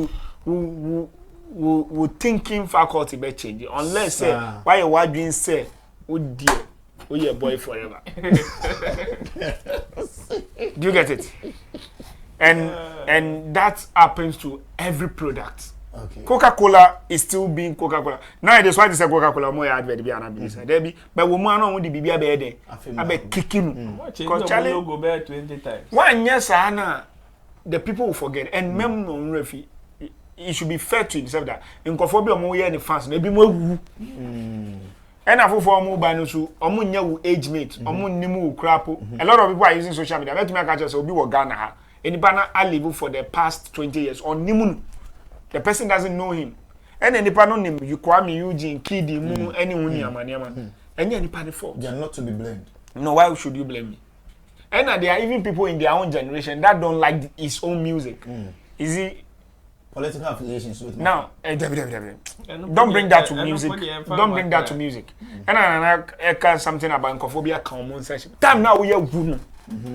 will thinking faculty be change unless say why you dream say oh dear. Oh yeah, boy forever. Do you get it? And that happens to every product. Okay. Coca-Cola is still being Coca-Cola. Now that's why they say Coca-Cola more advert be an there be but woman on the BB there. I be kicking. Cause Charlie logo bear 20 times. One yes Anna the people will forget and mem no refi it should be fair to himself that in Kofobi more here the fans maybe more and after for mobile no so omunya age mate omunnimu crap. A lot of people are using social media. Let me catch us obi wo Ghana ha. Anybody I live for the past 20 years on nimu. The person doesn't know him. And anybody know him you Kwame Eugene Kidi mu anyone niama. And anybody fault. They are not to be blamed. No, why should you blame me? And there are even people in their own generation that don't like his own music. Is he political affiliations with now don't bring that to music. Don't bring that to music. And I can something about Nkophobia common session. Time now we are good.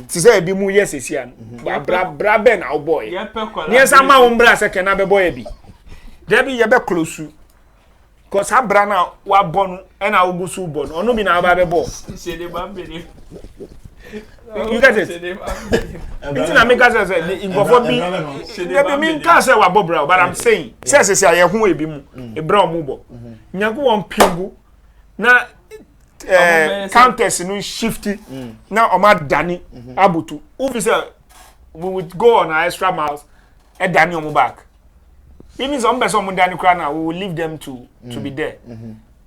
To say be mu yes is here. Bra ben our boy. Yes, I'm my own bra second na be boy be. There be you be close to. Cause ha bra na wa born and I will go so born. Or no be na ba be ball. You get it? It's not make us say in Nkophobia. There be mean can say wa bobra, but I'm saying say I hu e bi mu. E bra mu bo. Nyanko won pimbu na countess no shifty now Oma Dani Abutu. If say we would go on an extra miles and Dani omo back. Even some person omo Dani kra na we will leave them to be there.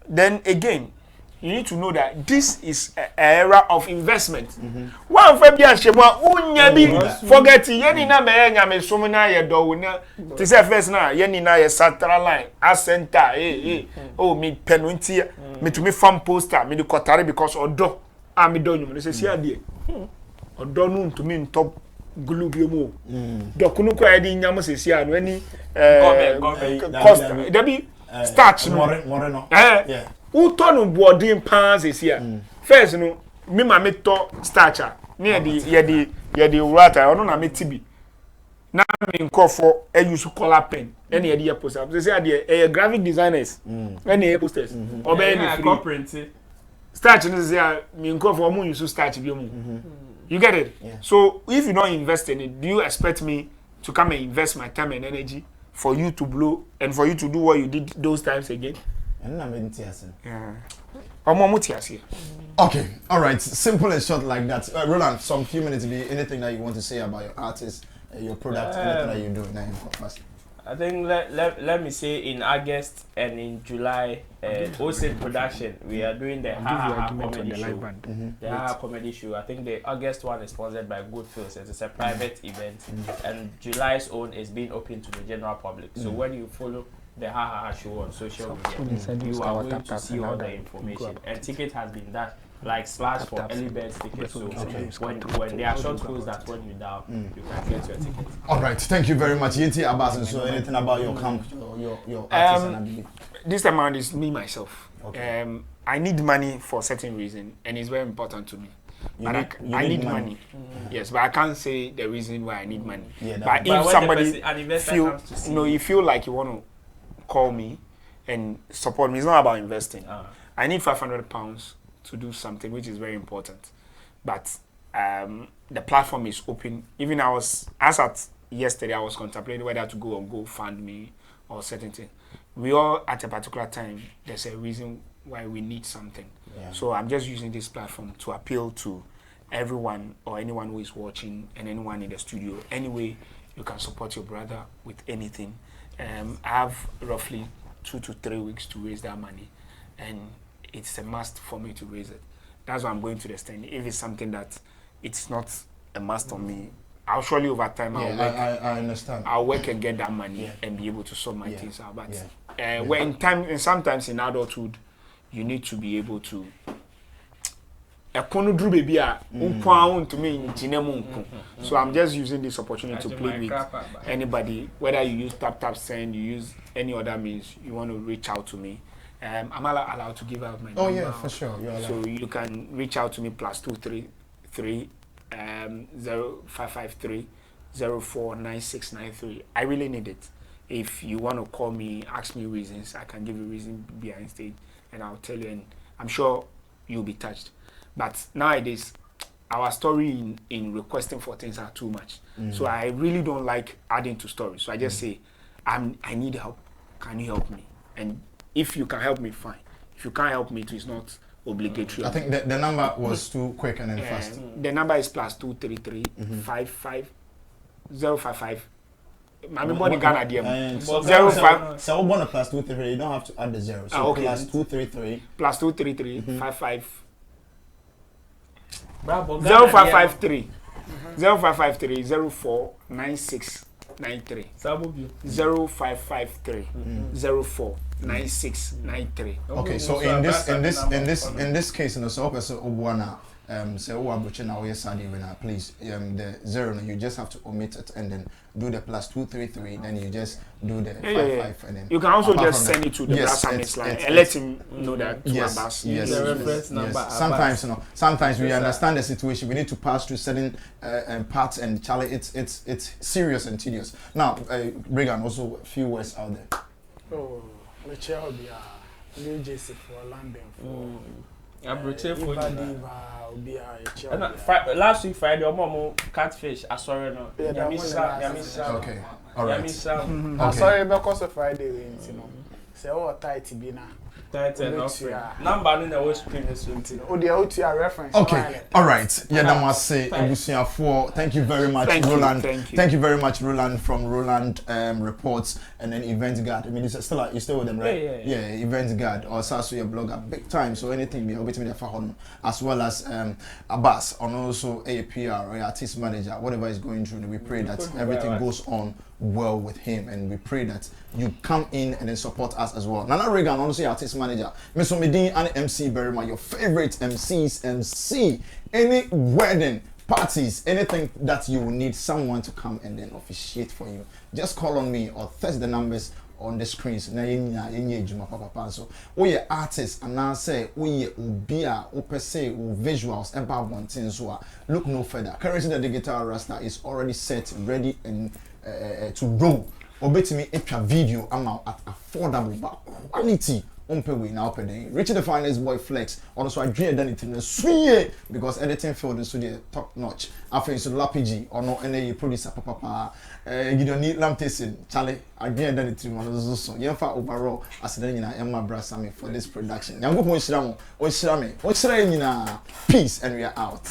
Then again, you need to know that this is an era of investment. One Fabia Shema unya bi forget yeni na me nyame so na ye do na to say first na yeni na ye central line center oh me penunti me to me farm poster me the kotare because odo me do nyum say sia de odo no to me top glue bi mo dokunu kwa ye di nyam say sia no ani cost there be starch no yeah who turn boarding pants is here. First, no, me ma me to starcher. Near the water, or no na me TB. Now me call for a use color pen. Any idea poster. They say a graphic designers. Any posters. Or any corporate. Starch is here. Me call for more use starch be more. You get it? Yeah. So if you don't invest in it, do you expect me to come and invest my time and energy for you to blow and for you to do what you did those times again. Yeah. Okay, all right. Simple and short like that. Roland, some few minutes. Be anything that you want to say about your artist, your product, anything that you do now. I think let me say in August and in July, OSID production, we are doing the comedy show. The comedy show. I think the August one is sponsored by Goodfields. It's a private event, and July's own is being open to the general public. So when you follow the show on social media, you are going to see all the information. And ticket has been that. Like slash for early bird tickets. So when there are short codes that when you down, you can get your ticket. All right, thank you very much. Yinti Abbas, and so anything about your camp, your artist and ability? This amount is me myself. Okay. I need money for a certain reason, and it's very important to me. I need money. Yes, but I can't say the reason why I need money. Yeah, but if somebody you feel like you want to call me and support me, it's not about investing. I need £500 to do something which is very important, but the platform is open. Even as at yesterday, I was contemplating whether to go on GoFundMe or certain thing. We all at a particular time, there's a reason why we need something. So I'm just using this platform to appeal to everyone or anyone who is watching and anyone in the studio. Anyway, you can support your brother with anything. I have roughly 2 to 3 weeks to raise that money, and it's a must for me to raise it. That's why I'm going to the stand. If it's something that it's not a must on me, I'll surely over time I understand. I'll work and get that money and be able to sort my things out. But when sometimes in adulthood, you need to be able to. So I'm just using this opportunity to play with anybody, whether you use tap send, you use any other means, you want to reach out to me. I'm allowed to give out my number. Oh yeah, for sure. So you can reach out to me +233 0553 049693. I really need it. If you want to call me, ask me reasons, I can give you reason behind stage, and I'll tell you, and I'm sure you'll be touched. But nowadays, our story in requesting for things are too much. So I really don't like adding to stories. So I just say, I need help. Can you help me? And if you can help me, fine. If you can't help me, it is not obligatory. I think the number was too quick and then fast. The number is +233 55 055. I'm born in Ghana, DM. 05. So we're born +233. You don't have to add the zero. So +233. +233 55 0553 0553 049693 0553 049693. Okay, so in this case, so say please the zero, you just have to omit it and then do the +233, then you just do the 55 and then you can also just send it to the Brass line and let him know that the reference number. Sometimes we understand the situation. We need to pass through certain parts, and Charlie, it's serious and tedious. Now, Regan, also a few words out there. Oh, the chair will be New Jersey for London for. Last week Friday, catfish. I saw it now. Okay, all right. I saw it because of Friday, you know. Say, oh, tight be now. Number in the West Screen is reference. Okay, all right. Yeah, that must say, thank you very much, Roland. Thank you very much, Roland, from Roland Reports and then Event Guard. I mean, you're still with them, right? Yeah, Event Guard or also your blogger, big time. So anything, be with me there as well as Abbas, and also APR or artist manager, whatever is going through. We pray that everything goes on well with him, and we pray that you come in and then support us as well. Nana Regan, honestly, artist manager, Mr. Medin and MC Berima, your favorite MCs, MC, any wedding, parties, anything that you will need someone to come and then officiate for you, just call on me or test the numbers on the screens. Na so we artists and now say we ubia opese visuals about one thing. So look no further. Currently the Guitar Rasta is already set, ready and to roll. Obey me a video amount at affordable but quality we now open Richie the finest boy Flex. Also, I dream that it sweet because editing field is the top notch. After it's Lapigi or no any producer papa. You don't need lamp tasting. Charlie, I dream that it was so. You for overall as then Emma Brasami for this production. Now go on Shiramo, on Shirame, on Shirame, peace, and we are out.